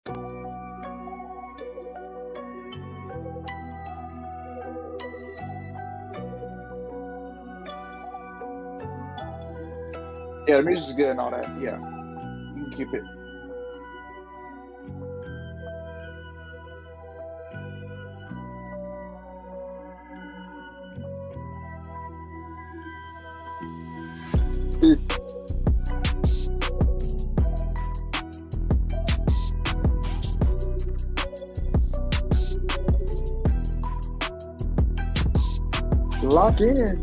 Yeah, the music's good and all that. Yeah, you can keep it. Lock in.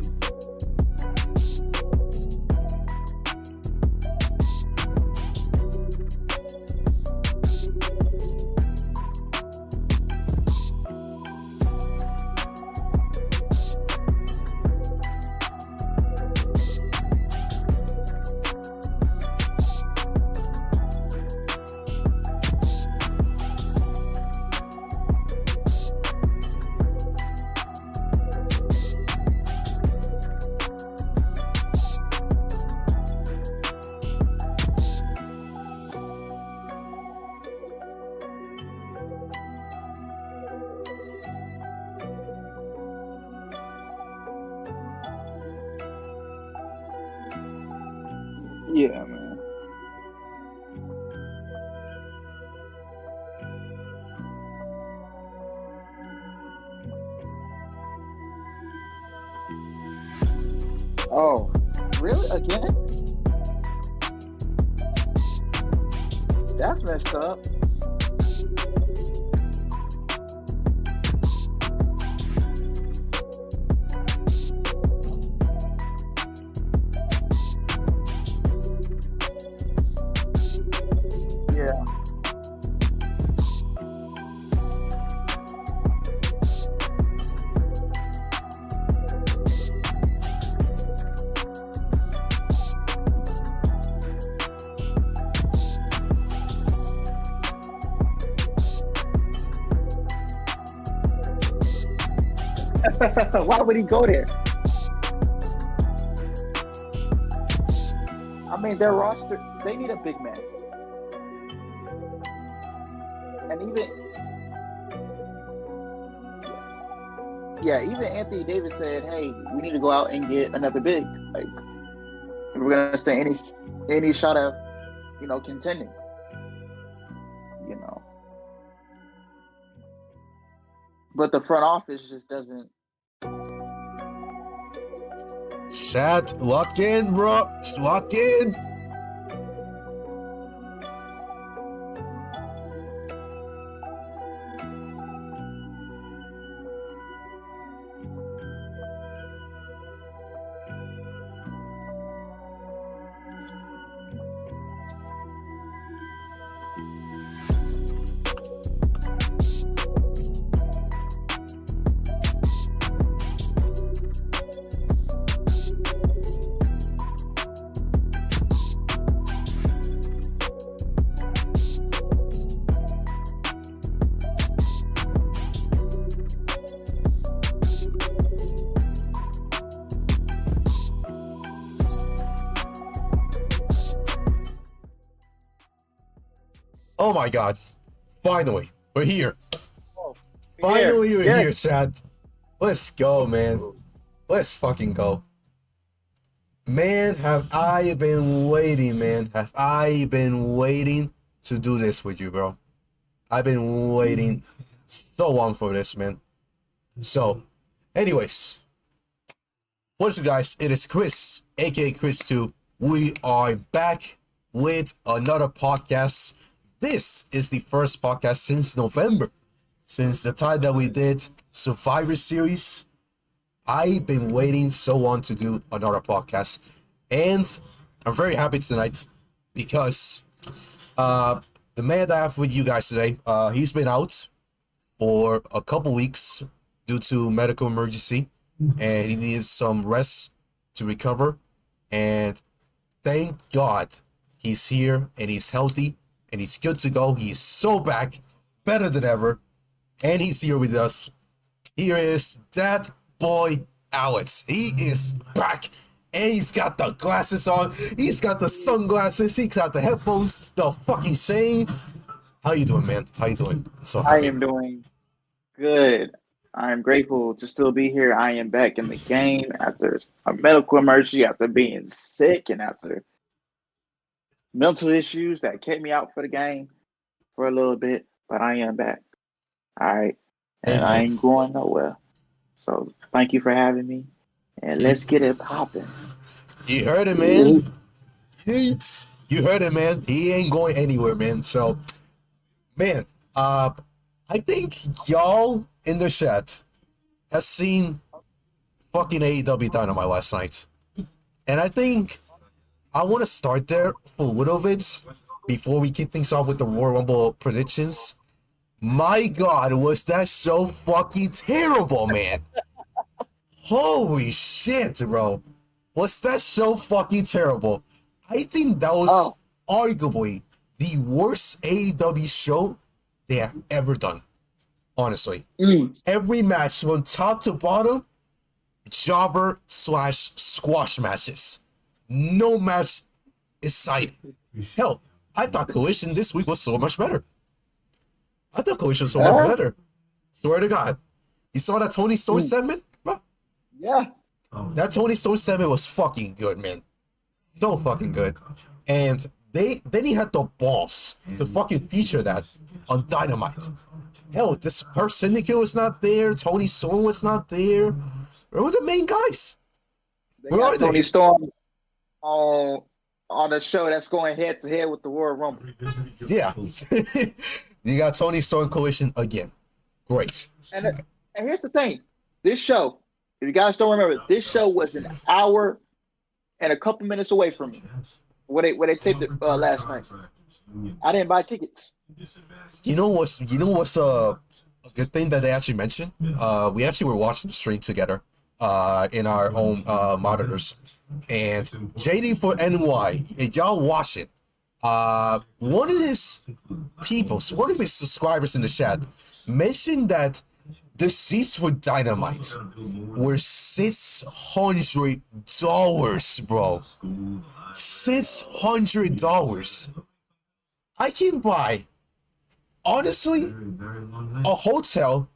Yeah, man. Oh, really? Again? That's messed up. Yeah. Why would he go there? I mean, their roster, they need a big man. And even Anthony Davis said, hey, we need to go out and get another big. Like, if we're going to stay any shot of, contending. But the front office just doesn't. Chat, lock in, bro. Lock in. Oh my God. Finally, we're here. Finally, we're here, chat. Let's go, man. Let's fucking go. Man, have I been waiting, man. Have I been waiting to do this with you, bro. I've been waiting so long for this, man. So, anyways. What's up, guys? It is Chris, aka Chris2. We are back with another podcast. This is the first podcast since November. Since the time that we did Survivor Series, I've been waiting so long to do another podcast. And I'm very happy tonight because the man that I have with you guys today, he's been out for a couple weeks due to medical emergency. And he needs some rest to recover. And thank God he's here and he's healthy. And he's good to go. He's so back, better than ever. And he's here with us. Here is ThatBoyAlex. He is back. And he's got the glasses on. He's got the sunglasses. He's got the headphones. The fucking shame. How you doing, man? How you doing? So I happy. am doing good. I am grateful to still be here. I am back in the game after a medical emergency, after being sick, and after mental issues that kept me out for the game for a little bit. But I am back. All right. Hey, And I man. ain't going nowhere. So thank you for having me. And let's get it popping. You heard it, man. You heard it, man. He ain't going anywhere, man. So, man, I think y'all in the chat has seen fucking AEW Dynamite last night. And I think I want to start there for a little bit before we kick things off with the Royal Rumble predictions. My God, was that so fucking terrible, man? Holy shit, bro. Was that so fucking terrible? I think that was arguably the worst AEW show they have ever done. Honestly. Every match from top to bottom, jobber / squash matches. No match exciting. Hell, I thought Collision this week was so much better. I thought Collision was so much better. Swear to God. You saw that Tony Storm segment? Bro? Yeah. That Tony Storm segment was fucking good, man. So fucking good. And then he had the balls to fucking feature that on Dynamite. Hell, this her Syndicate was not there. Tony Storm was not there. Where were the main guys? Where are Tony Storm on the show that's going head to head with the Royal Rumble. Yeah. You got Tony Storm Collision again. Great. And here's the thing. This show, if you guys don't remember, this show was an hour and a couple minutes away from me. Where they taped it last night. I didn't buy tickets. You know what's a good thing that they actually mentioned? We actually were watching the stream together in our own monitors. And JD for NY, if y'all watch it, one of his subscribers in the chat mentioned that the seats for Dynamite were $600, bro. $600. I can buy, honestly, a hotel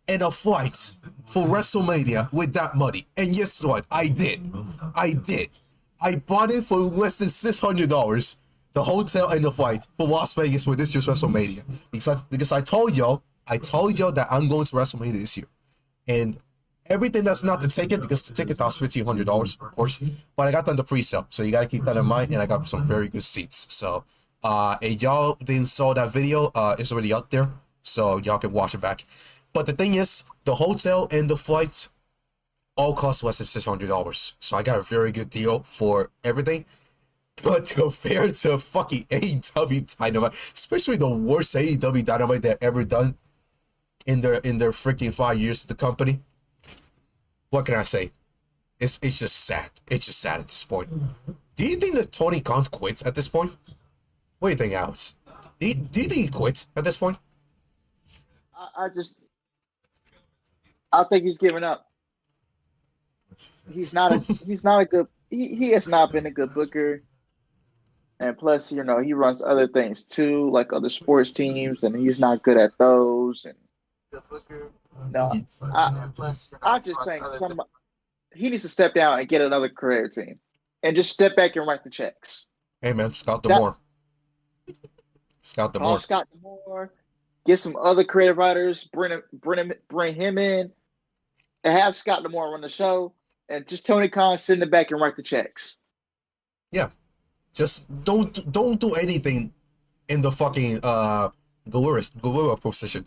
and a flight for WrestleMania with that money. And guess what? I did. I bought it for less than $600, the hotel and the flight for Las Vegas for this year's WrestleMania. Because I told y'all that I'm going to WrestleMania this year. And everything that's not the ticket, because the ticket costs $1,500, of course, but I got that on the pre-sale. So you got to keep that in mind, and I got some very good seats. So if y'all didn't saw that video, it's already out there, so y'all can watch it back. But the thing is, the hotel and the flights all cost less than $600. So I got a very good deal for everything. But compared to fucking AEW Dynamite, especially the worst AEW Dynamite they've ever done in their freaking 5 years of the company, what can I say? It's just sad. It's just sad at this point. Do you think that Tony Khan quits at this point? What do you think, Alex? Do you think he quits at this point? I think he's giving up. He has not been a good booker. And plus, he runs other things too, like other sports teams, and he's not good at those. And no, I just think he needs to step down and get another career team, and just step back and write the checks. Hey man, Scott D'Amore. Scott D'Amore. Get some other creative writers. Bring him in, and have Scott D'Amore run the show, and just Tony Khan sit in the back and write the checks. Yeah, just don't do anything in the fucking gorilla position.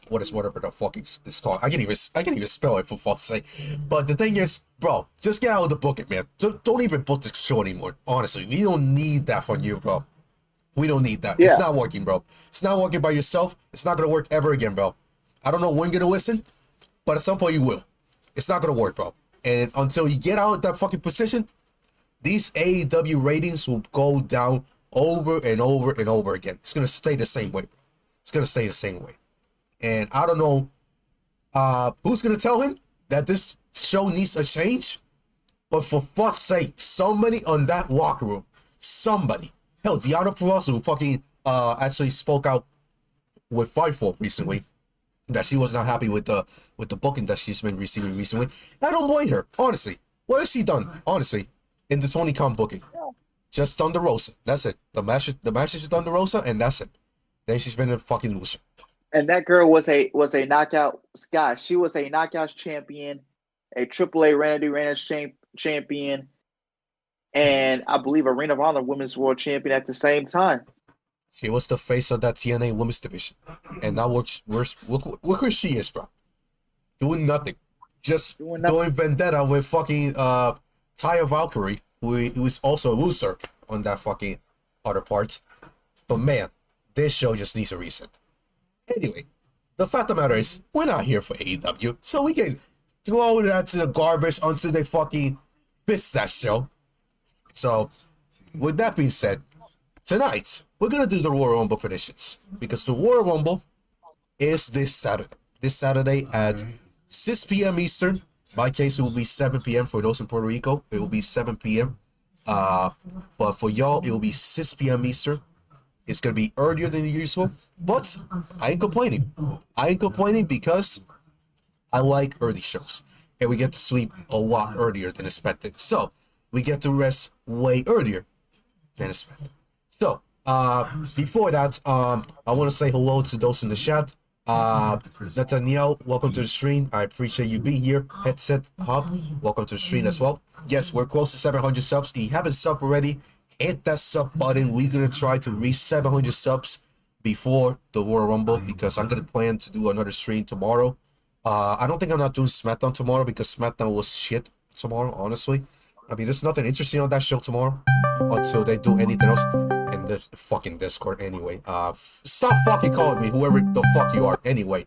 Whatever the fuck it's called. I can't even spell it, for fuck's sake. But the thing is, bro, just get out of the booking, man. Don't even book the show anymore. Honestly, we don't need that from you, bro. We don't need that. Yeah. It's not working, bro. It's not working by yourself. It's not gonna work ever again, bro. I don't know when you're gonna listen, but at some point you will. It's not gonna work, bro. And until you get out of that fucking position, these AEW ratings will go down over and over and over again. It's gonna stay the same way, bro. It's gonna stay the same way. And I don't know who's gonna tell him that this show needs a change, but for fuck's sake, somebody on that locker room, somebody. Hell, Deanna Purrazzo, who fucking actually spoke out with Fightful recently that she was not happy with the booking that she's been receiving recently. I don't blame her, honestly. What has she done, honestly, in the Tony Khan booking? Just Thunder Rosa. That's it. The match is Thunder Rosa, and that's it. Then she's been a fucking loser. And that girl was a knockout guy. She was a knockouts champion, a AAA Reigns champion, and I believe a Ring of Honor Women's World Champion at the same time. She was the face of that TNA Women's Division, and now look where she is, bro. Doing nothing, just doing vendetta with fucking Taya Valkyrie, who is also a loser on that fucking other part. But man, this show just needs a reset. Anyway, the fact of the matter is, we're not here for AEW, so we can throw that to the garbage until they fucking fix that show. So, with that being said, tonight, we're going to do the Royal Rumble predictions, because the Royal Rumble is this Saturday. This Saturday at 6 p.m. Eastern. My case, it will be 7 p.m. For those in Puerto Rico. It will be 7 p.m. But for y'all, it will be 6 p.m. Eastern. It's going to be earlier than usual, but I ain't complaining. I ain't complaining because I like early shows, and we get to sleep a lot earlier than expected. So, we get to rest way earlier than expected. So, before that, I want to say hello to those in the chat. Nathaniel, welcome to the stream. I appreciate you being here. Headset Hub, welcome to the stream as well. Yes, we're close to 700 subs. If you haven't subbed already, hit that sub button. We're going to try to reach 700 subs before the Royal Rumble, because I'm going to plan to do another stream tomorrow. I don't think I'm not doing SmackDown tomorrow, because SmackDown was shit tomorrow, honestly. I mean, there's nothing interesting on that show tomorrow until they do anything else. And the fucking Discord anyway. Stop fucking calling me, whoever the fuck you are. Anyway,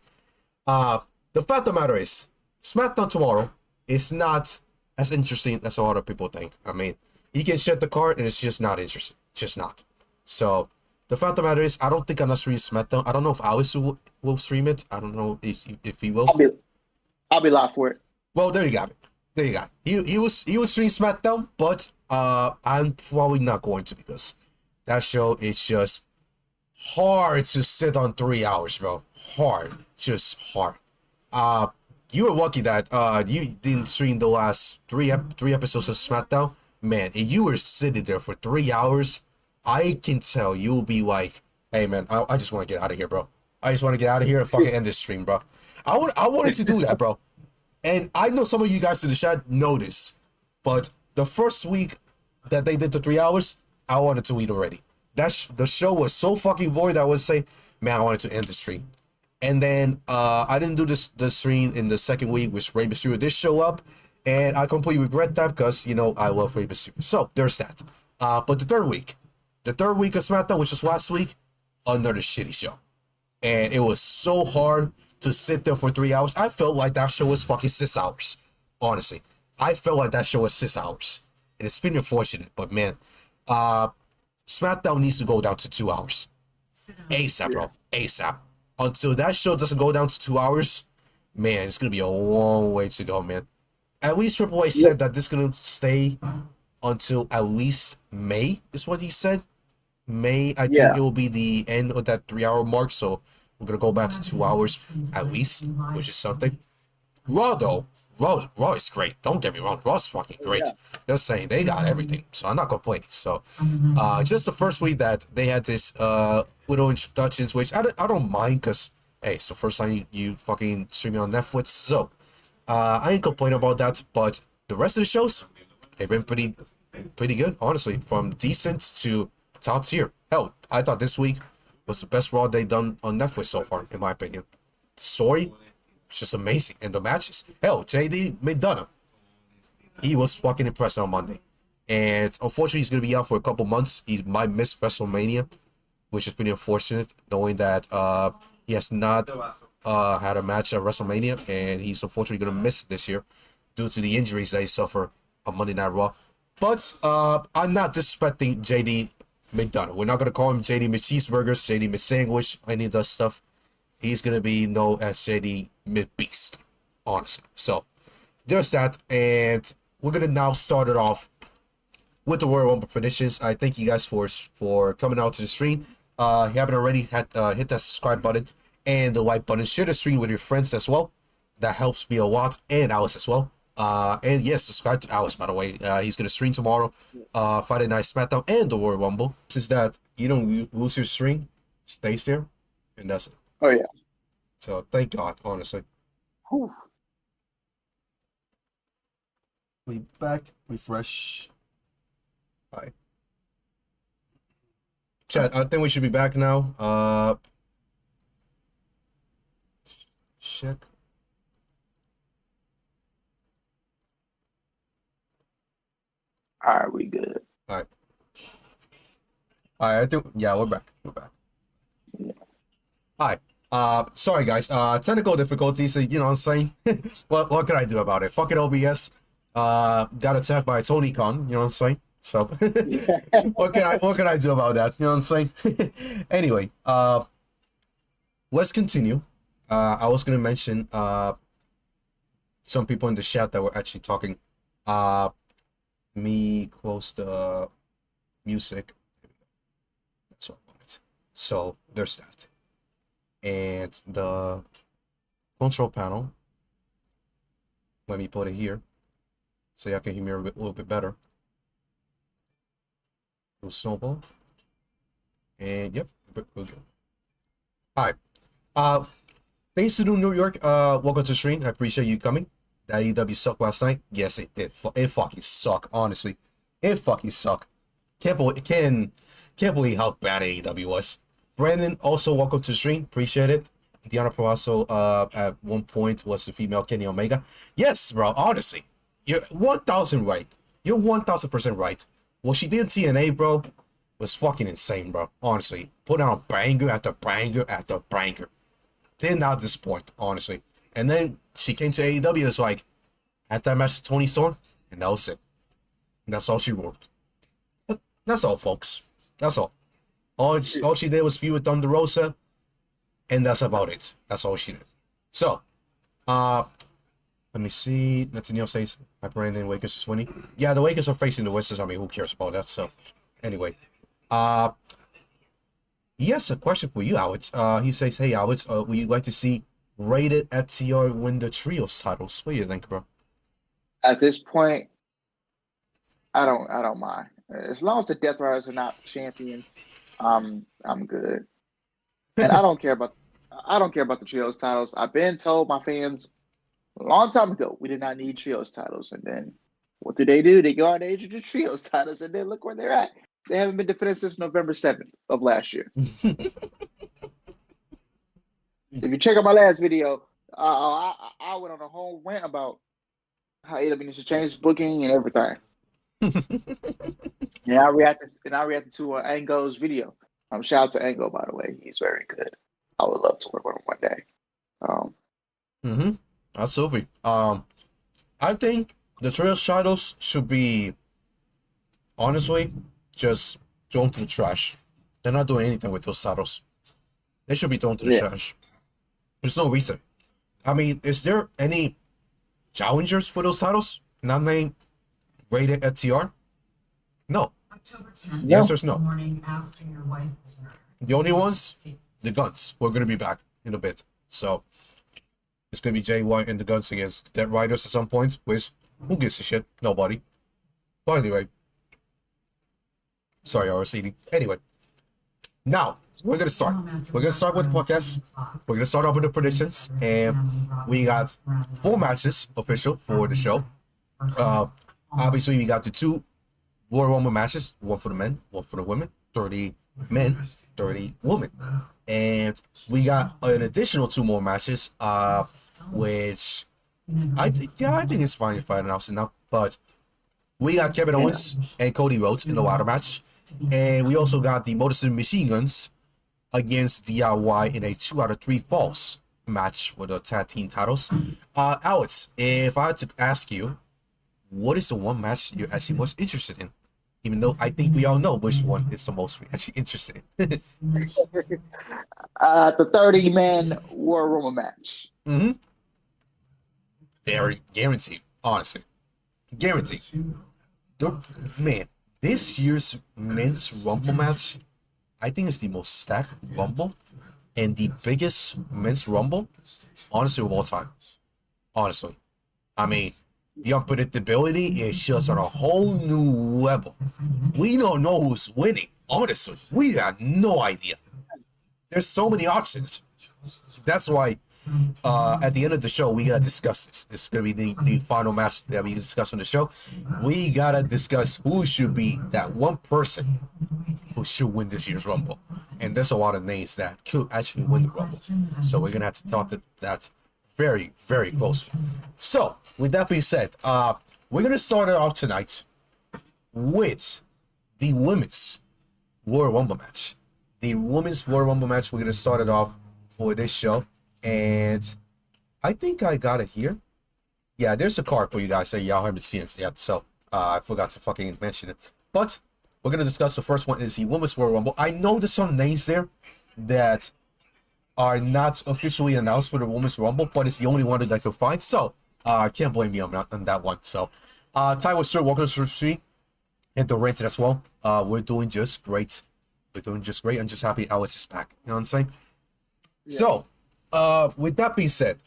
the fact of the matter is, SmackDown tomorrow is not as interesting as a lot of people think. I mean, you can shed the card and it's just not interesting. Just not. So, the fact of the matter is, I don't think I'm not streaming SmackDown. I don't know if Owens will stream it. I don't know if he will. I'll be live for it. Well, there you got it. There you got it. He was streaming SmackDown, but I'm probably not going to, because that show is just hard to sit on 3 hours, bro. Hard. Just hard. You were lucky that you didn't stream the last three episodes of SmackDown. Man, if you were sitting there for 3 hours, I can tell you'll be like, hey man, I just want to get out of here, bro. I just want to get out of here and fucking end this stream, bro. I wanted to do that, bro. And I know some of you guys in the chat know this, but the first week that they did the 3 hours, I wanted to eat already. The show was so fucking boring that I would say, man, I wanted to end the stream. And then I didn't do the stream in the second week, which Rey Mysterio did show up, and I completely regret that, because, you know, I love Rey Mysterio. So, there's that. But the third week of SmackDown, which was last week, another shitty show. And it was so hard to sit there for 3 hours. I felt like that show was fucking 6 hours. Honestly. I felt like that show was 6 hours. And it's been unfortunate, but man, SmackDown needs to go down to 2 hours. ASAP, bro. ASAP. Until that show doesn't go down to 2 hours, man, it's going to be a long way to go, man. At least Triple H said that this is going to stay until at least May, is what he said. May, I think it will be the end of that 3 hour mark, so we're going to go back to 2 hours at least, which is something. Raw, though, Raw is great. Don't get me wrong, Raw's fucking great. Just saying, they got everything, so I'm not complaining. So, just the first week that they had this little introductions, which I don't mind, because, hey, it's the first time you fucking streaming on Netflix, so I ain't complaining about that. But the rest of the shows, they've been pretty good, honestly, from decent to top tier. Hell, I thought this week was the best Raw they done on Netflix so far, in my opinion. The story, just amazing. And the matches, hell, JD McDonough, he was fucking impressive on Monday. And unfortunately, he's going to be out for a couple months. He might miss WrestleMania, which is pretty unfortunate, knowing that he has not had a match at WrestleMania, and he's unfortunately going to miss it this year due to the injuries that he suffered on Monday Night Raw. But I'm not disrespecting JD McDonough. We're not going to call him JD McCheeseburgers, JD McSandwich, any of that stuff. He's going to be known as JD McBeast, honestly. So, there's that. And we're going to now start it off with the Royal Rumble predictions. I thank you guys for coming out to the stream. you haven't already, hit that subscribe button and the like button. Share the stream with your friends as well. That helps me a lot, and Alice as well. And yes, subscribe to Alice, by the way. He's gonna stream tomorrow, Friday Night SmackDown and the Royal Rumble. Is that you don't lose your stream, stays there, and that's it. Oh yeah. So thank God, honestly. Whew. We back, refresh. Hi. Chat, I think we should be back now. Check. All right, we good. All right. I think, yeah, we're back. We're back. Yeah. Hi. Sorry guys. Technical difficulties. You know what I'm saying? what can I do about it? Fucking OBS. Got attacked by Tony Khan. You know what I'm saying? So, what can I do about that? You know what I'm saying? Anyway, let's continue. I was gonna mention some people in the chat that were actually talking. Me close the music. That's what I wanted. So there's that. And the control panel. Let me put it here so y'all can hear me a little bit better. Little snowball. And yep, we're good. Alright. Thanks to New York. Welcome to the stream. I appreciate you coming. That AEW sucked last night. Yes, it did. It fucking sucked, honestly. It fucking sucked. Can't believe how bad AEW was. Brandon, also welcome to the stream. Appreciate it. Diana Palacio at one point was the female Kenny Omega. Yes, bro, honestly. You're 1,000 right. You're 1,000% right. What she did in TNA, bro, was fucking insane, bro. Honestly. Put out banger after banger after banger. Did not disappoint, honestly. And then she came to AEW, it's like, had that match with Toni Storm, and that was it. And that's all she wrote. That's all, folks. That's all. All she did was feud with Thunder Rosa, and that's about it. That's all she did. So, let me see. Nathaniel says, my Brandon Lakers is winning. Yeah, the Lakers are facing the Wizards. I mean, who cares about that? So, anyway. Yes, a question for you, Alex. He says, hey, Alex, would you like to see Rated FTR win the trios titles? What do you think, bro? At this point, I don't mind. As long as the Death Riders are not champions, I'm good. And I don't care about the trios titles. I've been told my fans a long time ago we did not need trios titles. And then what do? They go out and age the trios titles, and then look where they're at. They haven't been defended since November 7th of last year. If you check out my last video, I went on a whole rant about how AEW needs to change booking and everything. And I reacted to Ango's video. Shout out to Ango, by the way. He's very good. I would love to work with him one day. Absolutely. I think the trios titles should be, honestly, just thrown to the trash. They're not doing anything with those titles. They should be thrown to the trash. There's no reason. I mean, is there any challengers for those titles? Not named Rated FTR? No. The answer is no. The only ones, the Guns. We're going to be back in a bit. So, it's going to be Jay White and the Guns against Dead Riders at some point. Which, who gives a shit? Nobody. But anyway. Sorry, I was eating. Anyway. Now, we're going to start. We're going to start with the podcast. We're going to start off with the predictions. And we got 4 matches official for the show. Obviously, we got the 2 Royal Rumble matches. 1 for the men, 1 for the women. 30 men, 30 women. And we got an additional 2 more matches, which I think it's fine if I announce it now. But we got Kevin Owens and Cody Rhodes in the ladder match. And we also got the Motor City Machine Guns against DIY in a 2 out of 3 falls match with the tag team titles. Alex, if I had to ask you, what is the one match you're actually most interested in? Even though I think we all know which one is the most actually interested in. The 30-man Royal Rumble match. Very guaranteed, honestly. Guaranteed. Man, this year's men's Rumble match I think it's the most stacked Rumble and the biggest men's Rumble, honestly, of all time. Honestly. I mean, the unpredictability is just on a whole new level. We don't know who's winning. Honestly, we have no idea. There's so many options. That's why at the end of the show, we gotta discuss this. This is gonna be the final match that we discuss on the show. We gotta discuss who should be that one person who should win this year's Rumble. And there's a lot of names that could actually win the Rumble. So we're gonna have to talk to that very, very closely. So, with that being said, we're gonna start it off tonight with the women's Royal Rumble match. The women's Royal Rumble match, we're gonna start it off for this show. And I think I got it here. Yeah, there's a card for you guys that y'all haven't seen it yet, so I forgot to fucking mention it. But we're gonna discuss the first one is the women's Royal Rumble. I know there's some names there that are not officially announced for the women's Rumble, but it's the only one that I could find. So I can't blame me on that one. So Ty was sure welcome to the stream and the rated as well. We're doing just great. We're doing just great. I'm just happy Alex is back. You know what I'm saying? Yeah. So with that being said,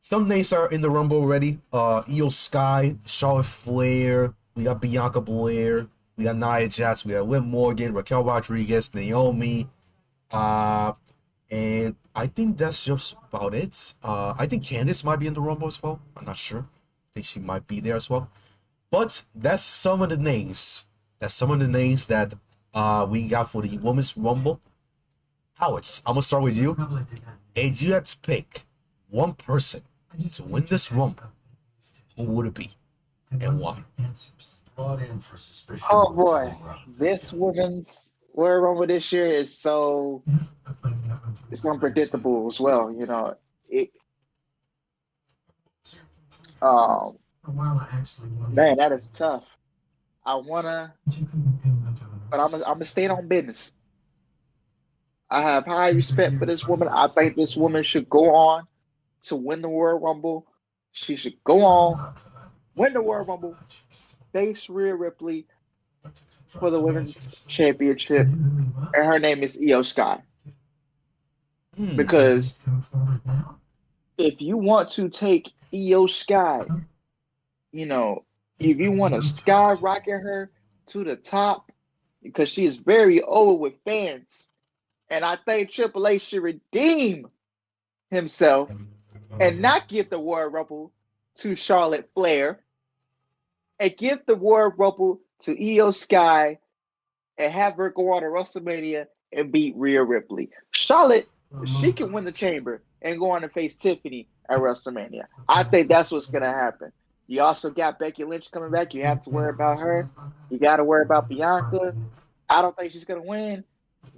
some names are in the Rumble already. Io Sky, Charlotte Flair, we got Bianca Belair, we got Nia Jax, we got Liv Morgan, Raquel Rodriguez, Naomi, and I think that's just about it. I think Candice might be in the Rumble as well. I'm not sure. I think she might be there as well. But that's some of the names. That's some of the names that we got for the Women's Rumble. Howard, I'm going to start with you. And you had to pick one person to win this Rumble. Who would it be? And why? Oh boy. This women's Royal Rumble this year is so it's unpredictable as well, you know. Man, that is tough. I wanna, but I'm gonna stay on business. I have high respect for this woman. I think this woman should go on to win the Royal Rumble. She should go on, win the Royal Rumble, face Rhea Ripley for the women's championship, and her name is Io Sky. Because if you want to take Io Sky, you know, if you want to skyrocket her to the top, because she is very old with fans, and I think Triple H should redeem himself and not give the Royal Rumble to Charlotte Flair, and give the Royal Rumble to Io Sky and have her go on to WrestleMania and beat Rhea Ripley. Charlotte, she can win the chamber and go on to face Tiffany at WrestleMania. I think that's what's going to happen. You also got Becky Lynch coming back. You have to worry about her. You got to worry about Bianca. I don't think she's going to win.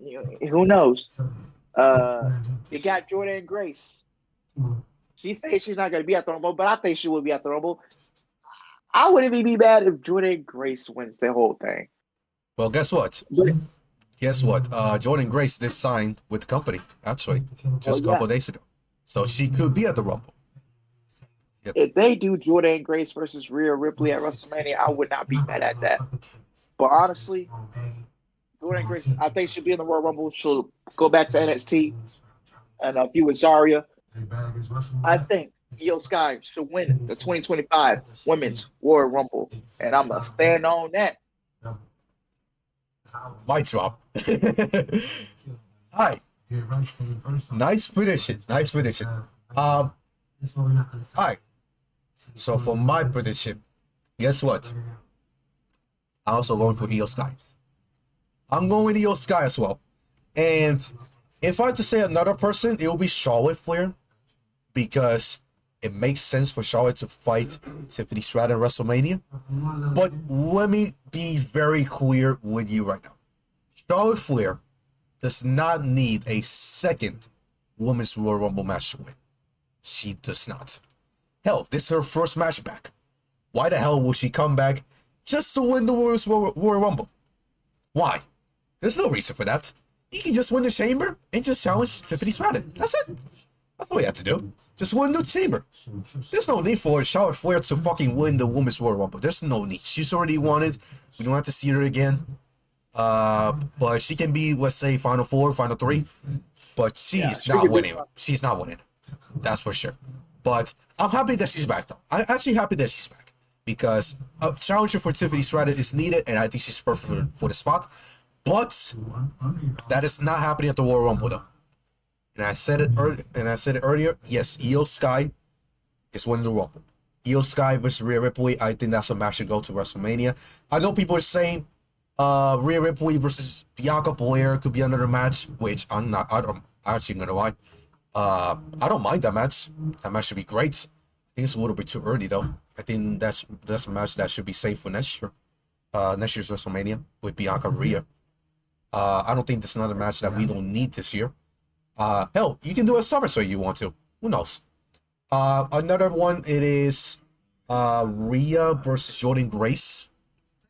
You know, who knows? You got Jordan Grace. She says she's not going to be at the Rumble, but I think she will be at the Rumble. I wouldn't even be mad if Jordan Grace wins the whole thing. Well, guess what? Guess what? Jordan Grace did sign with the company, actually, just a couple days ago. So she could be at the Rumble. Yep. If they do Jordan Grace versus Rhea Ripley at WrestleMania, I would not be mad at that. But honestly, Jordan Grace, I think she'll be in the Royal Rumble. She'll go back to NXT and feud with Zarya. I think Io Sky should win the 2025 Women's Royal Rumble. And I'm going to stand on that. Mic drop. Hi. Nice prediction. Nice prediction. All right. So for my prediction, guess what? I'm also going for Io Sky. I'm going with Io Sky as well. And if I had to say another person, it will be Charlotte Flair, because it makes sense for Charlotte to fight Tiffany Stratton at WrestleMania. But let me be very clear with you right now. Charlotte Flair does not need a second Women's Royal Rumble match to win. She does not. Hell, this is her first match back. Why the hell will she come back just to win the Women's Royal Rumble? Why? There's no reason for that. You can just win the chamber and just challenge Tiffany Stratton. That's it. That's all you have to do. Just win the chamber. There's no need for Charlotte Flair to fucking win the Women's Royal Rumble. There's no need. She's already won it. We don't have to see her again. But she can be, let's say, Final 4, Final 3. But she's not winning. She's not winning. That's for sure. But I'm happy that she's back, though. I'm actually happy that she's back because a challenger for Tiffany Stratton is needed, and I think she's perfect for the spot. But that is not happening at the Royal Rumble, though. And I said it earlier. Yes, Io Sky is winning the Rumble. Io Sky versus Rhea Ripley. I think that's a match to go to WrestleMania. I know people are saying Rhea Ripley versus Bianca Belair could be another match, which I'm actually gonna lie. I don't mind that match. That match should be great. I think it's a little bit too early though. I think that's a match that should be safe for next year. Next year's WrestleMania with Bianca and Rhea. I don't think there's another match that we don't need this year. Hell, you can do a SummerSlam if you want to. Who knows? Another one, it is Rhea versus Jordynne Grace.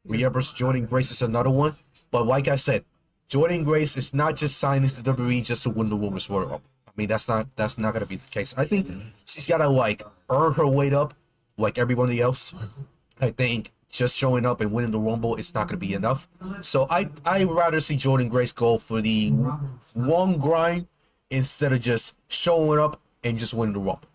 Rhea versus Jordynne Grace is another one. But like I said, Jordynne Grace is not just signing to WWE just to win the Women's World Cup. I mean, that's not gonna be the case. I think she's gotta like earn her weight up like everybody else. I think just showing up and winning the Rumble is not gonna be enough. So I rather see Jordynne Grace go for the long grind instead of just showing up and just winning the Rumble.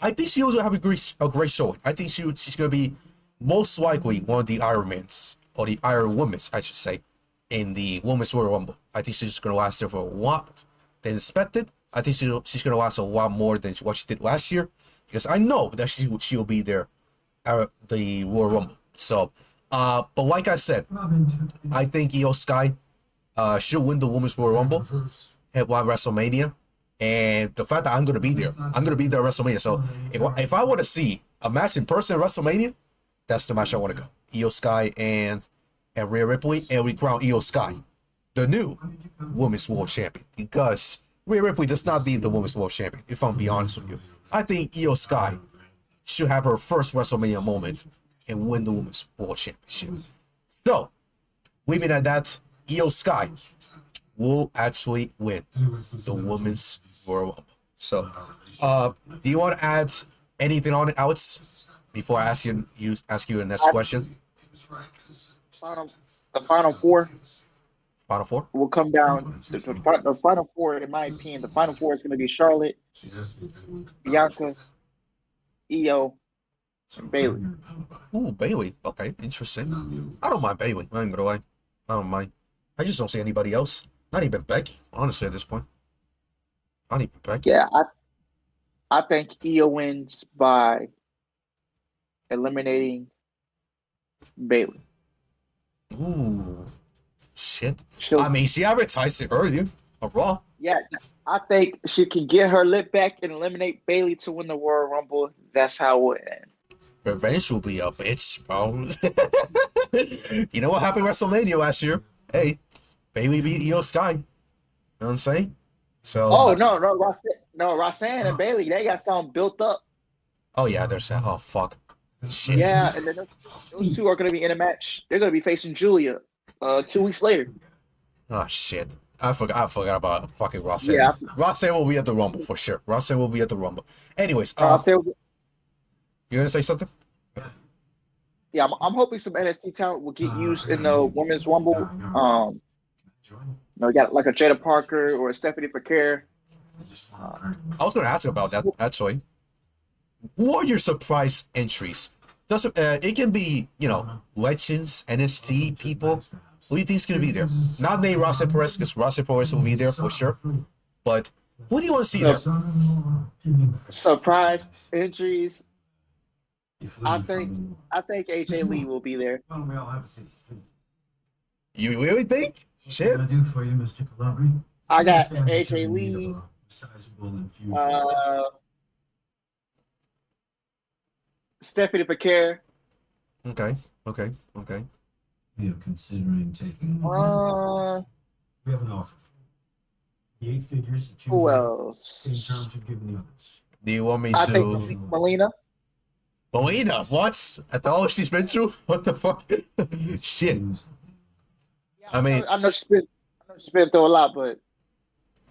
I think she also have a great showing. I think she's gonna be most likely one of the Ironmans or the Iron Women's, I should say, in the Women's Royal Rumble. I think she's gonna last there for a lot than expected. I think she's gonna last a lot more than what she did last year because I know that she'll be there at the Royal Rumble. So, but like I said, I think Io Sky should win the Women's Royal Rumble at WrestleMania. And the fact that I'm gonna be there at WrestleMania. So if I want to see a match in person at WrestleMania, that's the match I want to go. Io Sky and Rhea Ripley, and we crown Io Sky the new Women's World Champion because Rhea Ripley does not need the Women's World Champion. If I'm being honest with you, I think Io Sky should have her first WrestleMania moment and win the Women's World Championship. So, leaving at that, Io Sky will actually win the Women's Royal Rumble. So, do you want to add anything on it, Alex? Before I ask you the next question. The final four. Final four will come down. The final four, in my opinion, the final four is going to be Charlotte, Bianca, Io, and Bayley. Ooh, Bayley. Okay, interesting. I don't mind Bayley. I ain't gonna lie. I don't mind. I just don't see anybody else. Not even Becky, honestly, at this point. Not even Becky. Yeah, I think Io wins by eliminating Bayley. Ooh, shit. I mean, she advertised it earlier on Raw. Yeah, I think she can get her lip back and eliminate Bayley to win the Royal Rumble. That's how it will end. Revenge will be a bitch, bro. You know what happened at WrestleMania last year? Hey, Bayley beat Io Sky. You know what I'm saying? So. No, Roxanne and Bayley, they got something built up. Oh yeah, they're saying, oh fuck. Shit. Yeah, and then those two are going to be in a match. They're going to be facing Julia 2 weeks later. Oh shit. I forgot about fucking Roxanne. Yeah. Roxanne will be at the Rumble for sure. Roxanne will be at the Rumble. Anyways, you gonna say something? Yeah, I'm hoping some NXT talent will get used in the Women's Rumble. You got like a Jada Parker or a Stephanie Foucault. I was gonna ask about that actually. Who are your surprise entries? It can be, legends, NXT people. Who do you think is going to be there? Not named Roxanne Perez, because Roxanne Perez will be there for sure. But who do you want to see there? Surprise entries. I think AJ Lee will be there. You really think? Shit. I got AJ Lee. Stephanie Foucault. Okay. We are considering taking. We have an offer. The 8 figures that you. Who else? In terms of giving the others. Do you want me I to? think Melina. Melina, what? After all she's been through, what the fuck? Shit. Yeah, I mean, I know she's been through a lot, but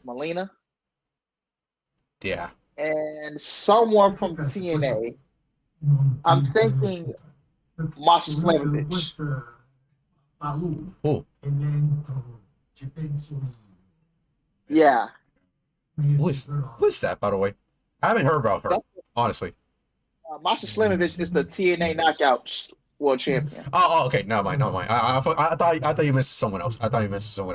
Melina. Yeah. And someone from TNA. I'm thinking Masha Slamovich. Who? Yeah. Who is that, by the way? I haven't heard about her, honestly. Masha Slamovich is the TNA Knockout World Champion. Oh, okay. Never mind. I thought you missed someone else. I was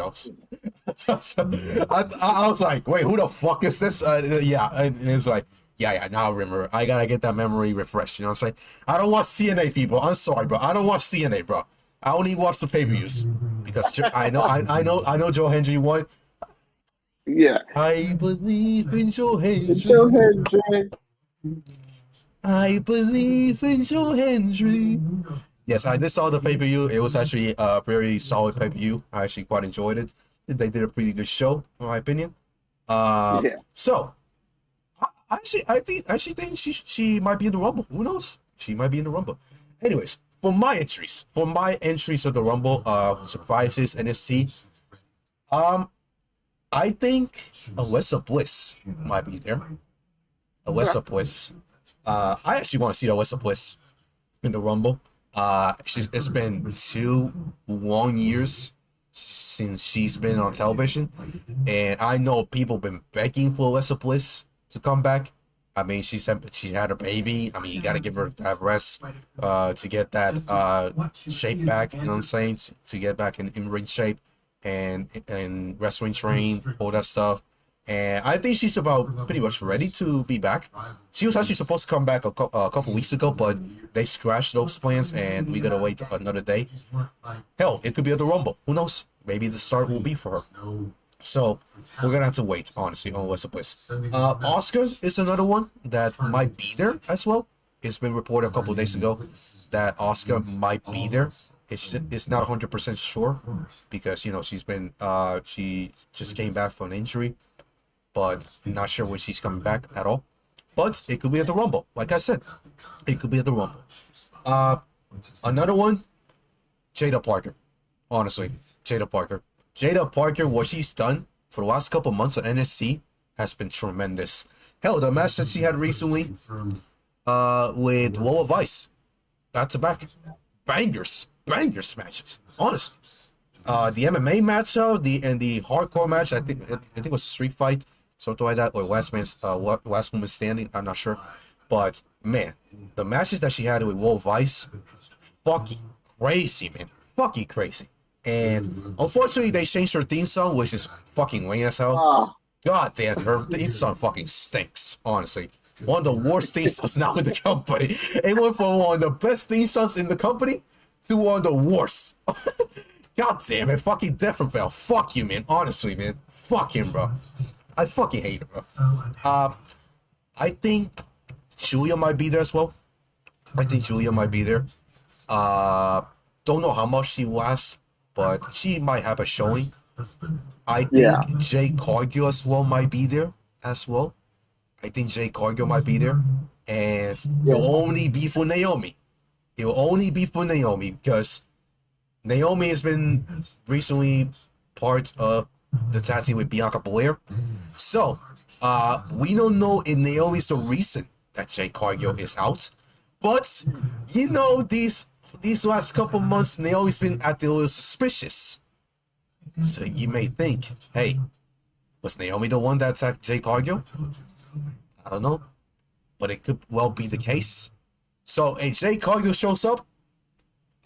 like, wait, who the fuck is this? Yeah, and it was like, yeah. Now I remember. I gotta get that memory refreshed. You know what I'm saying? I don't watch CNA, people. I'm sorry, bro. I don't watch CNA, bro. I only watch the pay-per-views because I know Joe Hendry won. Yeah. I believe in Joe Hendry. Joe Hendry. I believe in Joe Hendry. Yes, I did saw the pay-per-view. It was actually a very solid pay-per-view. I actually quite enjoyed it. They did a pretty good show, in my opinion. Yeah. So, I actually think she might be in the Rumble. Who knows? She might be in the Rumble. Anyways, for my entries of the Rumble, surprises, NXT, I think Alexa Bliss might be there. Alexa Bliss. I actually want to see Alexa Bliss in the Rumble. It's been 2 long years since she's been on television, and I know people been begging for Alexa Bliss to come back. I mean, she had a baby. I mean, you gotta give her that rest to get that shape back. You know what I'm saying? To get back in ring shape and wrestling train, all that stuff. And I think she's about pretty much ready to be back. She was actually supposed to come back a couple weeks ago, but they scratched those plans, and we gotta wait another day. Hell, it could be at the Rumble. Who knows? Maybe the start will be for her. So we're gonna have to wait, honestly, on Alexa Bliss. Oscar is another one that might be there as well. It's been reported a couple of days ago that Oscar might be there. It's not 100% sure because she just came back from an injury, but not sure when she's coming back at all. But it could be at the Rumble. Like I said, it could be at the Rumble. Another one, Jada Parker. Honestly, Jada Parker, what she's done for the last couple months on NXT has been tremendous. Hell, the match that she had recently with Loa Vice, back to back, bangers matches. Honestly, the MMA match, and the hardcore match, I think it was a street fight, something like that, or last woman standing. I'm not sure, but man, the matches that she had with Loa Vice, fucking crazy, man, fucking crazy. And unfortunately, they changed her theme song, which is fucking lame as hell. Oh. God damn, her theme song fucking stinks, honestly. One of the worst theme songs now in the company. It went from one of the best theme songs in the company to one of the worst. God damn it, fucking Deathravel. Fuck you, man. Honestly, man. Fuck him, bro. I fucking hate him, bro. I think Julia might be there as well. Don't know how much she lasts, but she might have a showing. I think Jay Cargill as well might be there as well. And it'll only be for Naomi. Because Naomi has been recently part of the tag team with Bianca Belair. So, we don't know if Naomi's the reason that Jay Cargill is out. But, these last couple months, Naomi's been acting a little suspicious. So you may think, hey, was Naomi the one that attacked Jay Cargill? I don't know. But it could well be the case. So if Jay Cargill shows up,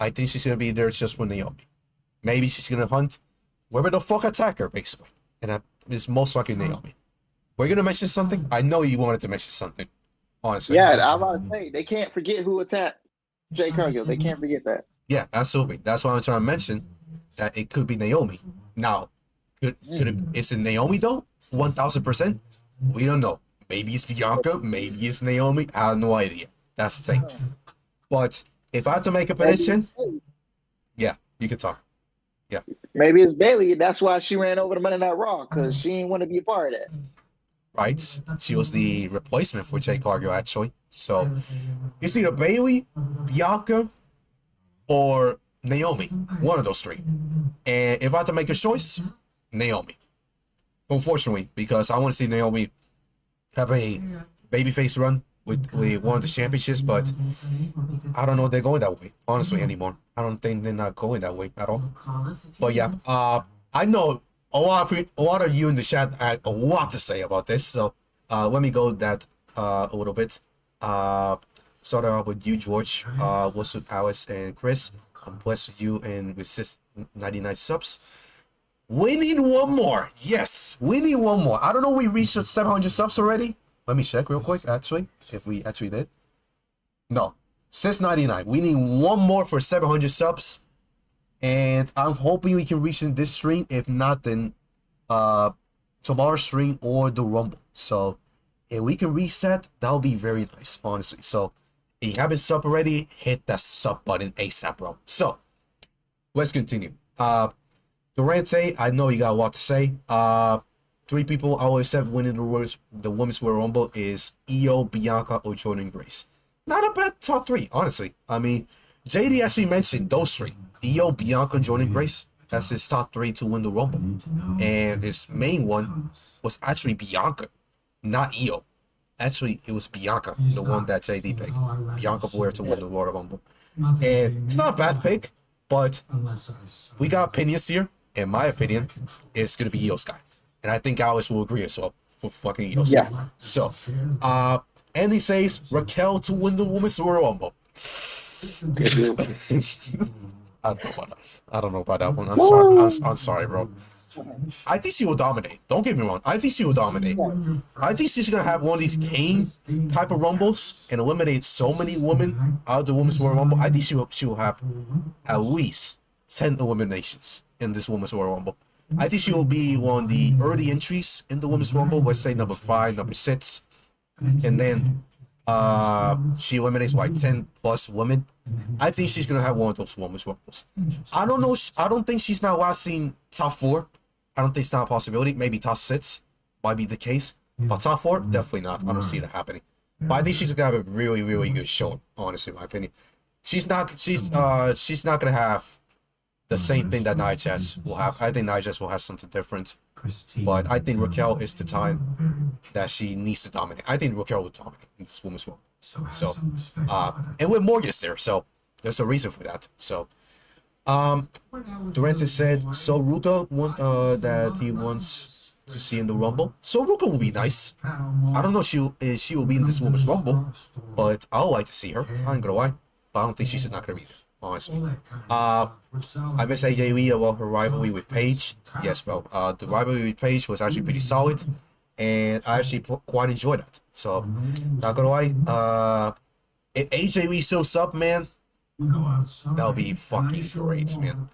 I think she's going to be there just with Naomi. Maybe she's going to hunt whoever the fuck attack her, basically. And that is most likely Naomi. We're going to mention something? I know you wanted to mention something. Honestly. Yeah, I'm about to say, they can't forget who attacked Jay Cargill. They can't forget that. Yeah, absolutely. That's why I'm trying to mention that it could be Naomi. Now, is it Naomi though? 1,000%? We don't know. Maybe it's Bianca. Maybe it's Naomi. I have no idea. That's the thing. But if I had to make a prediction, yeah, you can talk. Yeah. Maybe it's Bailey. That's why she ran over to Monday Night Raw, because she didn't want to be a part of that. Right? She was the replacement for Jay Cargill, actually. So it's either Bailey, Bianca, or Naomi. One of those three. And if I had to make a choice, Naomi. Unfortunately, because I want to see Naomi have a babyface run with one of the championships, but I don't know if they're going that way, honestly, anymore. I don't think they're not going that way at all. But yeah, I know a lot of you in the chat had a lot to say about this, so let me go that a little bit. Start off with you, George. What's with Alice and Chris? I'm blessed with you and with Sis 99 subs. We need one more. Yes, we need one more. I don't know if we reached 700 subs already. Let me check real quick, actually, if we actually did. No, Sis 99. We need one more for 700 subs. And I'm hoping we can reach in this stream. If not, then tomorrow's stream or the Rumble. So if we can reach that, that'll be very nice, honestly. So if you haven't subbed already, hit that sub button ASAP, bro. So let's continue. Durante, I know you got a lot to say. 3 people I always said winning the Women's Royal Rumble is Io, Bianca, or Jordan Grace. Not a bad top 3, honestly. I mean, JD actually mentioned those 3. Io, Bianca, and Jordan Grace. That's his top 3 to win the Rumble. And his main one was actually Bianca, not Io. Actually, it was Bianca, the one that JD picked. Bianca Belair to win the Royal Rumble. And it's not a bad pick, but we got opinions here. In my opinion, it's going to be Io Sky. And I think Alice will agree as well for fucking Io Sky. Yeah. So, Andy says Raquel to win the Women's Royal Rumble. I don't know about that one. I'm sorry, bro. I think she will dominate. Don't get me wrong. I think she will dominate. I think she's gonna have one of these Kane type of rumbles and eliminate so many women out of the Women's Royal Rumble. I think she will have at least 10 eliminations in this Women's Royal Rumble. I think she will be one of the early entries in the Women's Rumble. Let's say number 5, number 6, and then she eliminates like 10 plus women. I think she's gonna have one of those Women's Rumbles. I don't know. I don't think she's not lasting top 4. I don't think it's not a possibility. Maybe top 6 might be the case, but top 4 definitely not. I don't see that happening. But I think she's gonna have a really, really good showing. Honestly, in my opinion, she's not gonna have the same thing that Nia Jax will have. I think Nia Jax will have something different. But I think Raquel is the time that she needs to dominate. I think Raquel will dominate in this Women's Rumble. So, and with Morgan's there, so there's a reason for that. So, Durante said, so Ruka that he wants to see in the Rumble. So Ruka will be nice. I don't know if she will be in this Women's Rumble, but I would like to see her. I ain't gonna lie, but I don't think she's not gonna be there. Honestly, I miss AJV about her rivalry with Paige. Yes, bro. The rivalry with Paige was actually pretty solid, and I actually quite enjoyed that. So, not gonna lie. If AJV still sub, man, that'll be fucking great, man.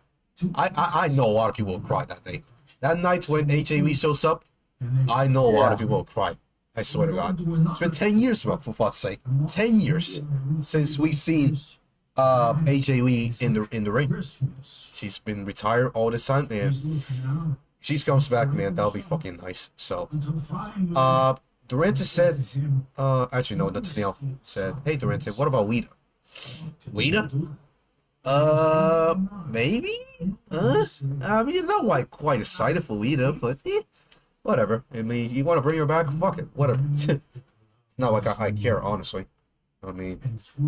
I know a lot of people will cry that day. That night when AJV shows up, I know a lot of people will cry. I swear to God. It's been 10 years, bro, for fuck's sake. 10 years since we've seen AJV in the ring. She's been retired all this time, and she comes back, man. That'll be fucking nice. So, Durante said, actually no, Nathaniel said, hey Durante, what about Wheater? Wheater? Maybe? I mean, not like quite excited for Wheater, but whatever. I mean, you want to bring her back? Fuck it, whatever. Not like I care, honestly. I mean,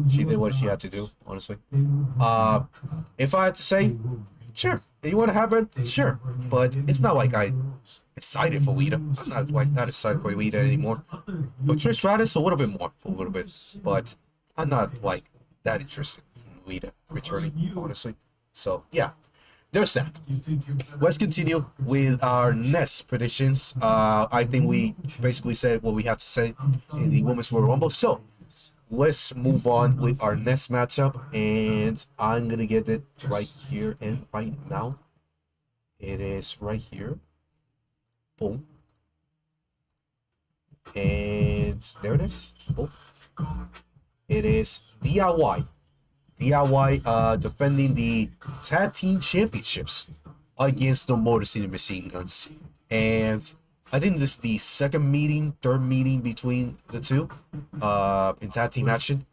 she did what she had to do, honestly. If I had to say, sure. If you want to have her, sure. But it's not like I'm excited for Wheater. I'm not excited for Wheater anymore. But Trish Stratus, a little bit more, But I'm not like that interested in Wheater returning, honestly. So yeah, there's that. Let's continue with our next predictions. I think we basically said what we had to say in the Women's Royal Rumble. So let's move on with our next matchup, and I'm gonna get it right here and right now. It is right here. Boom. And there it is. Boom. It is DIY. DIY defending the Tag Team Championships against the Motor City Machine Guns. And I think this is the third meeting between the two in tag team action.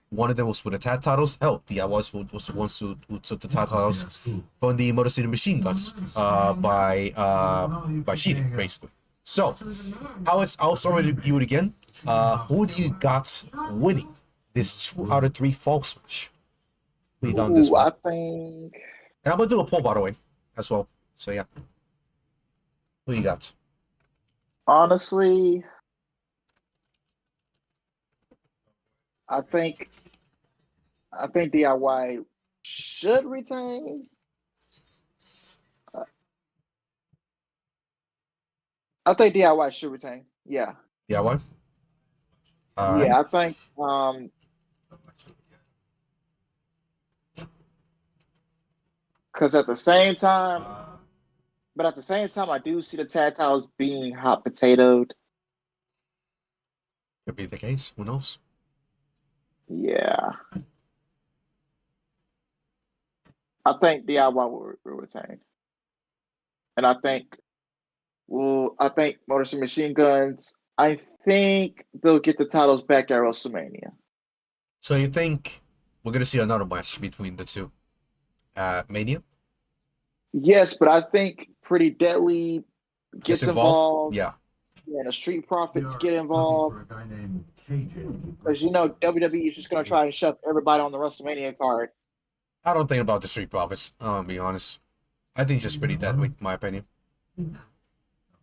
One of them was for the tag titles. Hell, DIY was the ones who took the tag titles from the Motor City Machine Guns by cheating, basically. So, Alex, I'll start with you again. Who do you got winning this 2 out of 3 Falls match? Who you got on this one? I think. And I'm gonna do a poll, by the way, as well. So yeah, who you got? Honestly, I think DIY should retain. I think DIY should retain. Yeah. Yeah, what? All Yeah, right. I think because at the same time, I do see the tag titles being hot potatoed. Could be the case. Who knows? Yeah. I think DIY will retain. And I think Motor City Machine Guns, I think they'll get the titles back at WrestleMania. So you think we're gonna see another match between the two at Mania? Yes, but I think Pretty Deadly gets involved. Yeah. And the Street Profits get involved. Because WWE is just going to try and shove everybody on the WrestleMania card. I don't think about the Street Profits, to be honest. I think just Pretty Deadly, in my opinion.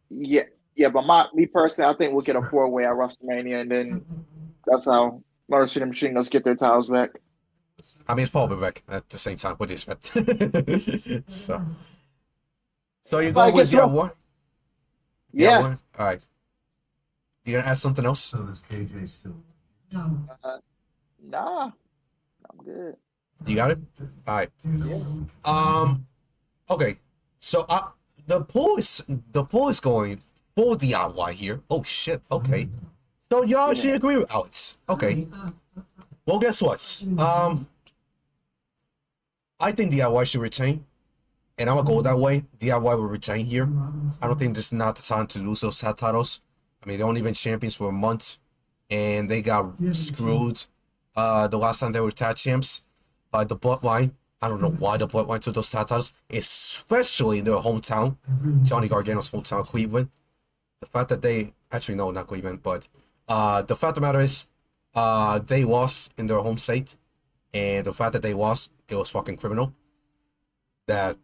Yeah, but me personally, I think we'll get a 4-way at WrestleMania, and then that's how Motor City Machine Guns get their titles back. I mean, it's probably back at the same time. What do you expect? So you're going with DIY? Yeah. All right. You gonna add something else? So does KJ still? Nah, I'm good. You got it? All right. Okay. So the poll is going for DIY here. Oh shit. Okay. So you actually agree with Alex? Okay. Well, guess what? I think DIY should retain, and I'm gonna go that way. DIY will retain here. I don't think this is not the time to lose those titles. I mean, they only been champions for a month, and they got screwed. The last time they were tag champs by the Bloodline. I don't know why the Bloodline took those titles, especially in their hometown, Johnny Gargano's hometown, Cleveland. The fact that they actually no, not Cleveland, but the fact of the matter is, they lost in their home state, and the fact that they lost, it was fucking criminal. That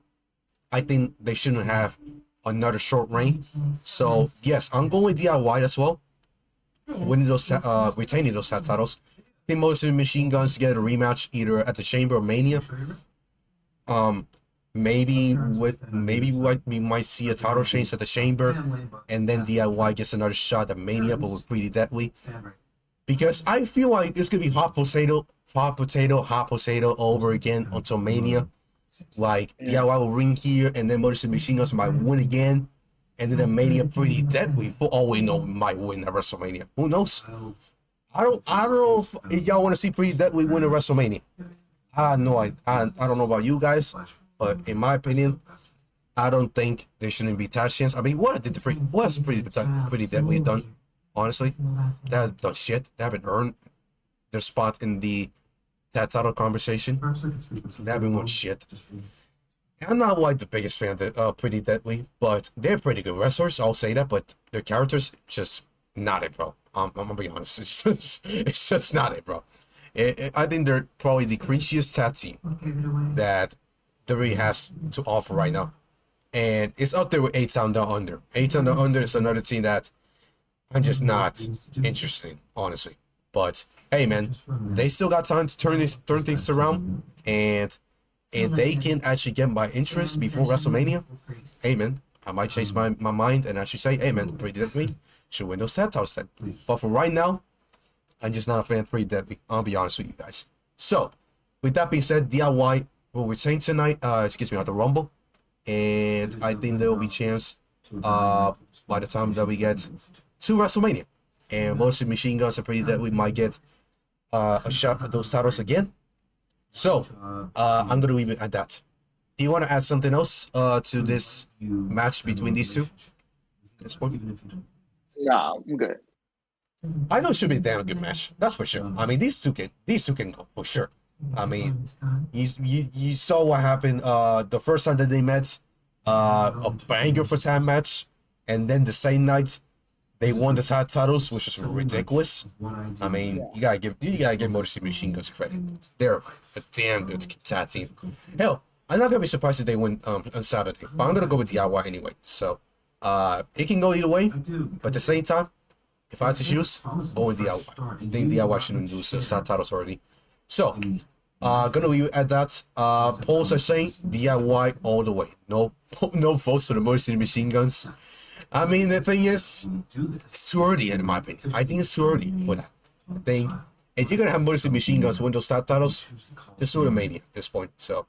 I think they shouldn't have another short reign. So yes, I'm going with DIY as well. Winning those, retaining those titles. I think most of the Machine Guns get a rematch either at the Chamber or Mania. Maybe we might see a title change at the Chamber, and then DIY gets another shot at Mania, but with Pretty Deadly. Because I feel like it's gonna be hot potato over again until Mania. Like DIY will ring here, and then Motor City Machine Guns might win again, and then the Mania Pretty Deadly, for all we know, might win at WrestleMania. Who knows? I don't know if y'all want to see Pretty Deadly win at WrestleMania. I don't know about you guys, but in my opinion, I don't think there shouldn't be tag champs. I mean, what's Pretty Deadly done? Honestly, they haven't done shit. They haven't earned their spot in the tag title conversation. They haven't won shit. I'm not like the biggest fan of Pretty Deadly, but they're pretty good wrestlers. I'll say that, but their characters just not it, bro. I'm gonna be honest. It's just not it, bro. I think they're probably the cringiest tag team that WWE has to offer right now, and it's up there with 8 Down Under. 8 Down Under is another team that I'm just not interested in, honestly. But hey, man, they still got time to turn things around, and if they can actually get my interest before WrestleMania, hey, man, I might change my mind and actually say, hey, man, Pretty Deadly should win those titles then. But for right now, I'm just not a fan of Pretty Deadly. I'll be honest with you guys. So, with that being said, DIY will retain tonight. At the Rumble, and I think there will be champs by the time that we get to WrestleMania. And most of the Machine Guns are Pretty Deadly might get a shot at those titles again. So, I'm gonna leave it at that. Do you want to add something else to this match between these two? At this point? Nah, I'm good. I know it should be a damn good match. That's for sure. I mean, these two can go for sure. I mean, you saw what happened the first time that they met, a banger for time match, and then the same night They won the tag titles, which is ridiculous. I mean, you gotta give Motor City Machine Guns credit. They're a damn good tag team. Hell, I'm not gonna be surprised if they win on Saturday, but I'm gonna go with DIY anyway. So, it can go either way, but at the same time, if I had to choose, go with DIY. I think DIY shouldn't lose the tag titles already. So, gonna leave it at that. Polls are saying DIY all the way. No votes for the Motor City Machine Guns. I mean, the thing is, it's too early in my opinion. I think it's too early for that. I think if you're gonna have Motor City Machine Guns win those titles, just do the Mania at this point. So,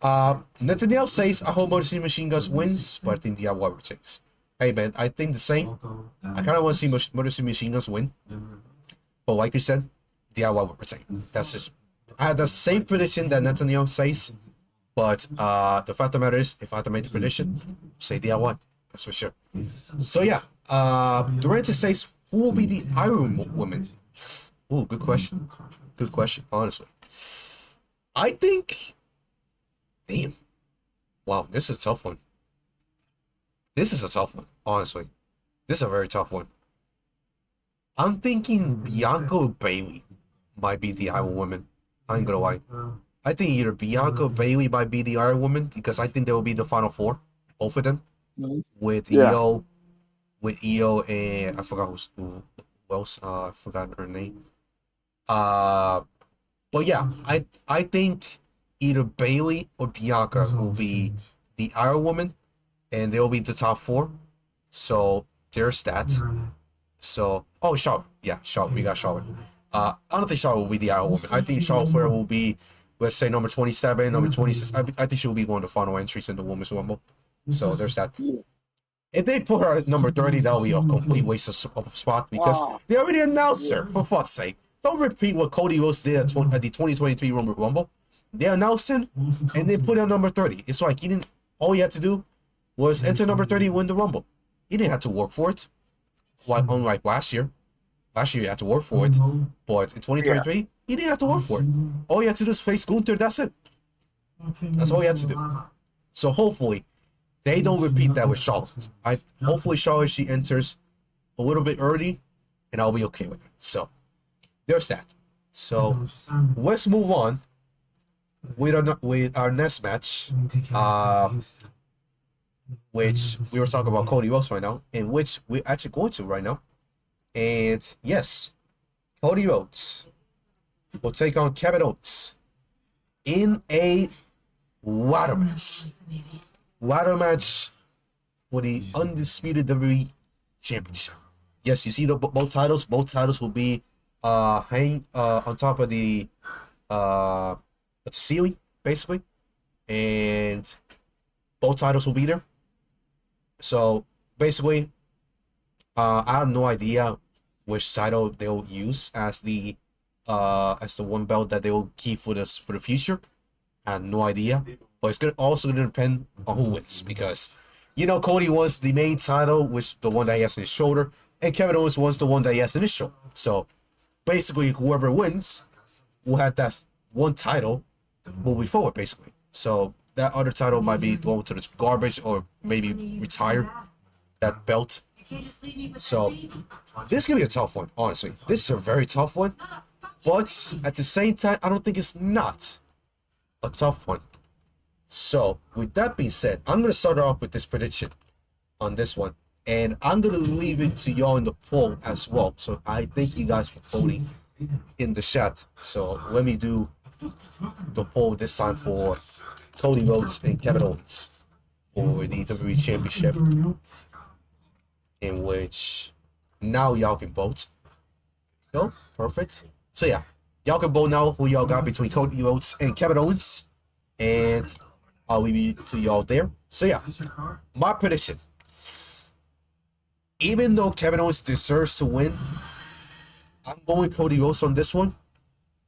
Nathaniel says, I hope Motor City Machine Guns wins, but I think DIY retains. Hey man, I think the same. I kind of want to see Motor City Machine Guns win, but like you said, DIY will retain. That's just, I had the same prediction that Nathaniel says, but the fact of the matter is, if I had to make the prediction, say DIY. That's for sure. So yeah, Durante says, who will be the Iron Woman? Oh, good question. Good question, honestly. I think, damn. Wow, this is a tough one. This is a tough one, honestly. This is a very tough one. I'm thinking Bianca or Bailey might be the Iron Woman. I ain't gonna lie. I think either Bianca or Bailey might be the Iron Woman because I think they will be the final four, both of them. With Io and I forgot who else. I forgot her name. But yeah, I think either Bailey or Bianca will be the Iron Woman, and they'll be the top four. So there's that. So Charlotte, yeah, Charlotte. We got Charlotte. I don't think Charlotte will be the Iron Woman. I think Charlotte Flair will be, let's say, number 27, number 26. I think she will be one of the final entries in the Women's Rumble. So there's that. If they put her at number 30, that'll be a complete waste of spot because they already announced her, for fuck's sake. Don't repeat what Cody Rhodes did at the 2023 Rumble. They announced him and they put him number 30. It's like all he had to do was enter number 30 and win the Rumble. He didn't have to work for it. Unlike last year. Last year he had to work for it. But in 2023, he didn't have to work for it. All he had to do is face Gunther, that's it. That's all he had to do. So hopefully, they don't repeat that with Charlotte. Hopefully Charlotte, she enters a little bit early, and I'll be okay with it. So, there's that. So, let's move on with our next match, which we were talking about Cody Rhodes right now, and which we're actually going to right now. And yes, Cody Rhodes will take on Kevin Owens in a ladder match. Ladder match for the Undisputed WWE Championship. Yes, you see both titles. Both titles will be hang on top of the ceiling, basically, and both titles will be there. So basically, I have no idea which title they'll use as the one belt that they will keep for the future. I have no idea. But it's also gonna depend on who wins because, Cody wants the main title, which the one that he has in his shoulder, and Kevin Owens wants the one that he has in his shoulder. So basically, whoever wins will have that one title moving forward, basically. So that other title might be thrown to the garbage or maybe retire that belt. So this could be a tough one, honestly. This is a very tough one, but at the same time, I don't think it's not a tough one. So, with that being said, I'm going to start off with this prediction on this one. And I'm going to leave it to y'all in the poll as well. So, I thank you guys for voting in the chat. So, let me do the poll this time for Cody Rhodes and Kevin Owens for the WWE Championship. In which now y'all can vote. So, perfect. So, yeah. Y'all can vote now who y'all got between Cody Rhodes and Kevin Owens. And I'll leave it to y'all there. So yeah, my prediction. Even though Kevin Owens deserves to win, I'm going Cody Rhodes on this one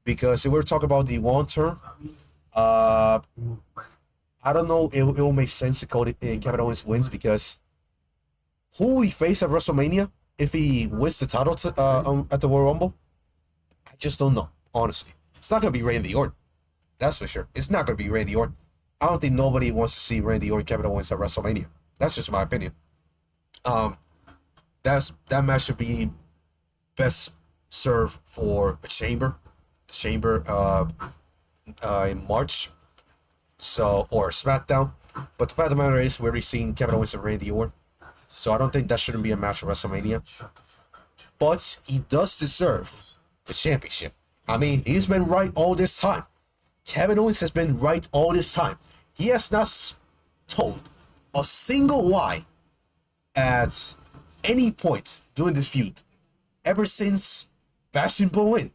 because if we're talking about the long term, I don't know. It will make sense if Kevin Owens wins because who we face at WrestleMania if he wins the title at the Royal Rumble, I just don't know. Honestly, it's not gonna be Randy Orton. That's for sure. It's not gonna be Randy Orton. I don't think nobody wants to see Randy Orton, Kevin Owens at WrestleMania. That's just my opinion. that match should be best served for a chamber, in March, so or SmackDown. But the fact of the matter is, we're already seeing Kevin Owens and Randy Orton, so I don't think that shouldn't be a match for WrestleMania. But he does deserve the championship. I mean, he's been right all this time. Kevin Owens has been right all this time. He has not told a single lie at any point during this feud ever since Bastion Bowen.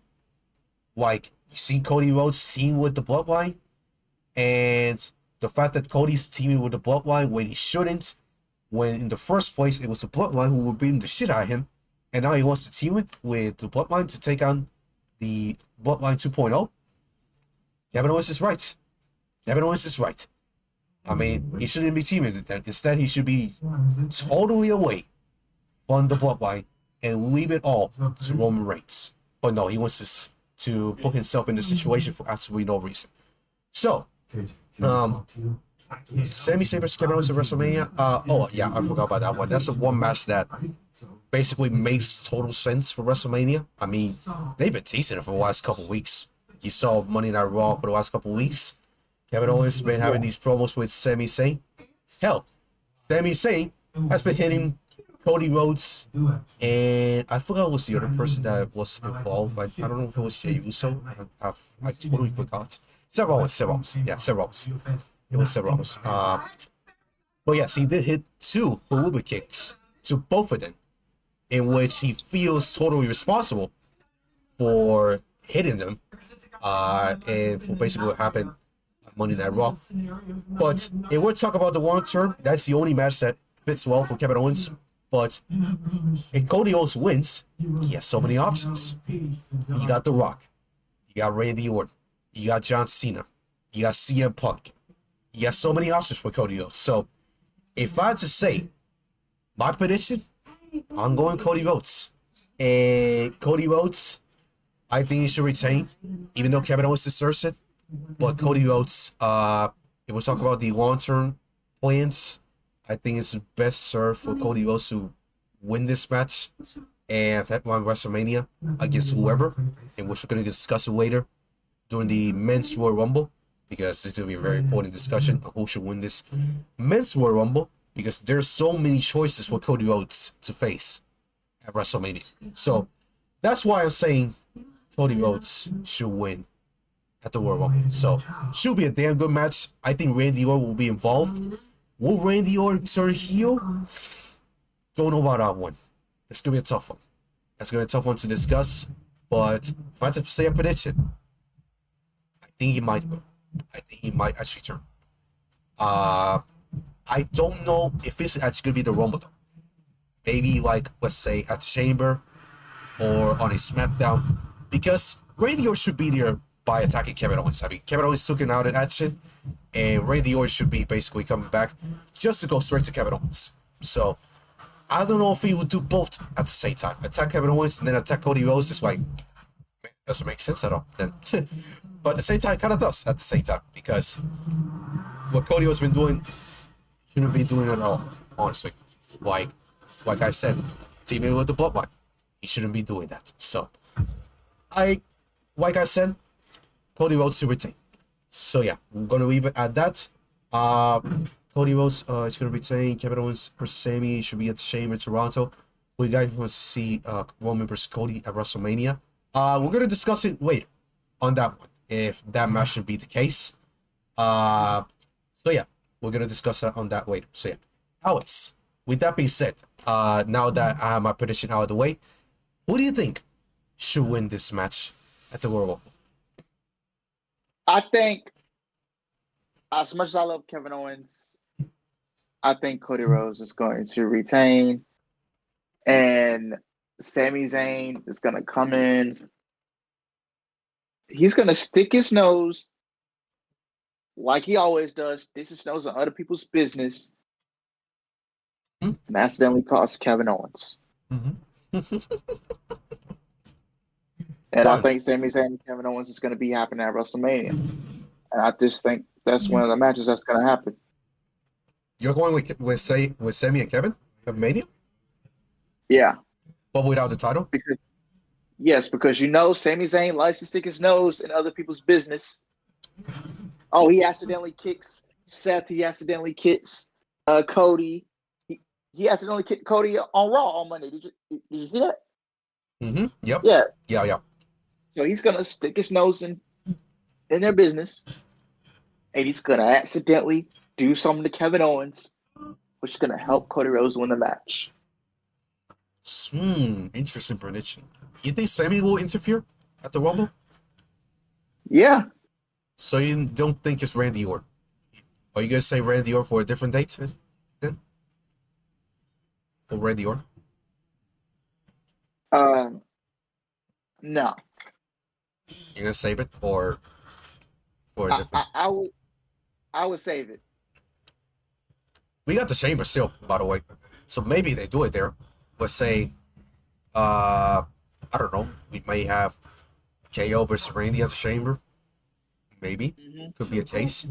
Like, you seen Cody Rhodes team with the Bloodline, and the fact that Cody's teaming with the Bloodline when he shouldn't, when in the first place it was the Bloodline who were beating the shit out of him, and now he wants to team with the Bloodline to take on the Bloodline 2.0. Kevin Owens is right. Kevin Owens is right. I mean, he shouldn't be teaming with them. Instead, he should be totally away from the Bloodline and leave it all to Roman Reigns. But no, he wants to put himself in the situation for absolutely no reason. So, Sami Zayn versus Kevin Owens at WrestleMania. Oh yeah, I forgot about that one. That's the one match that basically makes total sense for WrestleMania. I mean, they've been teasing it for the last couple of weeks. You saw Monday Night Raw for the last couple of weeks. Kevin Owens has been having these promos with Sami Zayn. Hell, Sami Zayn has been hitting Cody Rhodes, and I forgot what was the other person that was involved. I don't know if it was Jey Uso. I totally forgot. Seth Rollins. Yeah, Seth Rollins. It was Seth Rollins. But yes, he did hit 2 Haluba kicks to both of them, in which he feels totally responsible for hitting them, and for basically what happened on Monday Night Raw. But if we're talking about the long term, that's the only match that fits well for Kevin Owens. But if Cody Owens wins, he has so many options. You got The Rock, you got Randy Orton, you got John Cena, you got CM Punk. You got so many options for Cody Rhodes. So, if I had to say my prediction, I'm going Cody Rhodes. And Cody Rhodes, I think he should retain, even though Kevin Owens deserves it. But Cody Rhodes, if we talk about the long-term plans, I think it's best served for Cody Rhodes to win this match and have one WrestleMania against whoever, and which we're going to discuss it later during the Men's Royal Rumble, because it's going to be a very important discussion on who should win this Men's Royal Rumble, because there's so many choices for Cody Rhodes to face at WrestleMania. So that's why I'm saying Cody Rhodes should win at the Royal Rumble. So should be a damn good match. I think Randy Orton will be involved. Will Randy Orton turn heel? Don't know about that one. It's going to be a tough one. That's going to be a tough one to discuss. But if I had to say a prediction, I think he might win. I think he might actually turn. I don't know if it's actually going to be the Rumble, though. Maybe, like, let's say, at the Chamber or on a SmackDown. Because Randy Orton should be there by attacking Kevin Owens. I mean, Kevin Owens took him out in action, and Randy Orton should be basically coming back just to go straight to Kevin Owens. So, I don't know if he would do both at the same time. Attack Kevin Owens and then attack Cody Rhodes. It's like, man, doesn't make sense at all. Then, but at the same time, it kind of does at the same time, because what Cody has been doing, shouldn't be doing at all, honestly. Like I said, teaming with the Bloodline, he shouldn't be doing that. So, like I said, Cody Rhodes to retain. So yeah, we're gonna leave it at that. Cody Rhodes is gonna retain. Kevin Owens versus Sami should be at the Shame in Toronto. We guys want to see Roman versus Cody at WrestleMania. We're gonna discuss it later on that one, if that match should be the case. So yeah, we're gonna discuss that on that later. So yeah, Alex, with that being said, now that I have my prediction out of the way, who do you think should win this match at the Royal Rumble? I think, as much as I love Kevin Owens, I think Cody Rhodes is going to retain, and Sami Zayn is going to come in. He's going to stick his nose, like he always does, stick his nose on other people's business, and accidentally cost Kevin Owens. And I think Sami Zayn and Kevin Owens is going to be happening at WrestleMania. And I just think that's one of the matches that's going to happen. You're going with Sami and Kevin at Mania? Yeah. But without the title? Because Sami Zayn likes to stick his nose in other people's business. Oh, he accidentally kicks Seth. He accidentally kicks Cody. He accidentally kicked Cody on Raw on Monday. Did you see that? Mm-hmm. Yep. Yeah. Yeah. So he's gonna stick his nose in their business, and he's gonna accidentally do something to Kevin Owens, which is gonna help Cody Rhodes win the match. Interesting prediction. You think Sami will interfere at the Rumble? Yeah. So you don't think it's Randy Orton? Are you gonna say Randy Orton for a different date then? For Randy Orton? No. You're gonna save it or for a different? I would save it. We got the Chamber still, by the way, so maybe they do it there. Let's say, I don't know. We may have KO versus Randy at the Chamber. Maybe could be a case.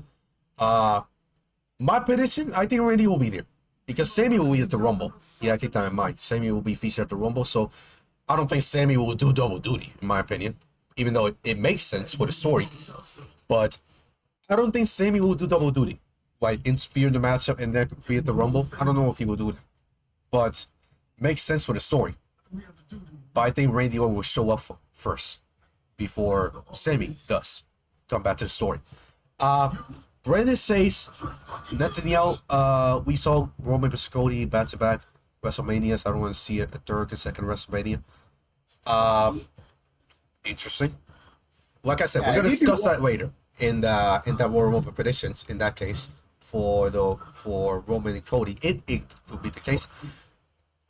My prediction, I think Randy will be there because Sami will be at the Rumble. Yeah, keep that in mind. Sami will be featured at the Rumble, so I don't think Sami will do double duty, in my opinion. Even though it makes sense for the story, but I don't think Sami will do double duty, like interfere in the matchup and then be at the Rumble. I don't know if he will do that, but makes sense for the story. But I think Randy Orton will show up first before Sami does come back to the story. Brandon says Netanyahu. We saw Roman vs. Cody back-to-back WrestleManias. I don't want to see a third and second WrestleMania. Interesting. Like I said, we're gonna discuss that later in that Royal Rumble predictions. In that case, for Roman and Cody, it could be the case.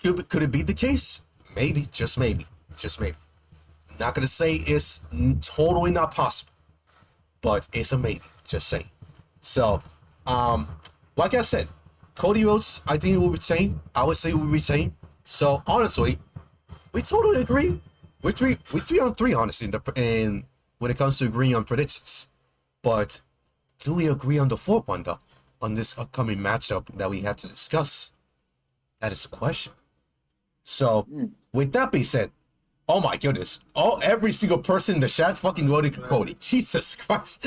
Could it be the case? Maybe, just maybe. Not gonna say it's totally not possible, but it's a maybe. Just saying. So, like I said, Cody Rhodes, I think he will retain. I would say he will retain. So honestly, we totally agree. We're three on three, honestly, when it comes to agreeing on predictions. But do we agree on the fourth one, though? On this upcoming matchup that we have to discuss? That is the question. So, with that being said, oh my goodness, every single person in the chat fucking voted for Cody. Jesus Christ.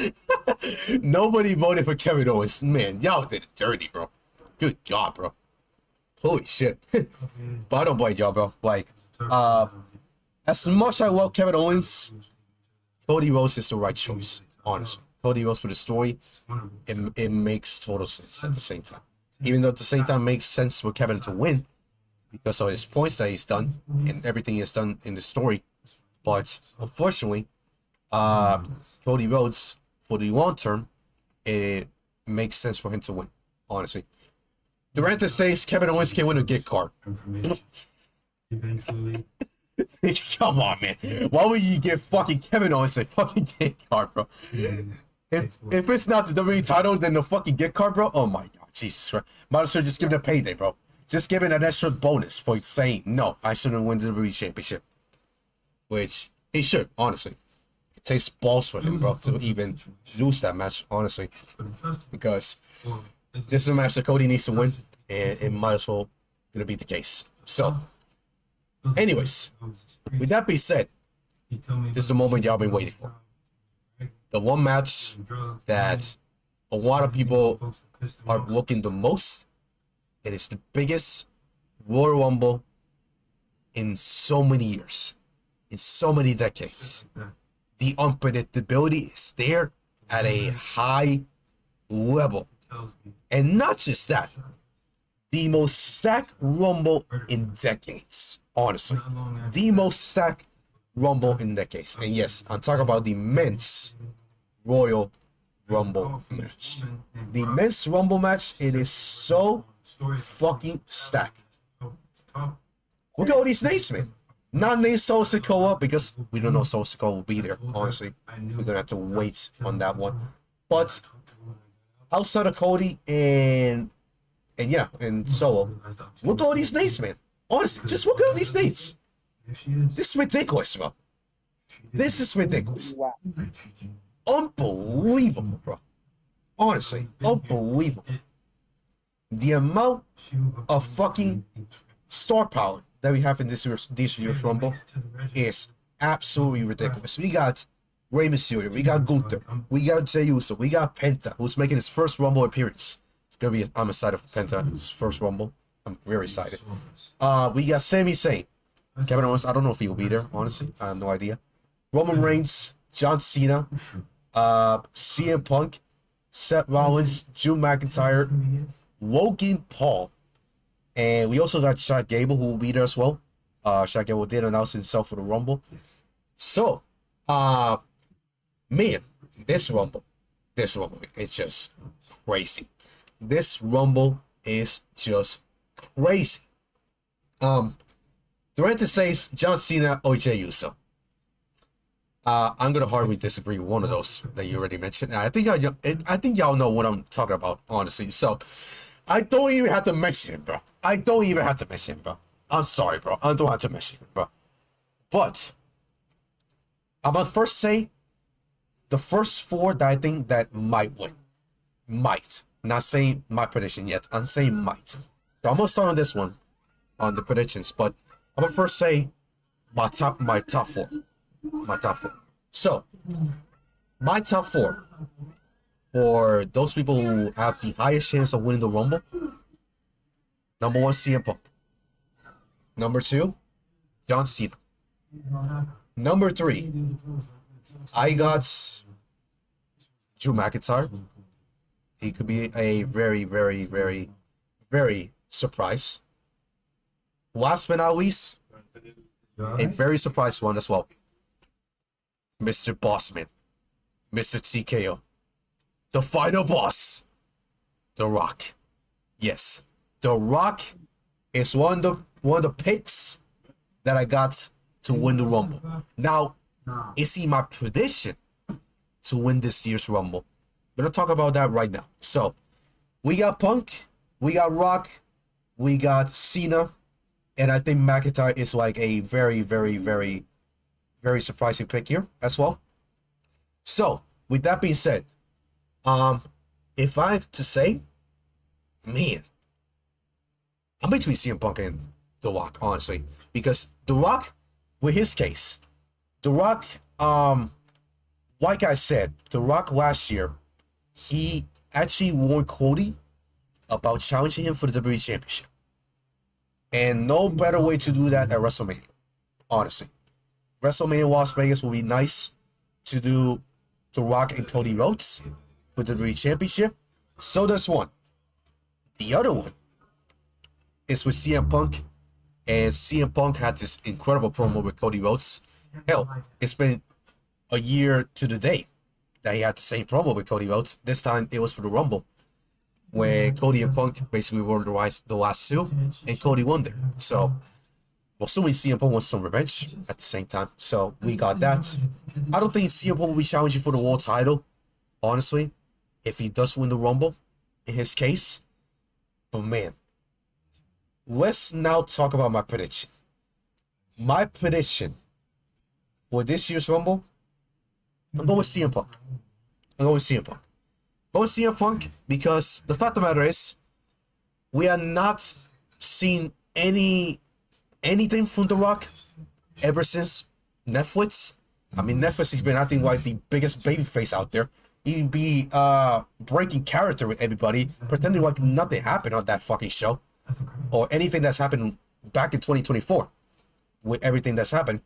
Nobody voted for Kevin Owens. Man, y'all did it dirty, bro. Good job, bro. Holy shit. But I don't blame y'all, bro. Like, as much as I love Kevin Owens, Cody Rhodes is the right choice, honestly. Cody Rhodes for the story, it makes total sense at the same time. Even though at the same time it makes sense for Kevin to win, because of his points that he's done, and everything he's done in the story. But, unfortunately, Cody Rhodes, for the long term, it makes sense for him to win, honestly. Durant says Kevin Owens can win a gift card. Eventually. Come on, man. Why would you give fucking Kevin Owens a fucking gift card, bro? If it's not the WWE title, then the fucking gift card, bro? Oh my god, Jesus Christ. Might as well just give it a payday, bro. Just give it an extra bonus for saying, no, I shouldn't win the WWE Championship. Which he should, honestly. It takes balls for him, bro, to even lose that match, honestly. Because this is a match that Cody needs to win, and it might as well gonna be the case. So, anyways, with that being said, this is the moment y'all been waiting for. The one match that a lot of people are looking the most, and it's the biggest Royal Rumble in so many years, in so many decades. The unpredictability is there at a high level. And not just that, the most stacked Rumble in decades, honestly. The most stacked Rumble in decades. And yes, I'm talking about the men's Royal Rumble match. The men's Rumble match, it is so fucking stacked. Look at all these names, man. Not named Solo Sikoa, because we don't know Solo Sikoa will be there, honestly. We're gonna have to wait on that one. But outside of Cody and Solo, look at all these names, man. Honestly, just look at all these names. This is ridiculous, bro. This is ridiculous. Unbelievable, bro. Honestly, unbelievable. The amount of fucking star power that we have in this year's Rumble is absolutely ridiculous. We got Rey Mysterio, we got Gunther, we got Jey Uso, we got Penta, who's making his first Rumble appearance. It's gonna be. I'm excited for Penta, his first Rumble. I'm very excited. We got Sami Zayn, Kevin Owens. I don't know if he'll be there. Honestly, I have no idea. Roman Reigns, John Cena, CM Punk, Seth Rollins, Drew McIntyre, Logan Paul, and we also got Chad Gable, who will be there as well. Chad Gable did announce himself for the Rumble. So, man, this Rumble, it's just crazy. This Rumble is just crazy. Durant says John Cena or Jey Uso. I'm gonna hardly disagree with one of those that you already mentioned. I think y'all know what I'm talking about, honestly. So I don't even have to mention it, bro. I'm sorry, bro. I don't have to mention it, bro. But I'm gonna first say the first four that I think that might win. Might. Not saying my prediction yet. I'm saying might. So I'm gonna start on this one, on the predictions. But I'm gonna first say my top four. So, my top four for those people who have the highest chance of winning the Rumble. Number 1, CM Punk. Number 2, John Cena. Number 3, I got Drew McIntyre. He could be a very, very, very, very surprise. Last but not least, a very surprise one as well. Mr. Bossman, Mr. TKO, the final boss, The Rock. Yes, The Rock is one of the picks that I got to win the Rumble. Now, is he my prediction to win this year's Rumble? I'm gonna talk about that right now. So, we got Punk, we got Rock, we got Cena, and I think McIntyre is like a very, very, very, very surprising pick here as well. So, with that being said, if I have to say, man, I'm between CM Punk and The Rock, honestly, because The Rock, with his case, The Rock, like I said, The Rock last year, he actually warned Cody about challenging him for the WWE Championship, and no better way to do that at WrestleMania, honestly. WrestleMania Las Vegas will be nice to do The Rock and Cody Rhodes for the WWE Championship. So there's one. The other one is with CM Punk, and CM Punk had this incredible promo with Cody Rhodes. Hell, it's been a year to the day that he had the same promo with Cody Rhodes. This time it was for the Rumble, where Cody and Punk basically were the last two, and Cody won there. So, well, assuming CM Punk wants some revenge at the same time. So, we got that. I don't think CM Punk will be challenging for the world title, honestly, if he does win the Rumble, in his case. But man, let's now talk about my prediction. My prediction for this year's Rumble, I'm going with CM Punk. Going with CM Punk because the fact of the matter is, we are not seeing anything from The Rock ever since Netflix. I mean, Netflix has been acting like the biggest babyface out there. He'd be breaking character with everybody, pretending like nothing happened on that fucking show, or anything that's happened back in 2024. With everything that's happened,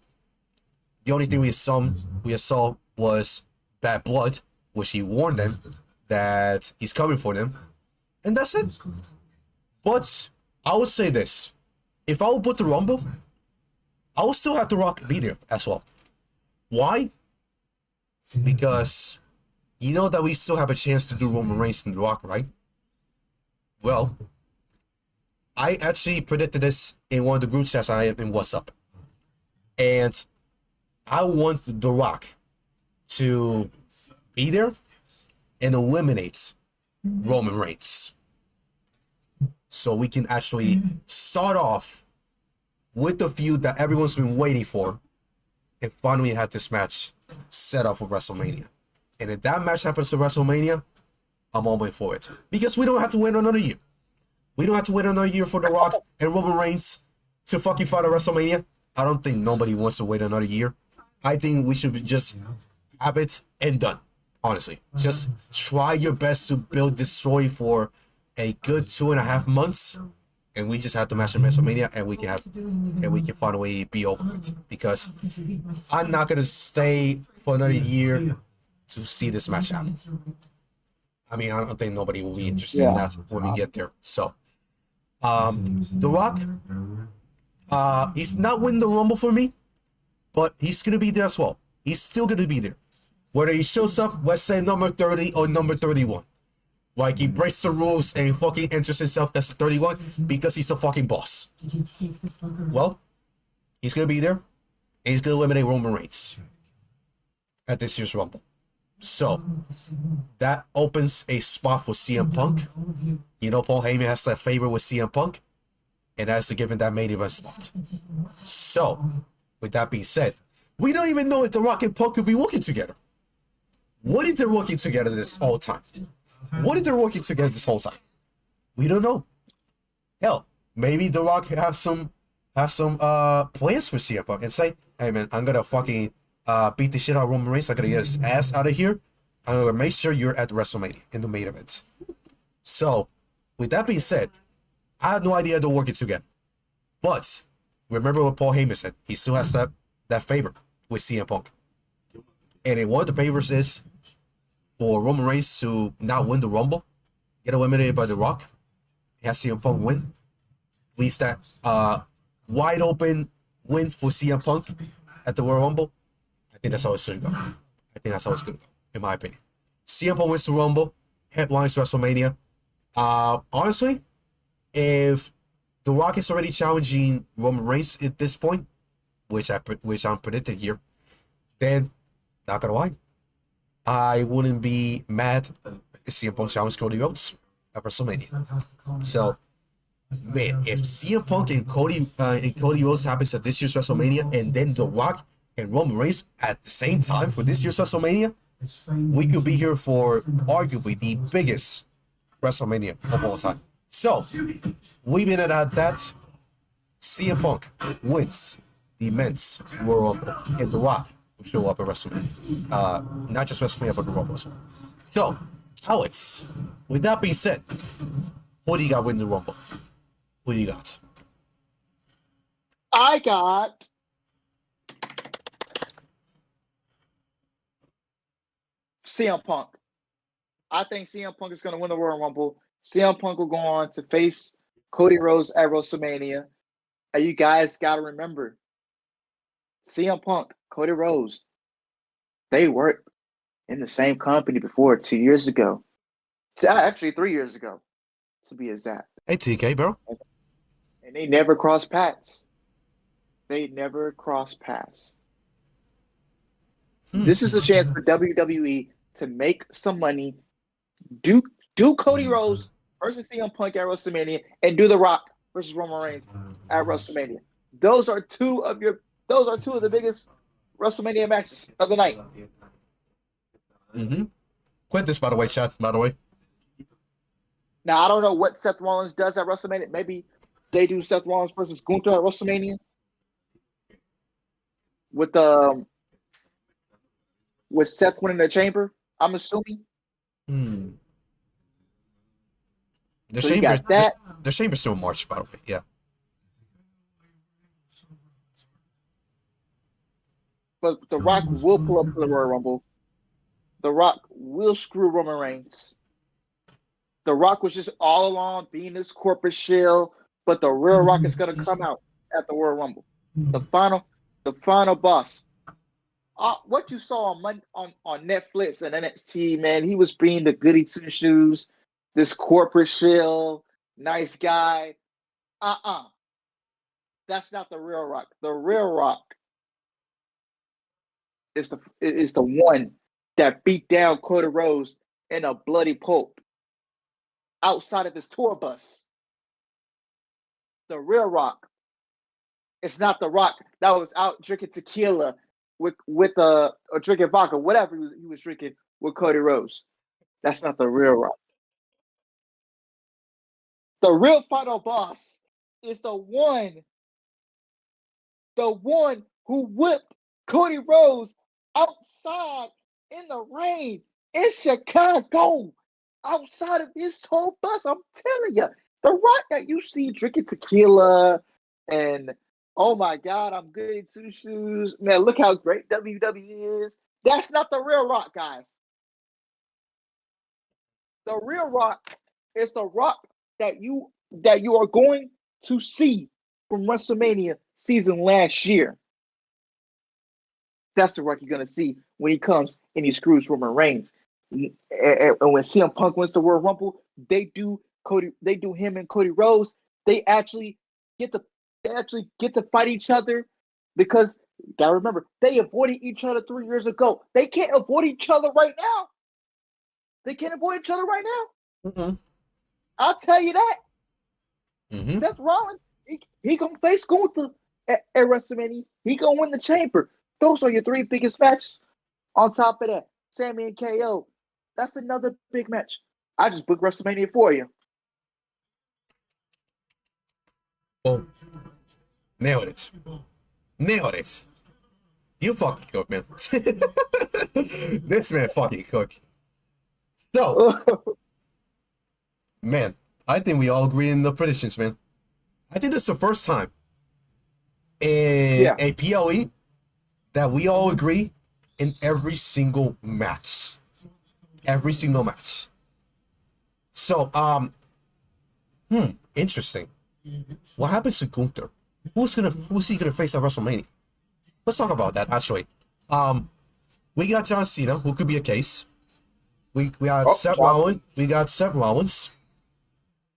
the only thing we saw was Bad Blood, which he warned them that he's coming for them, and that's it. But I would say this: if I would put the Rumble, I would still have The Rock be there as well. Why? Because you know that we still have a chance to do Roman Reigns and The Rock, right? Well, I actually predicted this in one of the group chats I am in What's Up. And I want The Rock to be there and eliminate Roman Reigns, so we can actually start off with the feud that everyone's been waiting for, and finally have this match set up for WrestleMania. And if that match happens at WrestleMania, I'm all in for it. Because we don't have to wait another year. We don't have to wait another year for The Rock and Roman Reigns to fucking fight at WrestleMania. I don't think nobody wants to wait another year. I think we should just have it and done. Honestly, just try your best to build this story for a good 2.5 months, and we just have to match at WrestleMania, and we can finally be over it. Because I'm not gonna stay for another year to see this match happen. I mean, I don't think nobody will be interested in that when we get there. So, The Rock, he's not winning the Rumble for me, but he's gonna be there as well. He's still gonna be there. Whether he shows up, let's say number 30 or number 31. Like he breaks the rules and fucking enters himself as the 31 because he's a fucking boss. Well, he's gonna be there and he's gonna eliminate Roman Reigns at this year's Rumble. So that opens a spot for CM Punk. You know, Paul Heyman has that favor with CM Punk, and that's to give him that main event spot. So, with that being said, we don't even know if The Rock and Punk could be working together. What if they're working together this whole time? What if they're working together this whole time? We don't know. Hell, maybe The Rock have some plans for CM Punk and say, hey man, I'm gonna fucking beat the shit out of Roman Reigns. I'm gonna get his ass out of here. I'm gonna make sure you're at WrestleMania in the main event. So, with that being said, I have no idea they're working together. But remember what Paul Heyman said. He still has that favor with CM Punk. And one of the favors is for Roman Reigns to not win the Rumble, get eliminated by The Rock, have CM Punk win. At least that wide open win for CM Punk at the Royal Rumble. I think that's how it should go. I think that's how it's going to go, in my opinion. CM Punk wins the Rumble, headlines WrestleMania. Honestly, if The Rock is already challenging Roman Reigns at this point, which I'm predicting here, then, not gonna lie, I wouldn't be mad if CM Punk challenged Cody Rhodes at WrestleMania. So, man, if CM Punk and Cody Rhodes happens at this year's WrestleMania, and then The Rock and Roman Reigns at the same time for this year's WrestleMania, we could be here for arguably the biggest WrestleMania of all time. So, leaving it at that, CM Punk wins the men's Royal Rumble, and The Rock will show up at WrestleMania. Not just WrestleMania, but the Rumble as well. So, Alex, with that being said, who do you got winning the Rumble? Who do you got? I got CM Punk. I think CM Punk is going to win the Royal Rumble. CM Punk will go on to face Cody Rhodes at WrestleMania. And you guys got to remember, CM Punk, Cody Rhodes, they worked in the same company before 2 years ago. Actually, 3 years ago, to be exact. Hey, TK, bro. And they never crossed paths. They never crossed paths. This is a chance for WWE to make some money, do Cody Rhodes versus CM Punk at WrestleMania, and do The Rock versus Roman Reigns at WrestleMania. Those are two of the biggest WrestleMania matches of the night. Quit this, by the way, chat. By the way. Now I don't know what Seth Rollins does at WrestleMania. Maybe they do Seth Rollins versus Gunther at WrestleMania with Seth winning the chamber. I'm assuming. The So chamber, that. the chamber's still in March, by the way. Yeah. But The Rock will pull up to the Royal Rumble. The Rock will screw Roman Reigns. The Rock was just all along being this corporate shill, but the real Rock is going to come out at the Royal Rumble. The final boss. What you saw on Netflix and NXT, man, he was being the goody two shoes, this corporate shill, nice guy. That's not the real Rock. The real Rock is the one that beat down Cody Rhodes in a bloody pulp outside of his tour bus. The real Rock. It's not the Rock that was out drinking tequila with or drinking vodka, whatever he was drinking with Cody Rhodes. That's not the real Rock. The real final boss is the one the one who whipped Cody Rhodes outside in the rain in Chicago, outside of his tour bus. I'm telling you, the Rock that you see drinking tequila and oh my God, I'm good in two shoes. Man, look how great WWE is. That's not the real Rock, guys. The real Rock is the Rock that you are going to see from WrestleMania season last year. That's the Rock you're going to see when he comes and he screws Roman Reigns. And when CM Punk wins the Royal Rumble, they do him and Cody Rhodes. They actually get to fight each other because you gotta remember they avoided each other 3 years ago. They can't avoid each other right now. They can't avoid each other right now. Mm-hmm. I'll tell you that. Mm-hmm. Seth Rollins, he gonna face Gunther at WrestleMania. He gonna win the Chamber. Those are your three biggest matches. On top of that, Sammy and KO. That's another big match. I just booked WrestleMania for you. Oh, nailed it. Nailed it. You fucking cook, man. This man fucking cook. So, man, I think we all agree in the predictions, man. I think this is the first time in a PLE that we all agree in every single match. Every single match. So, interesting. What happens to Gunther? Who's he gonna face at WrestleMania? Let's talk about that actually. We got John Cena, who could be a case. We got Seth Rollins. We got Seth Rollins.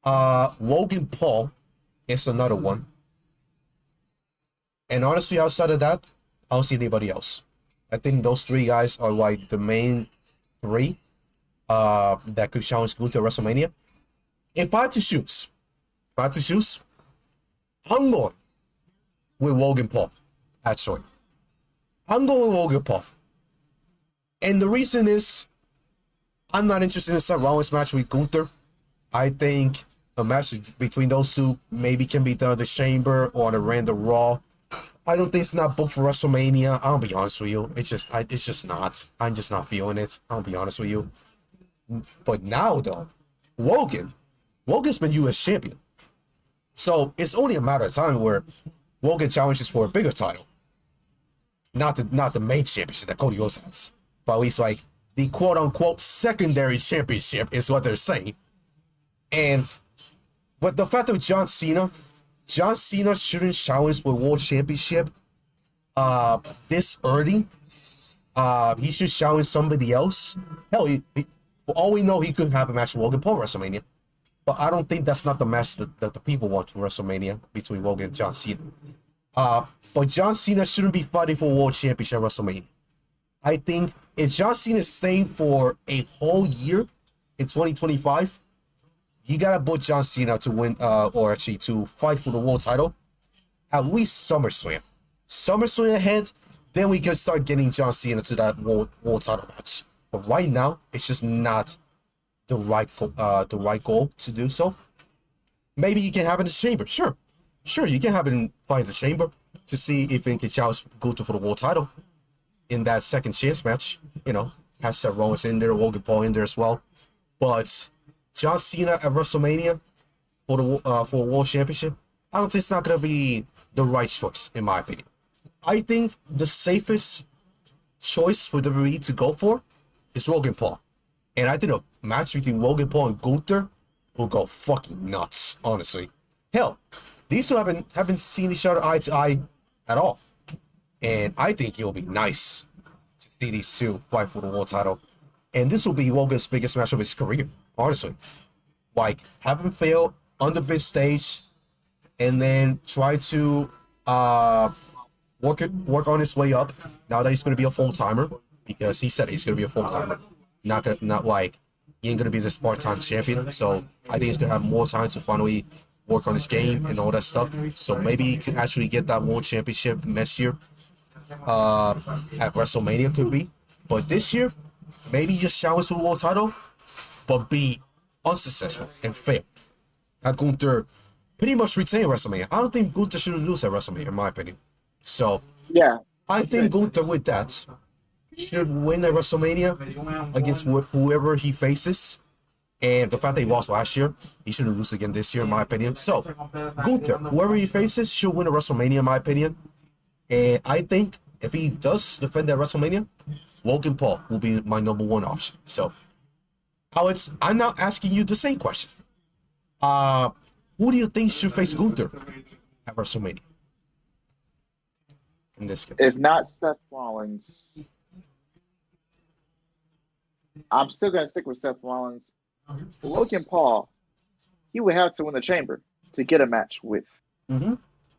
Logan Paul is another one. And honestly, outside of that, I don't see anybody else. I think those three guys are like the main three that could challenge Gunther at WrestleMania. If I had to choose, I'm going with Logan Paul, actually. I'm going with Logan Paul. And the reason is, I'm not interested in a Seth Rollins match with Gunther. I think a match between those two maybe can be done at the Chamber or on a random Raw. I don't think it's not booked for WrestleMania. I'll be honest with you. It's just not. I'm just not feeling it. I'll be honest with you. But now, though, Logan's been U.S. champion. So it's only a matter of time where Logan challenges for a bigger title. Not the main championship that Cody Rhodes has. But at least like the quote-unquote secondary championship is what they're saying. And with the fact of John Cena shouldn't challenge for World Championship this early. He should challenge somebody else. Hell, for all we know, he could have a match with Logan Paul at WrestleMania. But I don't think that's not the match that the people want for WrestleMania between Logan and John Cena. But John Cena shouldn't be fighting for World Championship at WrestleMania. I think if John Cena is staying for a whole year in 2025, you gotta put John Cena to win, or actually to fight for the world title, at least SummerSlam. SummerSlam ahead, then we can start getting John Cena to that world title match. But right now, it's just not the right goal to do so. Maybe you can have it in the Chamber. Sure, you can have it in fight the Chamber to see if it can challenge Gunther for the world title in that second chance match. You know, have Seth Rollins in there, Logan Paul in there as well. But John Cena at WrestleMania for a world championship, I don't think it's not gonna be the right choice in my opinion. I think the safest choice for WWE to go for is Logan Paul. And I think a match between Logan Paul and Gunther will go fucking nuts, honestly. Hell, these two haven't seen each other eye to eye at all. And I think it'll be nice to see these two fight for the world title. And this will be Logan's biggest match of his career, honestly. Like, have him fail on the big stage and then try to work on his way up now that he's going to be a full-timer, because he said he's going to be a full-timer. Not like he ain't gonna be this part-time champion. So I think he's gonna have more time to finally work on his game and all that stuff. So maybe he can actually get that world championship next year at WrestleMania, could be. But this year, maybe just challenge for the world title, but be unsuccessful and fail. Have Gunther pretty much retain WrestleMania. I don't think Gunther should lose at WrestleMania, in my opinion. So Yeah. I think Gunther with that should win at WrestleMania against whoever he faces. And the fact that he lost last year, he shouldn't lose again this year, in my opinion. So, Gunther, whoever he faces, should win a WrestleMania, in my opinion. And I think if he does defend at WrestleMania, Logan Paul will be my number one option. So, Alex, I'm now asking you the same question. Who do you think should face Gunther at WrestleMania? In this case, If not Seth Rollins, I'm still gonna stick with Seth Rollins. Logan Paul, he would have to win the Chamber to get a match with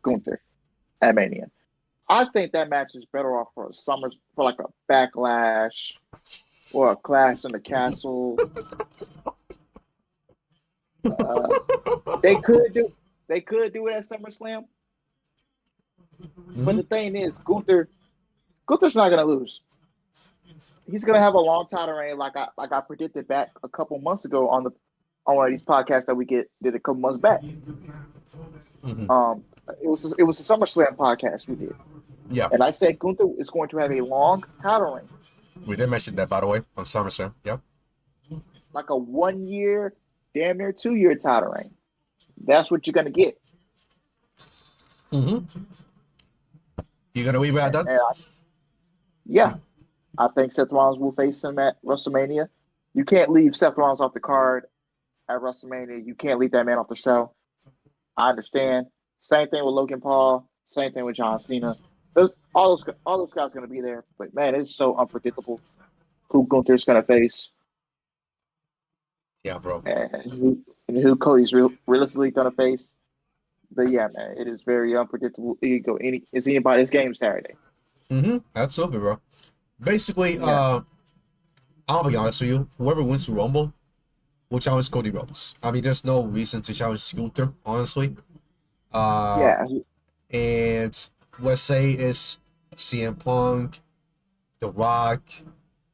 Gunther at Mania. I think that match is better off for like a Backlash or a Clash in the Castle. They could do it at SummerSlam. But the thing is, Gunther's not gonna lose. He's gonna have a long title reign, like I predicted back a couple months ago on one of these podcasts that we did a couple months back. It was a SummerSlam podcast we did. Yeah. And I said Gunther is going to have a long title reign. We did mention that, by the way, on SummerSlam. Yeah. Like a 1 year, damn near 2 year title reign. That's what you're gonna get. You gonna leave it at that? I think Seth Rollins will face him at WrestleMania. You can't leave Seth Rollins off the card at WrestleMania. You can't leave that man off the show. I understand. Same thing with Logan Paul. Same thing with John Cena. All those guys are going to be there. But, man, it's so unpredictable who Gunther's going to face. Yeah, bro. And who Cody's realistically going to face. But, yeah, man, it is very unpredictable. It's anybody's game Saturday. Absolutely, bro. Basically, I'll be honest with you. Whoever wins the Rumble will challenge Cody Rhodes. I mean, there's no reason to challenge Gunther, honestly. And let's say it's CM Punk, The Rock,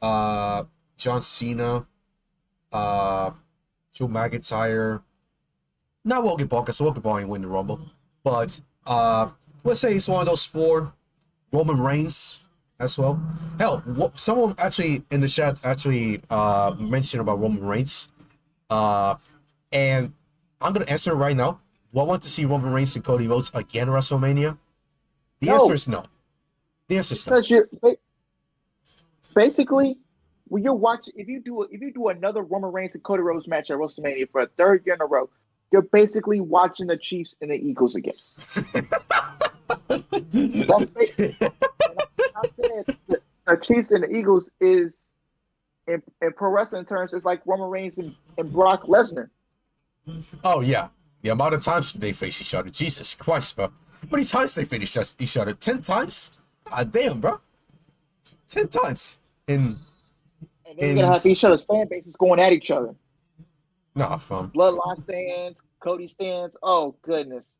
John Cena, Drew McIntyre. Not Logan Paul, because Logan Paul ain't win the Rumble. But let's say it's one of those four. Roman Reigns as well. Hell, someone actually in the chat mentioned about Roman Reigns. And I'm going to answer right now. Do I want to see Roman Reigns and Cody Rhodes again at WrestleMania? The answer is no. The answer is no. Because basically, when you're watching, if you do another Roman Reigns and Cody Rhodes match at WrestleMania for a third year in a row, you're basically watching the Chiefs and the Eagles again. That's basically, I said the Chiefs and the Eagles is in pro wrestling terms, it's like Roman Reigns and Brock Lesnar. Oh yeah. The amount of times they face each other. Jesus Christ, bro. How many times they face each other? 10 times? God damn, bro. 10 times. And then you're gonna have each other's fan bases going at each other. Nah, fun. Bloodline stands, Cody stands. Oh goodness.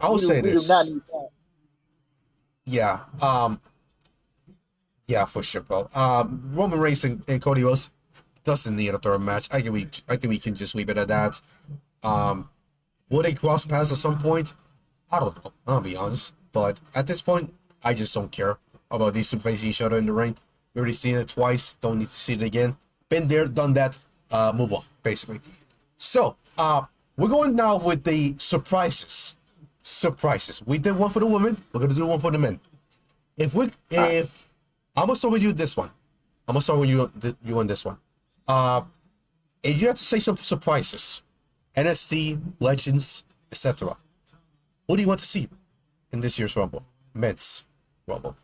I will say this. We do not need that. Yeah. Yeah, for sure, bro. Roman Reigns and Cody Rhodes doesn't need a third match. I think we can just leave it at that. Will they cross paths at some point? I don't know. I'll be honest. But at this point, I just don't care about these two facing each other in the ring. We already seen it twice. Don't need to see it again. Been there, done that. Move on, basically. So, we're going now with the surprises. We did one for the women. We're gonna do one for the men. I'm gonna start with you this one. I'm gonna start with you on this one. And you have to say some surprises. NXT, Legends, etc. What do you want to see in this year's Rumble? Men's Rumble.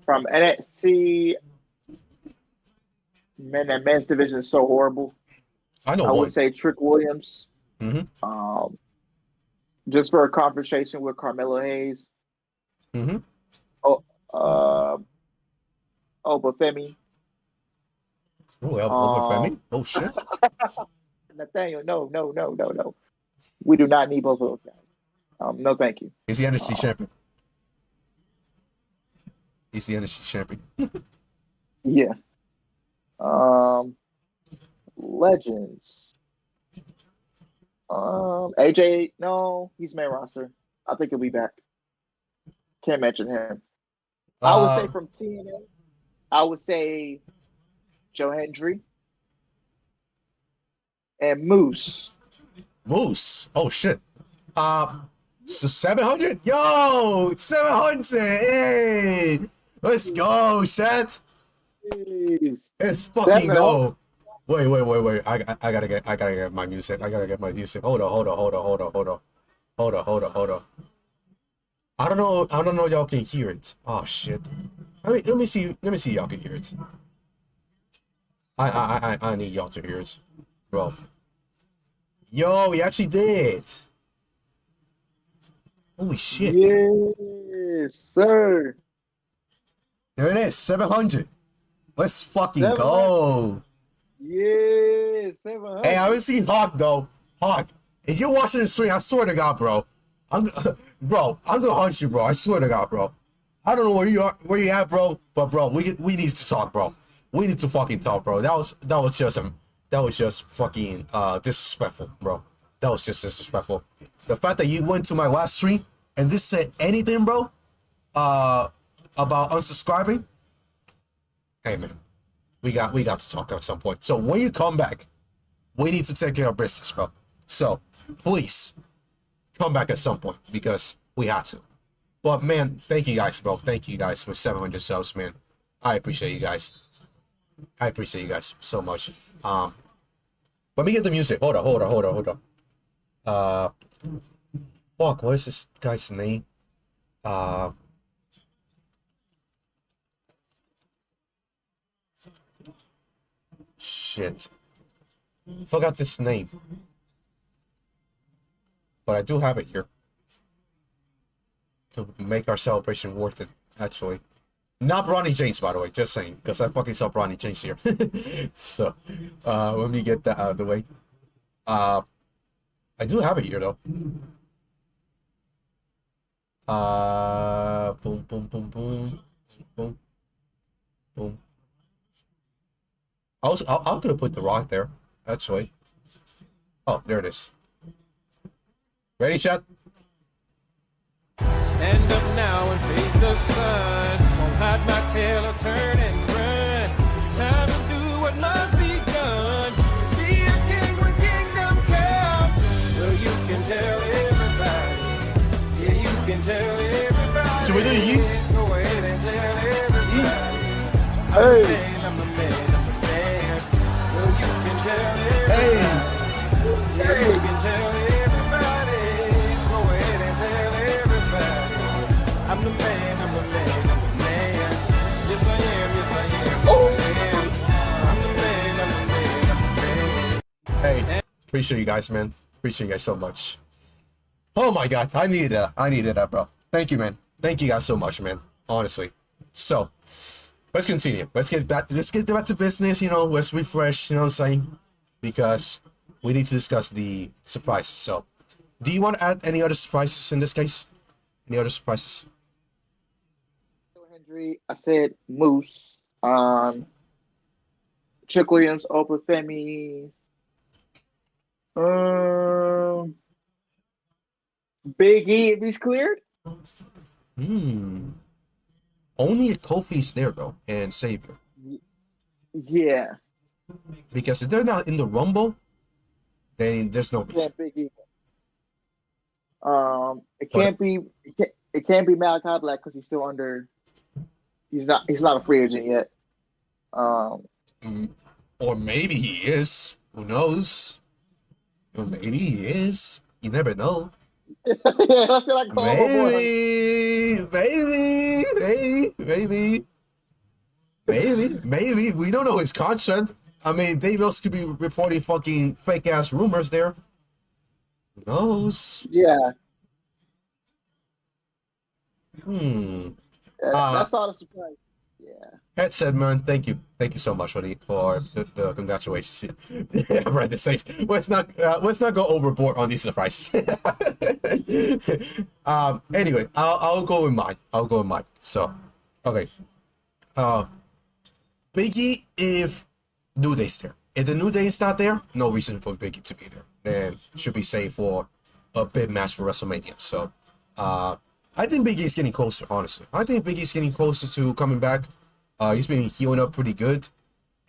From NXT, men's division is so horrible. I know. I would say Trick Williams. Just for a conversation with Carmelo Hayes. Obafemi. Obafemi? Oh shit. Nathaniel, no. We do not need both of those guys. No, thank you. He's the NXT champion. He's the NXT champion. Yeah. Legends. AJ, no, he's main roster. I think he'll be back. Can't mention him. I would say from TNA, I would say Joe Hendry and Moose. Moose. Oh shit. So 700? Yo, 700. Hey, let's go, Seth. Let's fucking go. Wait. I gotta get my music. Hold on. I don't know y'all can hear it. Oh shit. Let me see y'all can hear it. I need y'all to hear it. Bro. Yo, we actually did. Holy shit. Yes, sir. There it is, 700. Let's fucking go. Yeah, 700. Hey, I haven't seen Hawk though. Hawk, if you're watching the stream, I swear to God, bro. I'm gonna hunt you, bro. I swear to God, bro. I don't know where you at, bro. But bro, we need to talk, bro. We need to fucking talk, bro. That was just fucking disrespectful, bro. That was just disrespectful. The fact that you went to my last stream and this said anything, bro, about unsubscribing. Hey man, we got to talk at some point. So when you come back, we need to take care of business, bro. So please come back at some point because we had to. But man, thank you guys, bro. Thank you guys for 700 subs, man. I appreciate you guys. I appreciate you guys so much. Let me get the music. Hold on. Fuck, what is this guy's name? Shit. Forgot this name. But I do have it here. To make our celebration worth it, actually. Not Bronny James, by the way, just saying, because I fucking saw Bronny James here. So, let me get that out of the way. I do have it here, though. Boom. I could have put the rock there, actually. Oh, there it is. Ready, chat? Stand up now and face the sun. Won't hide my tail or turn and run. It's time to do what must be done. Be a king when kingdom comes. Well, you can tell everybody. Yeah, you can tell everybody. Should we do the yeets? Go ahead and tell everybody. Hey. I'm the man. Well, you can tell everybody. Yeah, you can tell everybody. I'm the man. Yes, I am. I'm the man. Hey, appreciate you guys, man. Appreciate you guys so much. Oh my God, I needed that, bro. Thank you, man. Thank you guys so much, man. Honestly. So, let's continue. Let's get back to business, you know, let's refresh, you know what I'm saying? Because we need to discuss the surprises. So, do you want to add any other surprises in this case? Any other surprises? Hendry, I said Moose. Chick Williams, Oprah Femi. Big E, if he's cleared. Only if Kofi's there though, and Savior. Yeah. Because if they're not in the Rumble, then there's no Yeah, reason. Big E. It can't be Malachi Black because he's still under. He's not a free agent yet. Or maybe he is. Who knows? Or maybe he is. You never know. Yeah, that's what I call Maybe. We don't know his contract. I mean, Dave Mills could be reporting fucking fake ass rumors there. Who knows? Yeah. That's all the surprise. Yeah. Headset man, thank you so much for the congratulations. Yeah, right. The saints. Let's not go overboard on these surprises. Anyway, I'll go with mine. So, okay. Biggie, if New Day's there. If the New Day is not there, no reason for Biggie to be there. Then should be safe for a big match for WrestleMania. So, I think Big E's getting closer, honestly. I think Big E's getting closer to coming back. He's been healing up pretty good.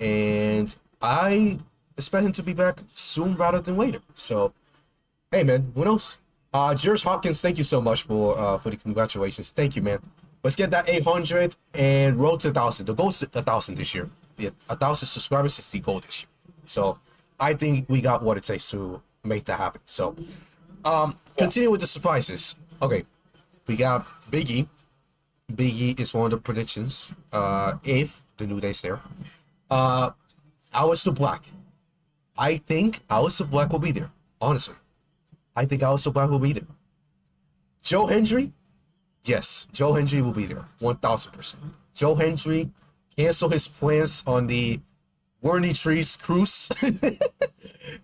And I expect him to be back soon rather than later. So, hey, man, who knows? George Hawkins, thank you so much for the congratulations. Thank you, man. Let's get that 800 and road to 1,000. The goal's 1,000 this year. Yeah, 1,000 subscribers is the goal this year. So, I think we got what it takes to make that happen. So, continue with the surprises. Okay, we got Big E. Big E is one of the predictions. If the New Day's there. Aleister Black. I think Aleister Black will be there. Honestly. I think Aleister Black will be there. Joe Hendry? Yes, Joe Hendry will be there. 1,000%. Joe Hendry cancel his plans on the Werney Trees cruise.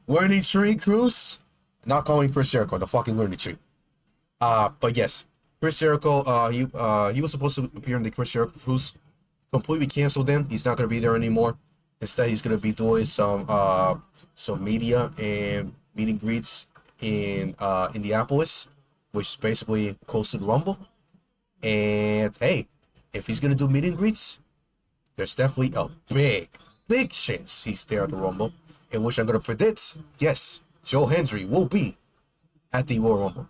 Werney Tree cruise. Not calling Chris Jericho the fucking Werney Tree. But yes, Chris Jericho, he was supposed to appear in the Chris Jericho cruise. Completely canceled him. He's not gonna be there anymore. Instead, he's gonna be doing some media and meet and greets in Indianapolis, which is basically close to the Rumble. And hey, if he's gonna do meet and greets, there's definitely a big chance he's there at the Rumble. In which I'm gonna predict, yes, Joe Hendry will be at the Royal Rumble.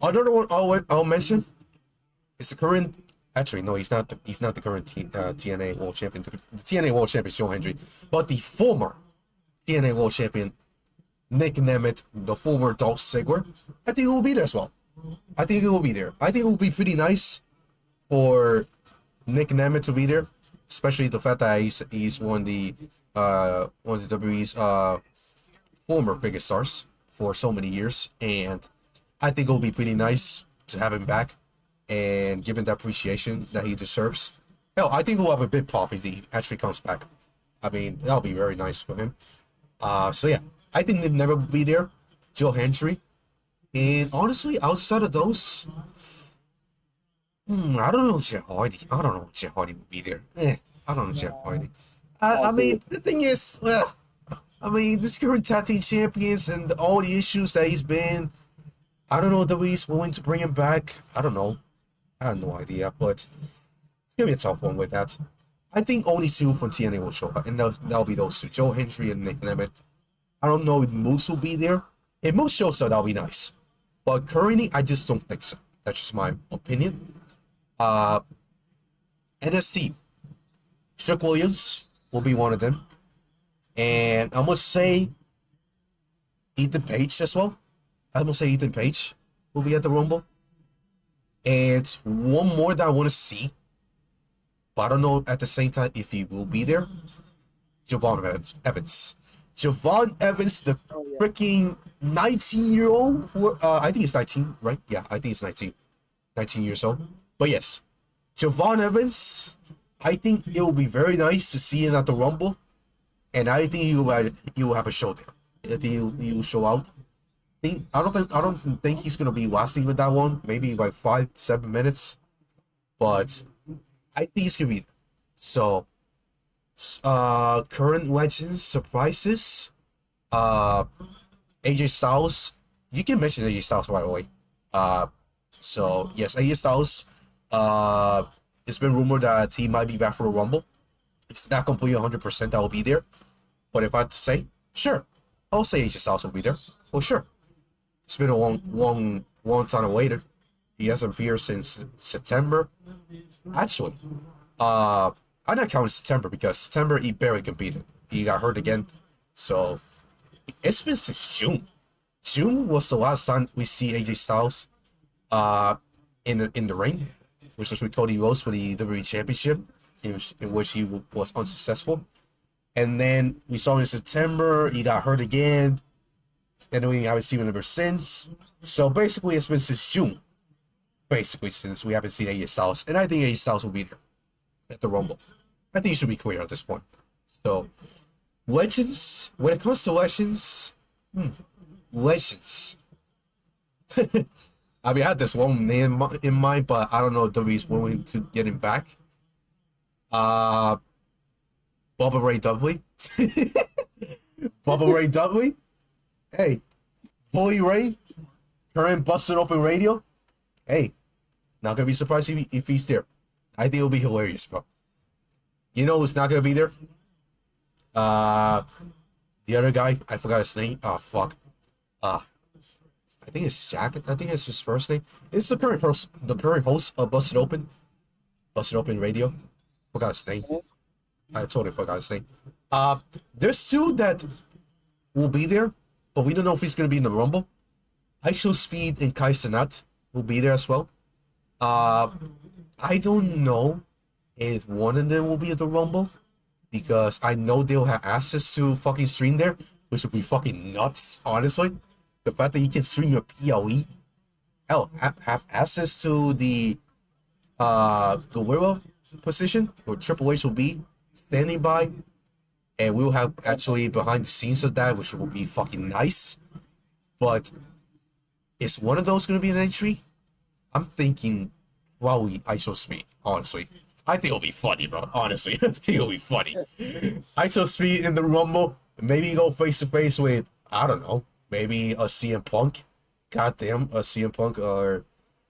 Another one I'll mention is the current. Actually, no, he's not the current TNA World Champion. The TNA World Champion is Joe Hendry, but the former TNA World Champion Nick Nemeth, the former Dolph Ziggler, I think he will be there as well. I think he will be there. I think it will be pretty nice for Nick Nemeth to be there, especially the fact that he's one of the WWE's former biggest stars for so many years, and I think it will be pretty nice to have him back and give him the appreciation that he deserves. Hell, I think we'll have a big pop if he actually comes back. I mean, that'll be very nice for him. So yeah, I think they'll never be there. Joe Hendry. And honestly, outside of those, I don't know Jeff Hardy. I don't know if Jeff Hardy will be there. I don't know Jeff Hardy. I mean, the thing is, I mean, this current tag team champions and all the issues that he's been, I don't know if WWE's willing to bring him back. I don't know. I have no idea, but it's gonna be a tough one with that. I think only two from TNA will show up, and that'll be those two, Joe Hendry and Nick Nemeth. I don't know if Moose will be there. If Moose shows up, that'll be nice. But currently, I just don't think so. That's just my opinion. NXT, Trick Williams will be one of them. And I'm gonna say Ethan Page as well. I'm gonna say Ethan Page will be at the Rumble. And one more that I want to see, but I don't know at the same time if he will be there. Javon Evans. Javon Evans, the freaking 19-year-old. I think he's 19, right? Yeah, I think he's 19. 19 years old. But yes, Javon Evans, I think it will be very nice to see him at the Rumble. And I think he will have a show there. I think he will show out. I don't think he's gonna be lasting with that one. Maybe like 5-7 minutes, but I think he's gonna be there. So, current legends surprises. AJ Styles. You can mention AJ Styles right away. So yes, AJ Styles. It's been rumored that he might be back for a Rumble. It's not completely 100% that will be there, but if I had to say, sure, I'll say AJ Styles will be there. Well, sure. It's been a long time later. He hasn't appeared since September. Actually, I'm not counting September because September he barely competed. He got hurt again. So it's been since June. June was the last time we see AJ Styles in the ring, which was with Cody Rhodes for the WWE Championship, in which he was unsuccessful. And then we saw him in September. He got hurt again. And we haven't seen him ever since. So basically, it's been since June. Basically, since we haven't seen AJ Styles. And I think AJ Styles will be there at the Rumble. I think he should be clear at this point. So, legends. When it comes to legends, legends. I mean, I had this one name in mind, but I don't know if WWE's willing to get him back. Bubba Ray Dudley. Bubba Ray Dudley. Hey, Bully Ray, current Busted Open Radio. hey, not gonna be surprised if he's there. I think it'll be hilarious, bro. You know who's not gonna be there? The other guy, I forgot his name. Oh fuck. I think it's Jack. I think it's his first name. It's the current host. The current host of Busted Open Radio. Forgot his name. I totally forgot his name. There's two that will be there, but we don't know if he's gonna be in the Rumble. ISO Speed and Kai Cenat will be there as well. I don't know if one of them will be at the Rumble because I know they'll have access to fucking stream there, which would be fucking nuts, honestly. The fact that you can stream your PLE, hell, have access to the Gamerwil position where Triple H will be standing by, and we'll have actually behind the scenes of that, which will be fucking nice. But is one of those gonna be an entry? I'm thinking probably ISO Speed, honestly. I think it'll be funny, bro. Honestly, I think it'll be funny. ISO Speed in the Rumble, maybe go face to face with, I don't know, maybe a CM Punk. Goddamn, a CM Punk or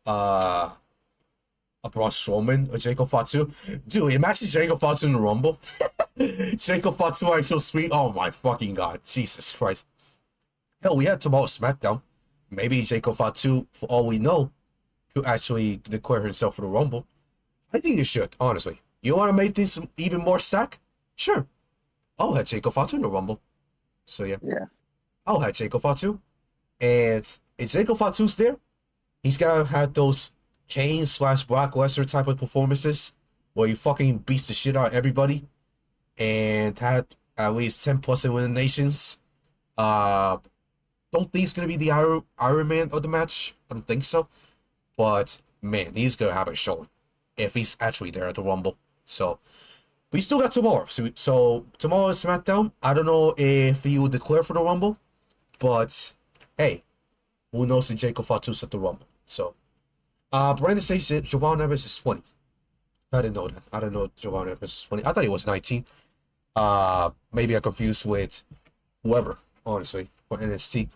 a Braun Strowman or Jacob Fatu. Dude, imagine Jacob Fatu in the Rumble. Jacob Fatu ISO Speed. Oh my fucking god, Jesus Christ. Hell, we had tomorrow's SmackDown. Maybe Jacob Fatu, for all we know, could actually declare himself for the Rumble. I think you should, honestly. You want to make this even more stack? Sure. I'll have Jacob Fatu in the Rumble. So yeah. I'll have Jacob Fatu. And if Jacob Fatu's there, he's got to have those Kane/Brock Lesnar type of performances where he fucking beats the shit out of everybody and had at least 10 plus eliminations. Don't think he's going to be the Iron Man of the match. I don't think so. But, man, he's going to have a showing if he's actually there at the Rumble. So, we still got tomorrow. So tomorrow is SmackDown. I don't know if he will declare for the Rumble. But, hey, who knows if Jacob Fatu's at the Rumble. So, Brandon says Javon Evans is 20. I didn't know that. I didn't know Javon Evans is 20. I thought he was 19. Maybe I confused with whoever, honestly, for NXT.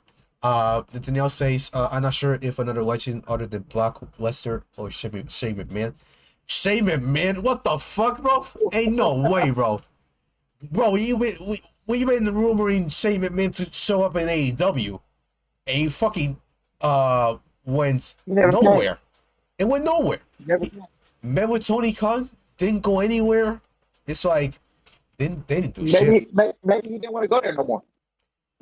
Danielle says, I'm not sure if another legend other than Brock Lesnar or Shane McMahon. Shane McMahon? What the fuck, bro? Ain't no way, bro. Bro, we been rumoring Shane McMahon to show up in AEW. And he fucking went nowhere. It went nowhere. Remember Tony Khan? Didn't go anywhere. It's like, they didn't do shit. Maybe he didn't want to go there no more.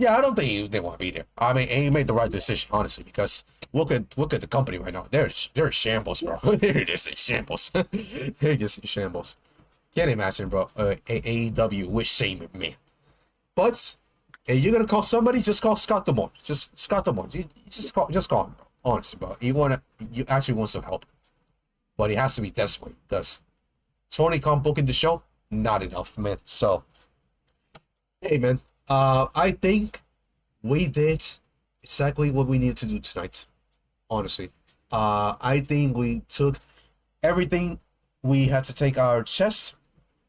Yeah, I don't think they want to be there. I mean, he made the right decision, honestly, because look at the company right now. They're in shambles, bro. They're just in shambles. They're just in shambles. Can't imagine, bro. AEW with Shane McMahon. But if you're gonna call somebody, just call Scott D'Amore. Just Scott D'Amore. Just call him, bro. Honestly, bro. You actually want some help, but he has to be desperate because Tony Khan booking the show, not enough, man. So, hey, man. I think we did exactly what we needed to do tonight. Honestly, I think we took everything we had to take our chest,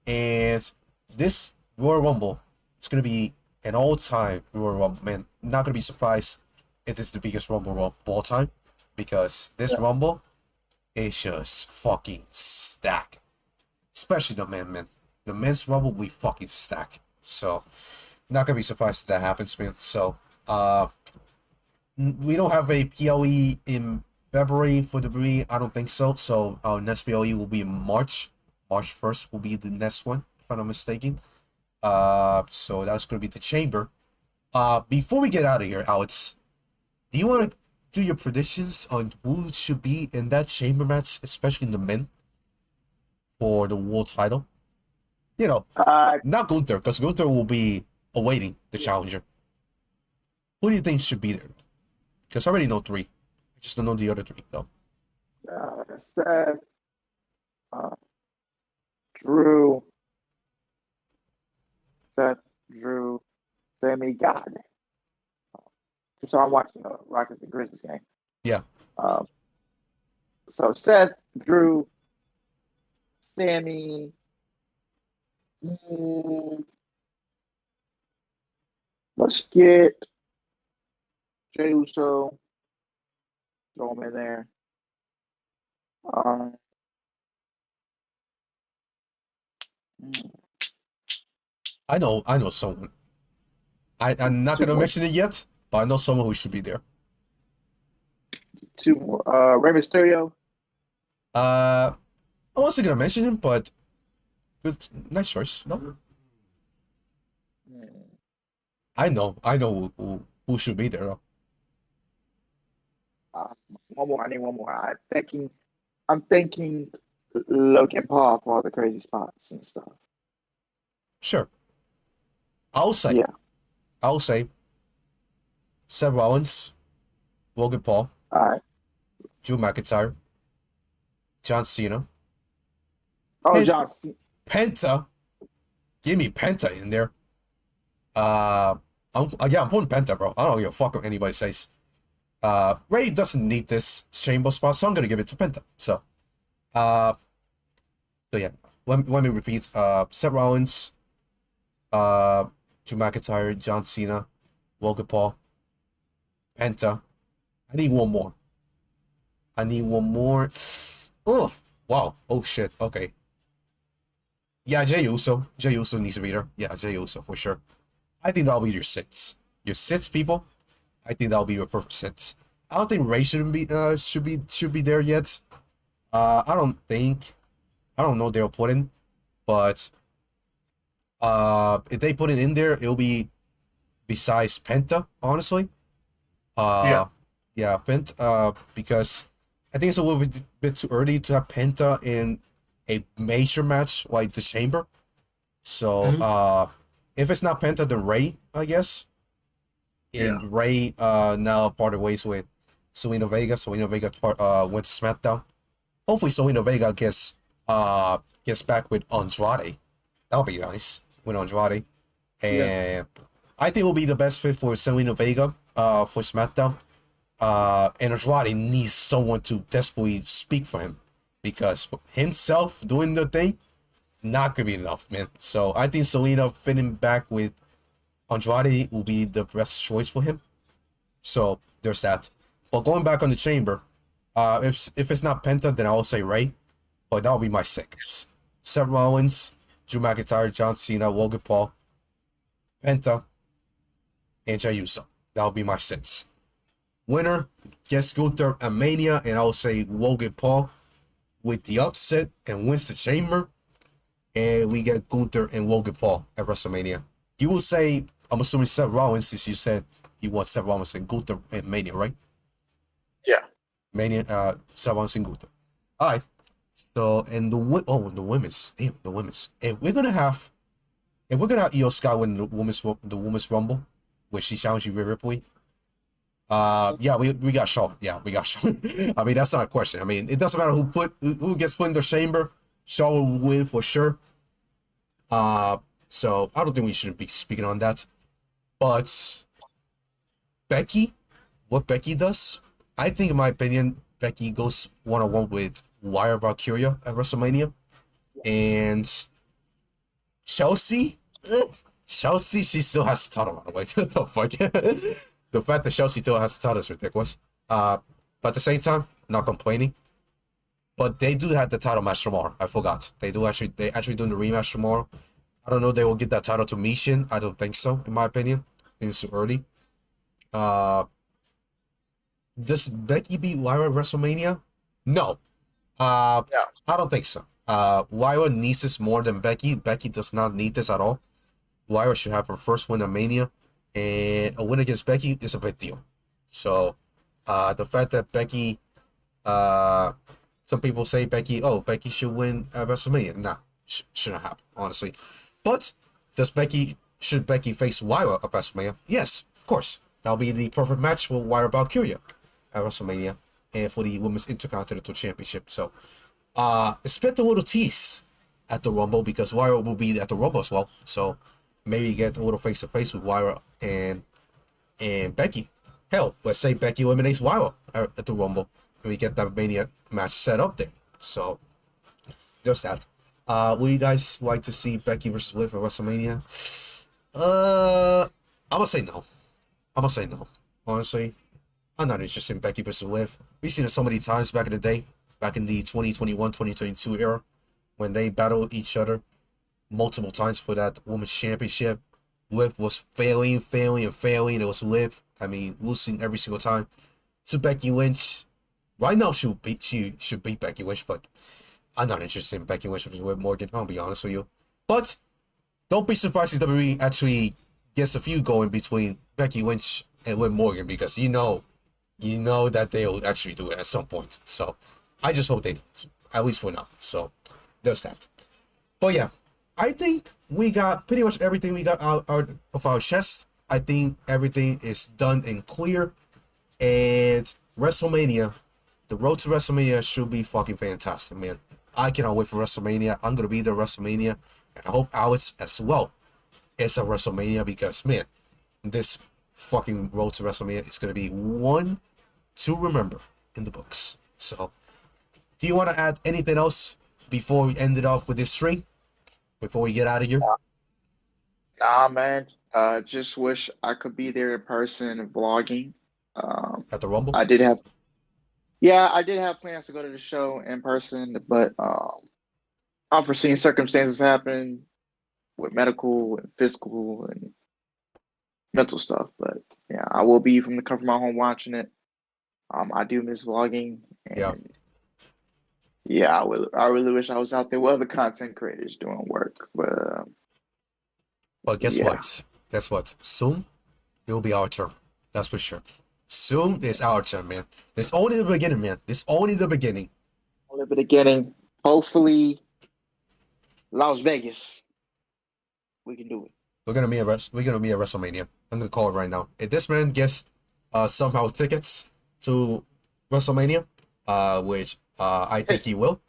and this Royal Rumble, it's gonna be an all-time Royal Rumble, man. Not gonna be surprised if this is the biggest Rumble of all time, because this Rumble is just fucking stacked. Especially the men, man. The men's Rumble we fucking stack. So. Not gonna be surprised if that happens, man. So, we don't have a PLE in February for WWE. I don't think so. So, our next PLE will be in March. March 1st will be the next one, if I'm not mistaken. So that's gonna be the Chamber. Before we get out of here, Alex, do you want to do your predictions on who should be in that Chamber match, especially in the men, for the world title? You know, not Gunther, because Gunther will be awaiting the challenger. Who do you think should be there? Because I already know 3. I just don't know the other 3 though. Seth, Drew, Sammy, God. So I'm watching the Rockets and Grizzlies game. Yeah. So Seth, Drew, Sammy. Let's get Jey Uso. Throw him in there. Um, I know someone. I'm not two gonna more. mention it yet, but I know someone who should be there. Two more. Rey Mysterio. I wasn't gonna mention him, but good, nice choice. No, Hmm. I know who should be there. Though. One more. I need one more. I'm thinking Logan Paul for all the crazy spots and stuff. Sure, I'll say, Yeah. I'll say, Seth Rollins, Logan Paul, All right. Drew McIntyre, John Cena, Oh, and John. Penta. Give me Penta in there. I'm putting Penta, bro. I don't give a fuck what anybody says. Ray doesn't need this chamber spot, so I'm gonna give it to Penta. So yeah. Let me repeat. Seth Rollins, Drew McIntyre, John Cena, Logan Paul, Penta. I need one more. Oh, wow. Oh shit. Okay. Yeah, Jey Uso. Jey Uso needs to be there. Yeah, Jey Uso for sure. I think that'll be your six. Your six people. I think that'll be your perfect six. I don't think Ray should be there yet. I don't know they'll put in, but if they put it in there, it'll be besides Penta, honestly. Yeah, Penta. Because I think it's a little bit too early to have Penta in a major match like the Chamber. So if it's not Penta, then Ray, I guess. And Ray now parted ways with Selena Vega. Selena Vega went to SmackDown. Hopefully Selena Vega gets back with Andrade. That'll be nice with Andrade. And I think it will be the best fit for Selena Vega for SmackDown. And Andrade needs someone to desperately speak for him. Because himself doing the thing, not gonna be enough, man. So I think Selena fitting back with Andrade will be the best choice for him. So there's that. But going back on the Chamber, if it's not Penta, then I'll say Ray. But that'll be my six. Seth Rollins, Drew McIntyre, John Cena, Logan Paul, Penta, and Jey Uso. That'll be my six. Winner gets Gunther and Mania, and I'll say Logan Paul with the upset and wins the Chamber. And we get Gunther and Logan Paul at WrestleMania. You will say, I'm assuming Seth Rollins, since you said you want Seth Rollins and Gunther and Mania, right? Yeah. Mania, Seth Rollins and Gunther. All right. So, and the women's. If we're gonna have Io Sky win the women's Rumble, where she challenged Rhea Ripley. Yeah, we got Shaw. Yeah, we got Shaw. I mean, that's not a question. I mean, it doesn't matter who gets put in the Chamber. Shaw will win for sure. So I don't think we should be speaking on that. But Becky, what Becky does, I think in my opinion, Becky goes one-on-one with Wire Valkyria at WrestleMania. And Chelsea, she still has the title, by the way. What the fuck? The fact that Chelsea still has the title is ridiculous. But at the same time, not complaining. But they do have the title match tomorrow. I forgot. They actually doing the rematch tomorrow. I don't know if they will get that title to Mishin. I don't think so, in my opinion. I think it's too early. Does Becky beat Lyra at WrestleMania? No. I don't think so. Lyra needs this more than Becky. Becky does not need this at all. Lyra should have her first win at Mania. And a win against Becky is a big deal. So, the fact that Becky, some people say Becky should win at WrestleMania. Nah, shouldn't happen, honestly. But should Becky face Lyra at WrestleMania? Yes, of course. That'll be the perfect match for Lyra Valkyria at WrestleMania and for the Women's Intercontinental Championship. So, expect a little tease at the Rumble because Lyra will be at the Rumble as well. So, maybe get a little face-to-face with Lyra and Becky. Hell, let's say Becky eliminates Lyra at the Rumble and we get that Mania match set up there. So, just that. Would you guys like to see Becky versus Liv at WrestleMania? I'm gonna say no. Honestly, I'm not interested in Becky versus Liv. We've seen it so many times back in the day. back in the 2021-2022 era when they battled each other multiple times for that women's championship. Liv was failing. It was Liv, losing every single time to Becky Lynch. Right now, she should beat Becky Lynch, but I'm not interested in Becky Lynch with Liv Morgan, I'll be honest with you. But don't be surprised if WWE actually gets a feud going between Becky Lynch and Liv Morgan, because you know that they'll actually do it at some point. So I just hope they don't, at least for now. So there's that. But yeah, I think we got pretty much everything we got out of our chest. I think everything is done and clear. And WrestleMania, the road to WrestleMania should be fucking fantastic, man. I cannot wait for WrestleMania. I'm going to be there at WrestleMania. And I hope Alex as well is at WrestleMania, because, man, this fucking road to WrestleMania is going to be one to remember in the books. So, do you want to add anything else before we end it off with this stream? Before we get out of here? Nah, man. Just wish I could be there in person and vlogging. At the Rumble? I did have plans to go to the show in person, but unforeseen circumstances happen with medical and physical and mental stuff. But yeah, I will be from the comfort of my home watching it. I do miss vlogging, and yeah, I really wish I was out there with other content creators doing work. But guess what? Guess what? Soon it will be our turn. That's for sure. Soon is our turn, man. It's only the beginning, man. It's only the beginning. Only the beginning. Hopefully, Las Vegas, we can do it. We're gonna be at WrestleMania. I'm gonna call it right now. If this man gets somehow tickets to WrestleMania, which I think he will,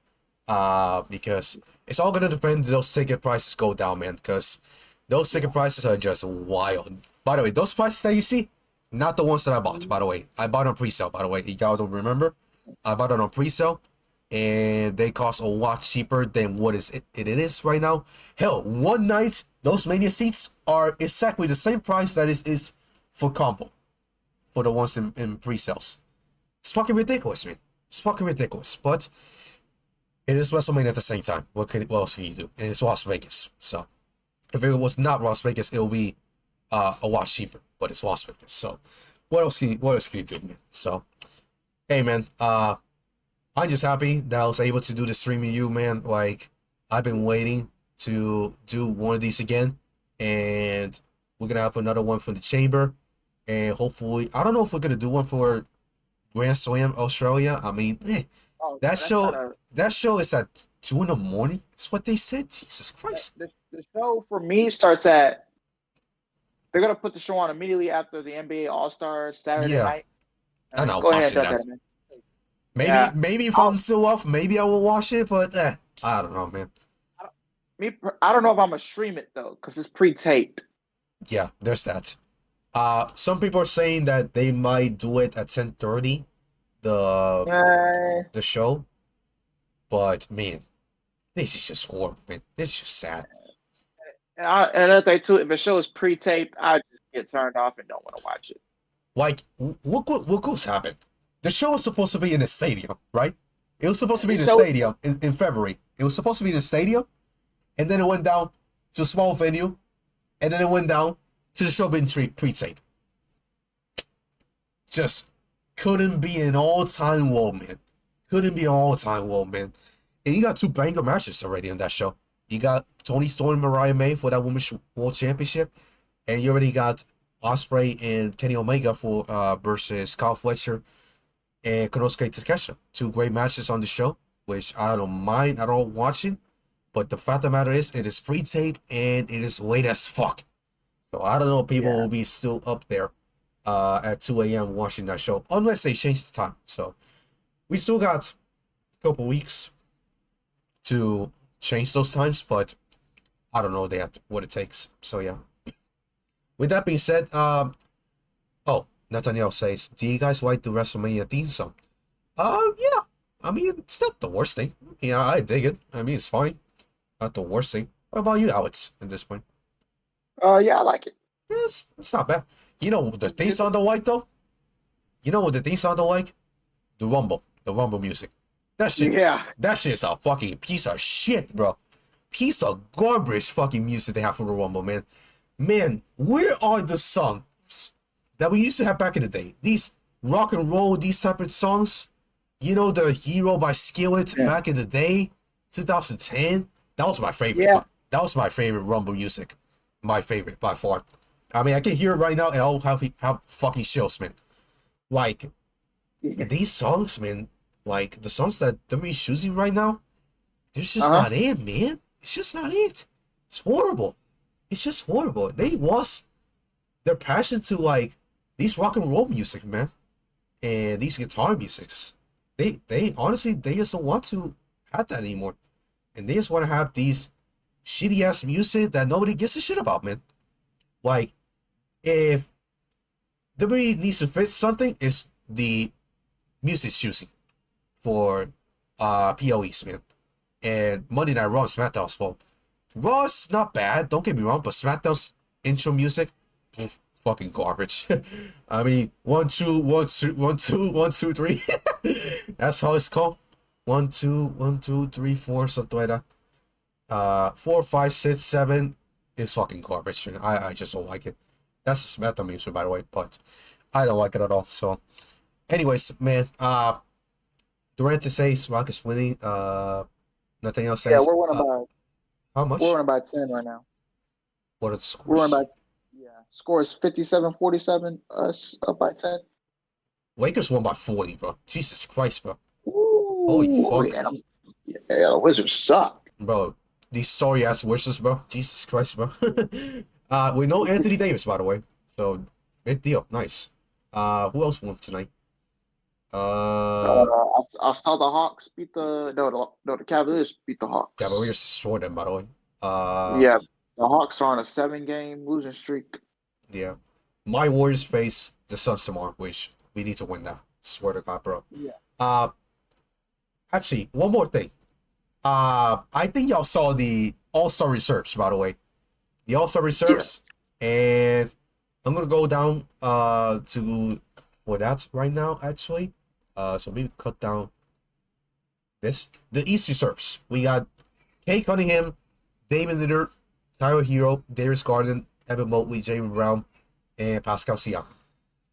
because it's all gonna depend if those ticket prices go down, man. Because those ticket prices are just wild. By the way, those prices that you see, not the ones that I bought, by the way. I bought on pre-sale, by the way. Y'all don't remember? I bought it on pre-sale, and they cost a lot cheaper than what it is right now. Hell, one night, those Mania seats are exactly the same price that is for combo, for the ones in pre-sales. It's fucking ridiculous, man. It's fucking ridiculous. But it is WrestleMania at the same time. What else can you do? And it's Las Vegas. So if it was not Las Vegas, it'll be a lot cheaper. But it's Las Vegas. So what else can you do, man? So hey, man, I'm just happy that I was able to do the stream with you, man. Like, I've been waiting to do one of these again, and we're gonna have another one for the chamber, and hopefully, I don't know if we're gonna do one for Grand Slam Australia. That show is at 2 a.m. That's what they said. Jesus Christ. The show for me starts at. They're gonna put the show on immediately after the NBA All-Star Saturday night. I know. Go ahead, that, man. Maybe if I'm still off, maybe I will watch it. But I don't know, man. I don't know if I'm gonna stream it though, because it's pre-taped. Yeah, there's that. Some people are saying that they might do it at 10:30, the show. But man, this is just horrible, man. This is just sad. And another thing too, if a show is pre-taped, I just get turned off and don't want to watch it. Like, look what's happened. The show was supposed to be in a stadium, right? It was supposed to be in the stadium in February. It was supposed to be in the stadium, and then it went down to a small venue, and then it went down to the show being pre-taped. Just couldn't be an all-time low, man. Couldn't be an all-time low, man. And you got 2 banger matches already on that show. You got Toni Storm and Mariah May for that Women's World Championship, and you already got Ospreay and Kenny Omega for versus Kyle Fletcher and Konosuke Takeshita. 2 great matches on the show, which I don't mind at all watching. But the fact of the matter is, it is pre-taped and it is late as fuck. So I don't know if people will be still up there at 2 a.m. watching that show, unless they change the time. So we still got a couple weeks to change those times, but I don't know what it takes. So yeah. With that being said, Nathaniel says, do you guys like the WrestleMania theme song? Yeah. It's not the worst thing. Yeah, I dig it. It's fine. Not the worst thing. What about you, Alex, at this point? Yeah, I like it. Yeah, it's not bad. You know what the theme song don't like, though? You know what the theme song don't like? The Rumble music. That shit. Yeah. That shit's a fucking piece of shit, bro. Piece of garbage fucking music they have for the Rumble, man. Man, where are the songs that we used to have back in the day? These rock and roll, these separate songs. You know, the Hero by Skillet back in the day, 2010. That was my favorite. Yeah. That was my favorite Rumble music. My favorite by far. I mean, I can hear it right now and I'll have fucking chills, man. Like, these songs, man, like the songs that WWE's choosing right now, they're just not it, man. It's just not it. It's horrible. It's just horrible. They lost their passion to like these rock and roll music, man, and these guitar musics. They honestly they just don't want to have that anymore, and they just want to have these shitty ass music that nobody gives a shit about, man. Like, if WWE needs to fix something, it's the music choosing for PLEs, man. And Monday Night Raw and SmackDown as well. Raw's not bad, don't get me wrong, but SmackDown's intro music, fucking garbage. I mean, 1 2 1 2 1 2 1 2 3. That's how it's called. 1 2 1 2 3 4, something like that. 4 5 6 7 is fucking garbage. I just don't like it. That's the SmackDown music, by the way, but I don't like it at all. So, anyways, man, Durant to say Rock is winning. Nothing else says. Yeah, we're winning by how much? We're winning by 10 right now. What are the scores? We're winning by score is 57-47. Us up by 10. Lakers won by 40, bro. Jesus Christ, bro. Ooh, Holy fuck. Yeah, the Wizards suck. Bro, these sorry ass Wizards, bro. Jesus Christ, bro. We know Anthony Davis, by the way. So, big deal. Nice. Who else won tonight? I saw the Hawks beat the Cavaliers beat the Hawks. Cavaliers destroyed them, by the way. Yeah, the Hawks are on a 7-game losing streak. Yeah. My Warriors face the Suns tomorrow, which we need to win that. Swear to God, bro. Yeah. Actually, one more thing. I think y'all saw the All-Star reserves, by the way. The All-Star reserves. Yeah. And I'm gonna go down for that right now, actually. So maybe cut down this. The East reserves. We got Kay Cunningham, Damon Lillard, Tyler Hero, Darius Garden, Evan Mobley, Jaylen Brown, and Pascal Siakam.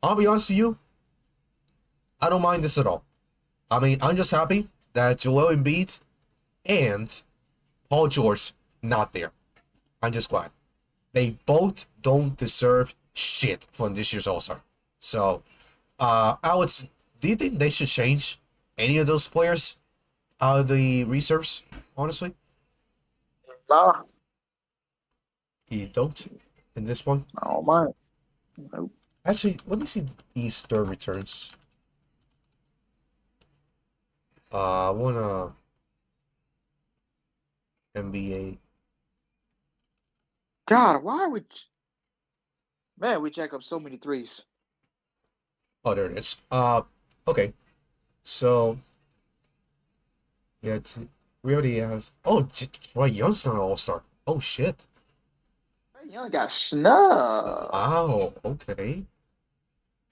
I'll be honest with you, I don't mind this at all. I mean, I'm just happy that Joel Embiid and Paul George not there. I'm just glad. They both don't deserve shit from this year's All-Star. So, Alex, do you think they should change any of those players out of the reserves, honestly? Nah. You don't in this one? I don't mind. Nope. Actually, let me see Easter returns. I wanna NBA. God, why are we? Man, we jack up so many threes. Oh, there it is. Okay. So, yeah, we already have. Oh, Troy Young's not an All-Star. Oh shit. Trae Young got snubbed. Wow. Okay.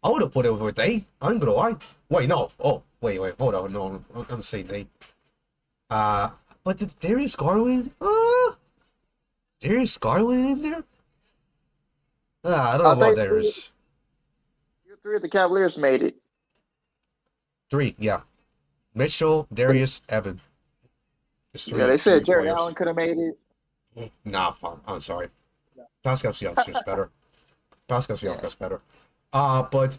I would have put it over Day. I'm gonna lie. Wait, no. Oh, wait. Hold on. No, I'm gonna say Day. But did Darius Garland? Darius Garland in there? I don't know about Darius. Three of the Cavaliers made it. 3, yeah. Mitchell, Darius, Evan. Yeah, they said Jared Allen could have made it. Nah, I'm sorry. Pascal Siakam is better. Pascal Siakam is better. But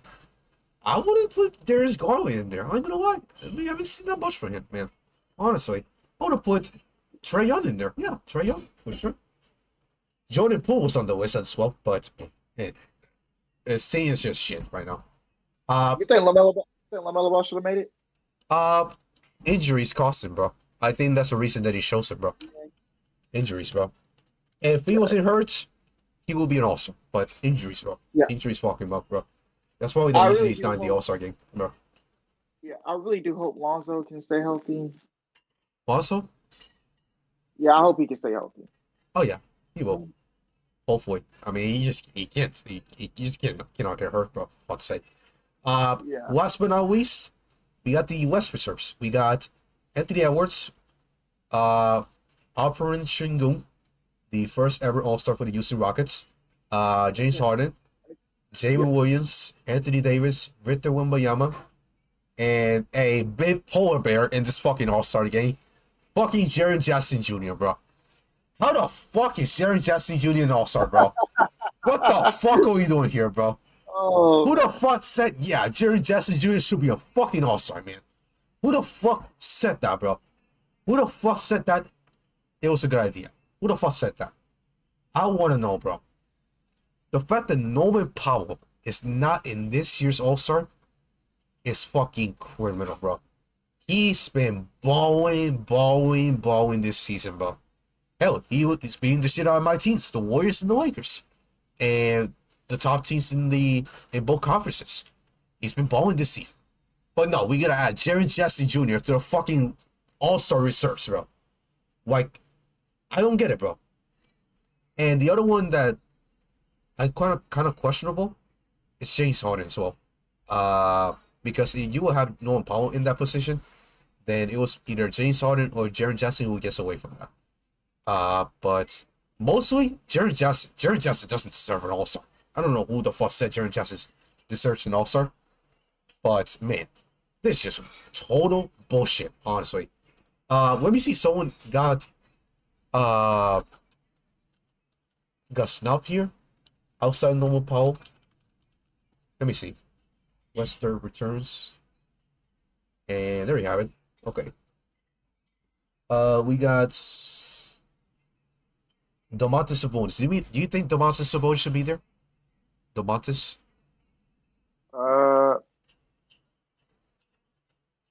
I wouldn't put Darius Garland in there. I'm gonna lie. I mean, I haven't seen that much from him, man. Honestly, I would have put Trae Young in there. Yeah, Trae Young for sure. Jordan Poole was on the list as well, but his team is just shit right now. You think LaMelo Ball should have made it? Injuries cost him, bro. I think that's the reason that he shows it, bro. Injuries, bro. If he wasn't hurt, he will be an All-Star. But injuries, bro. Yeah. Injuries fuck him up, bro. That's probably the reason he's not in the All-Star game, bro. Yeah, I really do hope Lonzo can stay healthy. Lonzo? Yeah, I hope he can stay healthy. Oh yeah, he will. Hopefully. I mean, he just cannot get hurt, bro. Let's say. Last but not least, we got the West reserves. We got Anthony Edwards, Alperen Sengun, the first ever All-Star for the Houston Rockets, James Harden, Jalen Williams, Anthony Davis, Victor Wembanyama, and a big polar bear in this fucking All-Star game, fucking Jaren Jackson Jr., bro. How the fuck is Jaren Jackson Jr. an All-Star, bro? What the fuck are we doing here, bro? Oh, Who the fuck said, yeah, Jaren Jackson Jr. should be a fucking All-Star, man? Who the fuck said that, bro? Who the fuck said that it was a good idea? Who the fuck said that? I want to know, bro. The fact that Norman Powell is not in this year's All-Star is fucking criminal, bro. He's been balling this season, bro. Hell, he's beating the shit out of my teams, the Warriors and the Lakers, and the top teams in both conferences. He's been balling this season. But no, we gotta add Jaren Jackson Jr. to the fucking All-Star reserves, bro. Like, I don't get it, bro. And the other one that I kind of questionable is James Harden as well. Because if you will have Norman Powell in that position, then it was either James Harden or Jaren Jackson who gets away from that. But mostly Jaren Jackson doesn't deserve an All-Star. I don't know who the fuck said Jaren Jackson deserves an All-Star, but man, this is just total bullshit, honestly. Let me see. Someone got snubbed here outside Norman Powell. Let me see. Lester returns, and there you have it. Okay. We got Domantas Sabonis. Do you think Domantas Sabonis should be there? Domantas?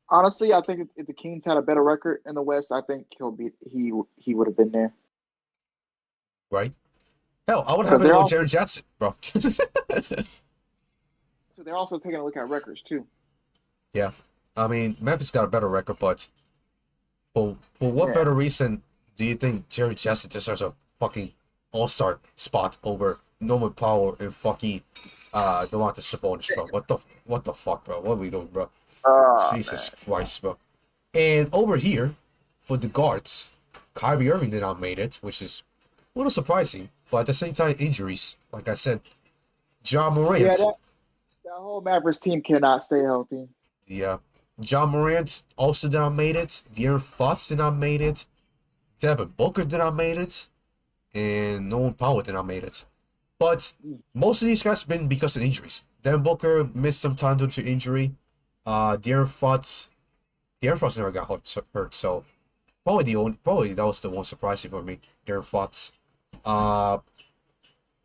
honestly, I think if the Kings had a better record in the West, I think he would have been there. Right? Hell, I would have it on Jaren Jackson, bro. So they're also taking a look at records too. Yeah. I mean, Memphis got a better record, but for what better reason do you think Jaren Jackson deserves a fucking All-Star spot over Norman Powell and fucking Domantas Sabonis, bro? What the fuck, bro? What are we doing, bro? Jesus Christ, bro. And over here, for the guards, Kyrie Irving did not made it, which is a little surprising. But at the same time, injuries. Like I said, Ja Morant. Yeah, that whole Mavericks team cannot stay healthy. Yeah. Ja Morant also did not made it. De'Aaron Fox did not made it. Devin Booker did not made it. And Norman Powell did not made it. But most of these guys have been because of injuries. Devin Booker missed some time due to injury. De'Aaron Fox never got hurt, so probably that was the one surprising for me. De'Aaron Fox,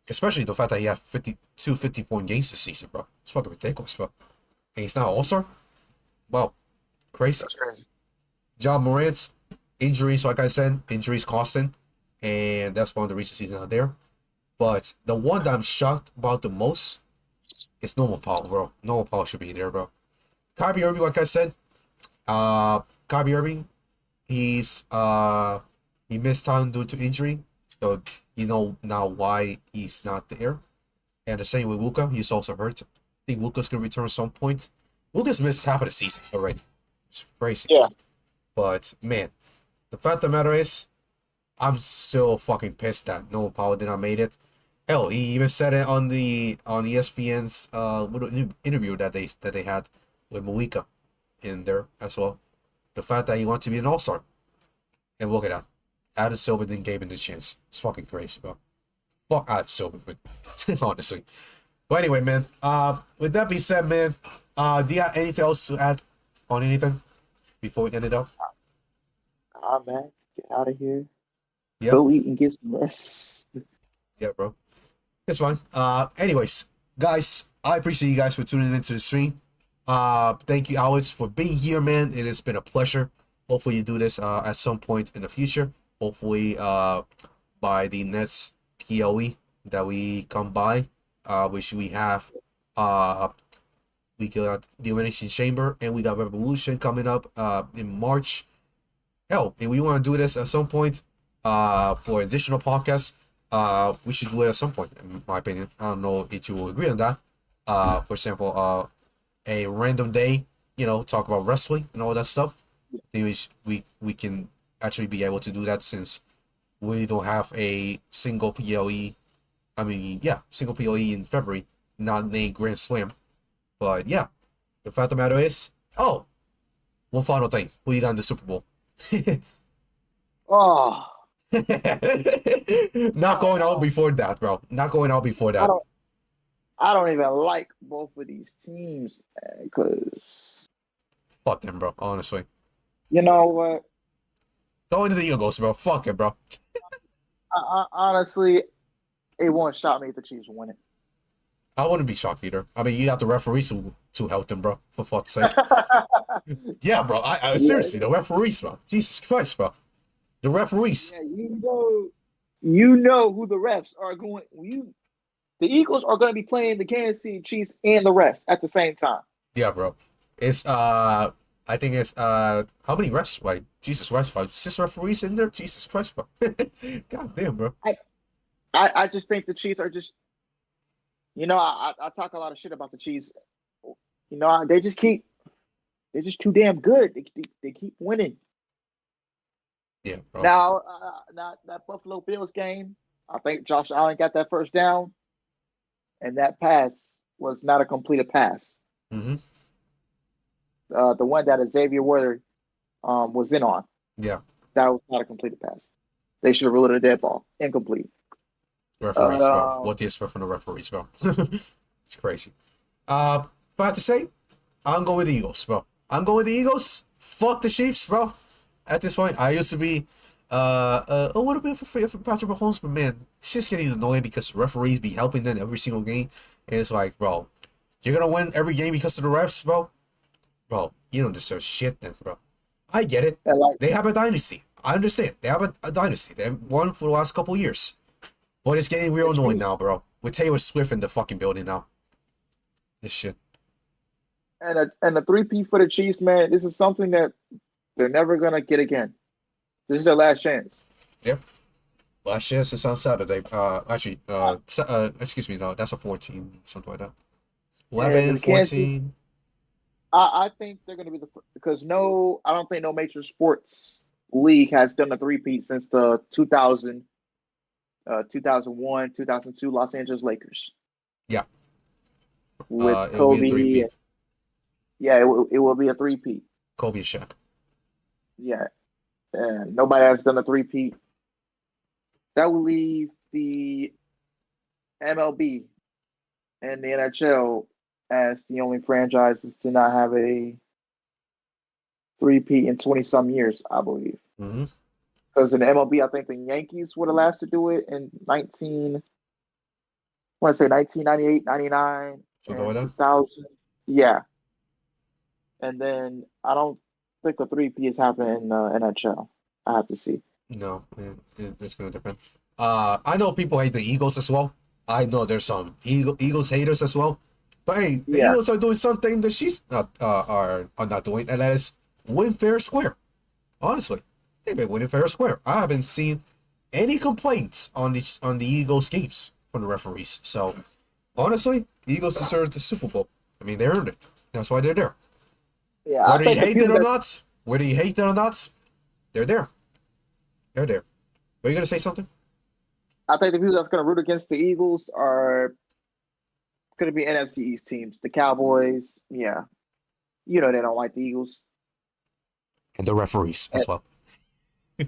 especially the fact that he had 50-point games this season, bro. It's fucking ridiculous, bro. And he's not an All-Star. Wow, crazy. That's crazy. Ja Morant, injuries, like I said, injuries costing, and that's one of the reasons he's not there. But the one that I'm shocked about the most is Norman Powell, bro. Norman Powell should be there, bro. Kyrie Irving, like I said, Kyrie Irving, he missed time due to injury, so you know now why he's not there. And the same with Lucha, he's also hurt. I think Luca's gonna return at some point. Luca's missed half of the season already. It's crazy. Yeah. But man, the fact of the matter is, I'm still fucking pissed that Noah Powell did not made it. Hell, he even said it on ESPN's little interview that they had with Malika in there as well. The fact that he wants to be an All-Star. And look at that. Adam Silver didn't give him the chance. It's fucking crazy, bro. Fuck Adam Silver, honestly. But anyway, man. With that being said, man, do you have anything else to add on anything before we end it up? Man, get out of here. Yep. Go eat and get some rest. Yeah, bro. It's fine. Anyways, guys, I appreciate you guys for tuning into the stream. Thank you, Owens, for being here, man. It has been a pleasure. Hopefully you do this at some point in the future. Hopefully by the next PLE that we come by, which we have we got the Elimination Chamber and we got Revolution coming up in March. Hell, if we want to do this at some point for additional podcasts, we should do it at some point, in my opinion. I don't know if you will agree on that. For example, a random day, talk about wrestling and all that stuff. we can actually be able to do that since we don't have a single PLE. I mean, yeah, single PLE in February, not named Grand Slam. But yeah, the fact of the matter is, oh, one final thing. Who you got in the Super Bowl? Oh, Not going out before that, bro. Not going out before that. I don't even like both of these teams, because Fuck them, bro. Honestly, you know what? go into the Eagles, bro. Fuck it, bro. Honestly, it won't shock me if the Chiefs win it. I wouldn't be shocked either. I mean, you got the referees to help them, bro. For fuck's sake. Yeah, bro. I seriously, the referees, bro. Jesus Christ, bro. The referees. Yeah, you know who the refs are going. The Eagles are going to be playing the Kansas City Chiefs and the refs at the same time. Yeah, bro. It's I think it's how many refs? Like Jesus Christ, bro. 6 referees in there. Jesus Christ, bro. God damn, bro. I just think the Chiefs are just, I talk a lot of shit about the Chiefs. They're just too damn good. They keep winning. Yeah, bro. Now, that Buffalo Bills game, I think Josh Allen got that first down, and that pass was not a completed pass. Mm-hmm. The one that Xavier Worthy was in on. Yeah. That was not a completed pass. They should have ruled it a dead ball. Incomplete. Referees, bro. What do you expect from the referees, bro? It's crazy. But I have to say, I'm going with the Eagles, bro. I'm going with the Eagles. Fuck the Chiefs, bro. At this point, I used to be a little bit for Patrick Mahomes, but man, it's just getting annoying because referees be helping them every single game. And it's like, bro, you're gonna win every game because of the refs, bro? Bro, you don't deserve shit then, bro. I get it. They have a dynasty. I understand. They have a dynasty. They've won for the last couple years. But it's getting real annoying now, bro. With Taylor Swift in the fucking building now. This shit. And a 3P for the Chiefs, man, this is something that they're never going to get again. This is their last chance. Yep. Last chance is on Saturday. Excuse me, no, that's a 14, something like that. 11, 14. I think they're going to be because I don't think no major sports league has done a 3P since the 2000, 2001, 2002 Los Angeles Lakers. Yeah. With Kobe. Yeah, it will be a 3P. Kobe and Shaq. Yeah. And nobody has done a 3P. That will leave the MLB and the NHL as the only franchises to not have a 3P in 20-some years, I believe. Mm-hmm. Because in the MLB, I think the Yankees were the last to do it in 1998, 99, 2000. Yeah. And then I don't think a 3P has happened in NHL. I have to see. No, it's going to depend. I know people hate the Eagles as well. I know there's some Eagles haters as well. But hey, the Eagles are doing something that she's not are not doing, and that is win fair square. Honestly, they've been winning fair square. I haven't seen any complaints on the Eagles games from the referees. So honestly, the Eagles deserve the Super Bowl. I mean, they earned it. That's why they're there. Yeah, whether you hate it or not, they're there. They're there. Were you gonna say something? I think the people that's gonna root against the Eagles are gonna be NFC East teams. The Cowboys, yeah. They don't like the Eagles. And the referees as well. Yeah.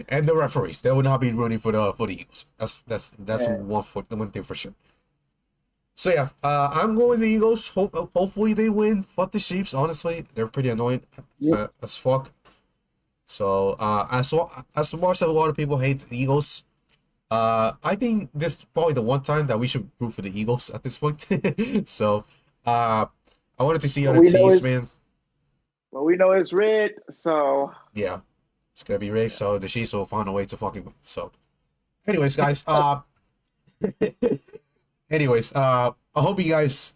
And the referees. They will not be rooting for the Eagles. That's one thing for sure. So yeah, I'm going with the Eagles. Hopefully they win. Fuck the Chiefs. Honestly, they're pretty annoying as fuck. So as much as a lot of people hate the Eagles, I think this is probably the one time that we should root for the Eagles at this point. So I wanted to see other teams, man. Well, we know it's red, so yeah, it's gonna be rigged. So the Chiefs will find a way to fucking win. So, anyways, guys, I hope you guys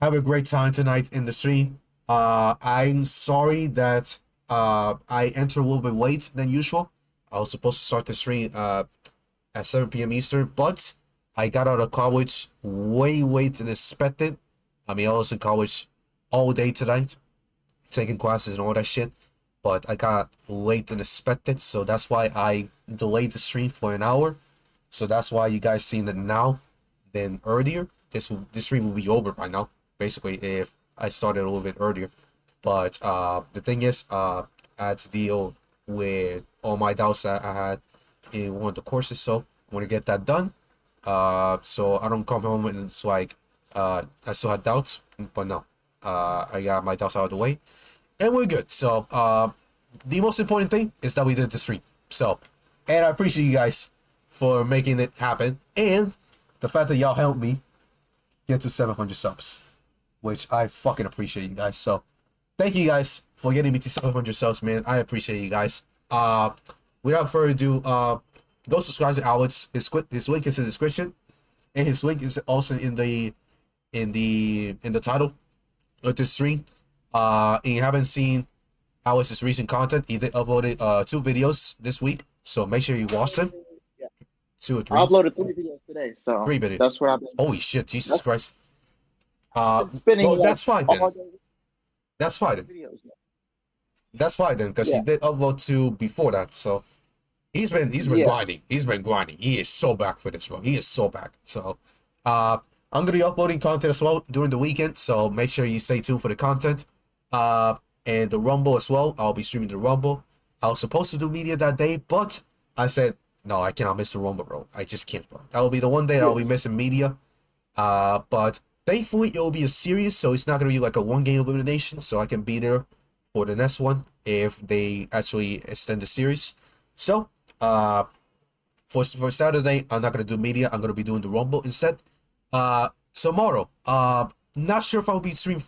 have a great time tonight in the stream. I'm sorry that I entered a little bit late than usual. I was supposed to start the stream at 7 p.m. Eastern, but I got out of college way later than expected. I mean, I was in college all day tonight. taking classes and all that shit. But I got late than expected, so that's why I delayed the stream for an hour. So that's why you guys seen it now than earlier. This stream will be over by now, basically, if I started a little bit earlier. But the thing is, I had to deal with all my doubts that I had in one of the courses, so I want to get that done. So I don't come home and it's like I still had doubts, but no, I got my doubts out of the way, and we're good. So the most important thing is that we did the stream. So, and I appreciate you guys for making it happen, and the fact that y'all helped me get to 700 subs, which I fucking appreciate you guys. So, thank you guys for getting me to 700 subs, man. I appreciate you guys. Without further ado, go subscribe to Alex. His link is in the description, and his link is also in the title of this stream. If you haven't seen Alex's recent content, he did uploaded 2 videos this week, so make sure you watch them. Yeah. 2 or 3. I uploaded 3 videos today, so 3 videos. that's what I've been. Holy shit, Jesus Christ. Spinning. Well, that's fine then. all day That's fine then. videos, man. That's fine then, because he did upload 2 before that, so he's been grinding. He's been grinding. He is so back for this, bro. He is so back. So I'm gonna be uploading content as well during the weekend, so make sure you stay tuned for the content. And the Rumble as well. I'll be streaming the Rumble. I was supposed to do media that day, but I said no, I cannot miss the Rumble, bro. I just can't, bro. That will be the one day I'll be missing media. But thankfully it will be a series, so it's not gonna be like a 1-game elimination, so I can be there for the next one if they actually extend the series. So for Saturday, I'm not gonna do media. I'm gonna be doing the Rumble instead. Tomorrow, not sure if I'll be streaming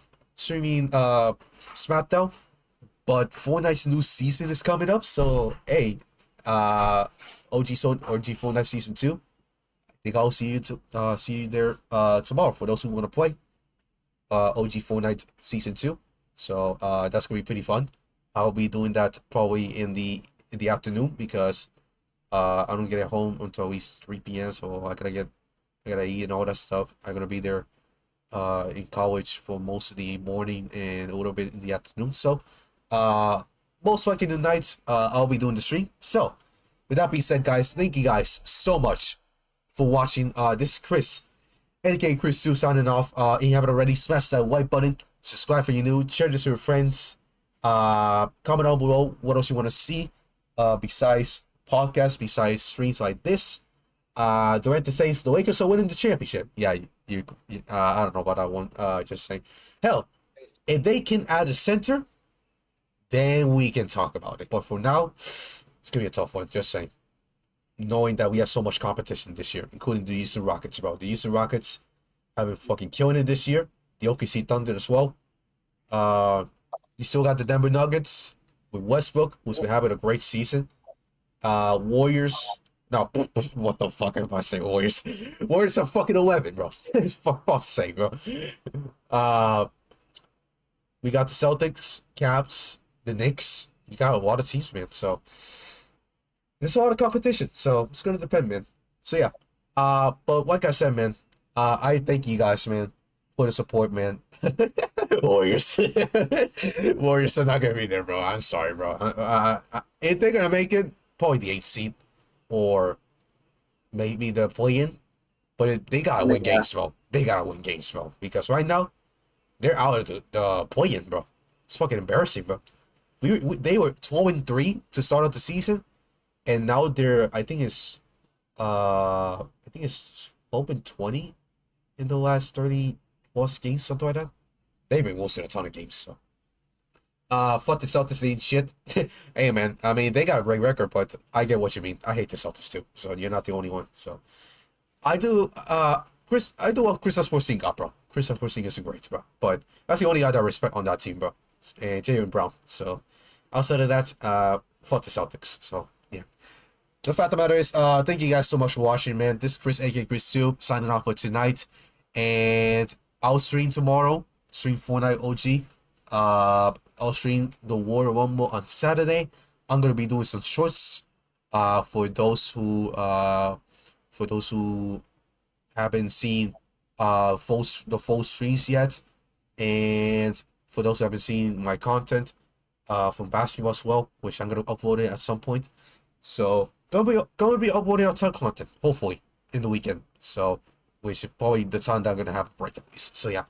SmackDown, but Fortnite's new season is coming up. So hey, OG Fortnite season 2. I think I'll see you there tomorrow for those who want to play OG Fortnite season 2. So that's gonna be pretty fun. I'll be doing that probably in the afternoon because I don't get home until at least 3 p.m. So I gotta eat and all that stuff. I'm gonna be there in college for most of the morning and a little bit in the afternoon. So most likely the nights I'll be doing the stream. So with that being said, guys, thank you guys so much for watching. This is Chris, aka Chris2, signing off. If you haven't already, smash that like button, subscribe for you new, share this with your friends, comment down below what else you want to see besides podcasts, besides streams like this. Durant says the Lakers are winning the championship. Yeah, I don't know about that one. Just saying. Hell, if they can add a center, then we can talk about it. But for now, it's gonna be a tough one. Just saying. Knowing that we have so much competition this year, including the Houston Rockets, bro. The Houston Rockets have been fucking killing it this year. The OKC Thunder as well. You still got the Denver Nuggets with Westbrook, who's been having a great season. Warriors. No, what the fuck am I saying? Warriors. Warriors are fucking 11, bro. For fuck's sake, bro. We got the Celtics, Caps, the Knicks. You got a lot of teams, man. So there's a lot of competition. So it's gonna depend, man. So yeah. But like I said, man, I thank you guys, man, for the support, man. Warriors. Warriors are not gonna be there, bro. I'm sorry, bro. If they're gonna make it, probably the 8th seed. Or maybe the play-in, but they gotta win games, bro. They gotta win games, bro. Because right now, they're out of the play-in, bro. It's fucking embarrassing, bro. They were 12-3 to start off the season, and now they're I think it's 12-20 in the last 30 plus games, something like that. They've been losing a ton of games, so. Fuck the Celtics, they ain't shit. Hey, man, I mean, they got a great record, but I get what you mean. I hate the Celtics, too, so you're not the only one, so. I do love Kristaps Porzingis, bro. Kristaps Porzingis is great, bro, but that's the only guy that I respect on that team, bro. And Jaylen Brown, so. Outside of that, fuck the Celtics, so, yeah. The fact of the matter is, thank you guys so much for watching, man. This is Chris, aka Chris2, signing off for tonight, and I'll stream tomorrow, stream Fortnite OG. I'll stream the War Rumble on Saturday. I'm gonna be doing some shorts for those who haven't seen the full streams yet, and for those who have been seeing my content from basketball as well, which I'm gonna upload it at some point. So gonna be uploading a ton of content, hopefully, in the weekend. So which is probably the time that I'm gonna have a break at least. So yeah.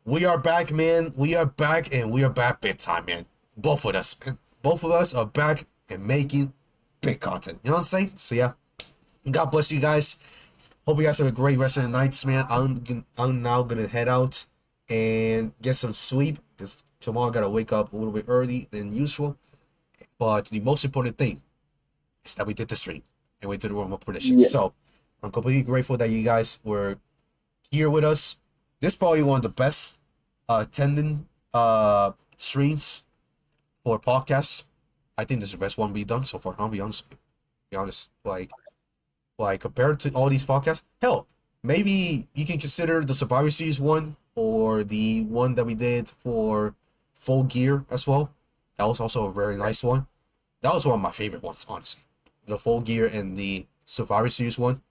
We are back, man. We are back, and we are back big time, man. Both of us, man. Both of us are back and making big content. You know what I'm saying? So yeah. God bless you guys. Hope you guys have a great rest of the nights, man. I'm now gonna head out and get some sleep because tomorrow I gotta wake up a little bit early than usual. But the most important thing is that we did the stream and we did the warm-up predictions. Yeah. So I'm completely grateful that you guys were here with us. This is probably one of the best attending streams for podcasts. I think this is the best one we've done so far. I'll be honest with you. Be honest. Like compared to all these podcasts, hell, maybe you can consider the Survivor Series one or the one that we did for Full Gear as well. That was also a very nice one. That was one of my favorite ones, honestly. The Full Gear and the Survivor Series one.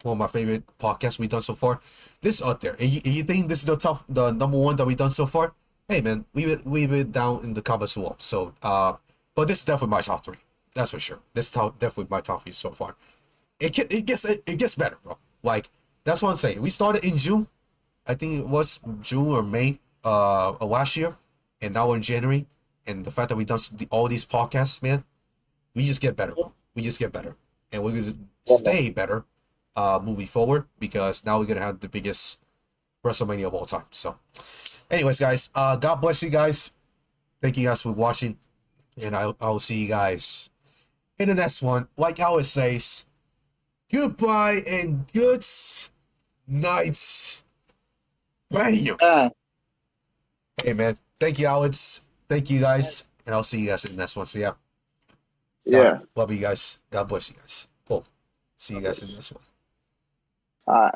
One of my favorite podcasts we've done so far. This is out there. And you think this is the number one that we've done so far? Hey man, leave it down in the comments below. So but this is definitely my top 3. That's for sure. This is definitely my top 3 so far. It gets better, bro. Like that's what I'm saying. We started in June. I think it was June or May of last year, and now we're in January. And the fact that we done all these podcasts, man, we just get better, bro. We just get better, and we're gonna stay better moving forward because now we're gonna have the biggest WrestleMania of all time. So, anyways, guys, God bless you guys. Thank you guys for watching, and I'll see you guys in the next one. Like I always says, goodbye and good nights. Bam. Hey man, thank you, Alex. Thank you guys, and I'll see you guys in the next one. So yeah. Yeah. Love you guys. God bless you guys. Cool. See you guys in the next one. All right.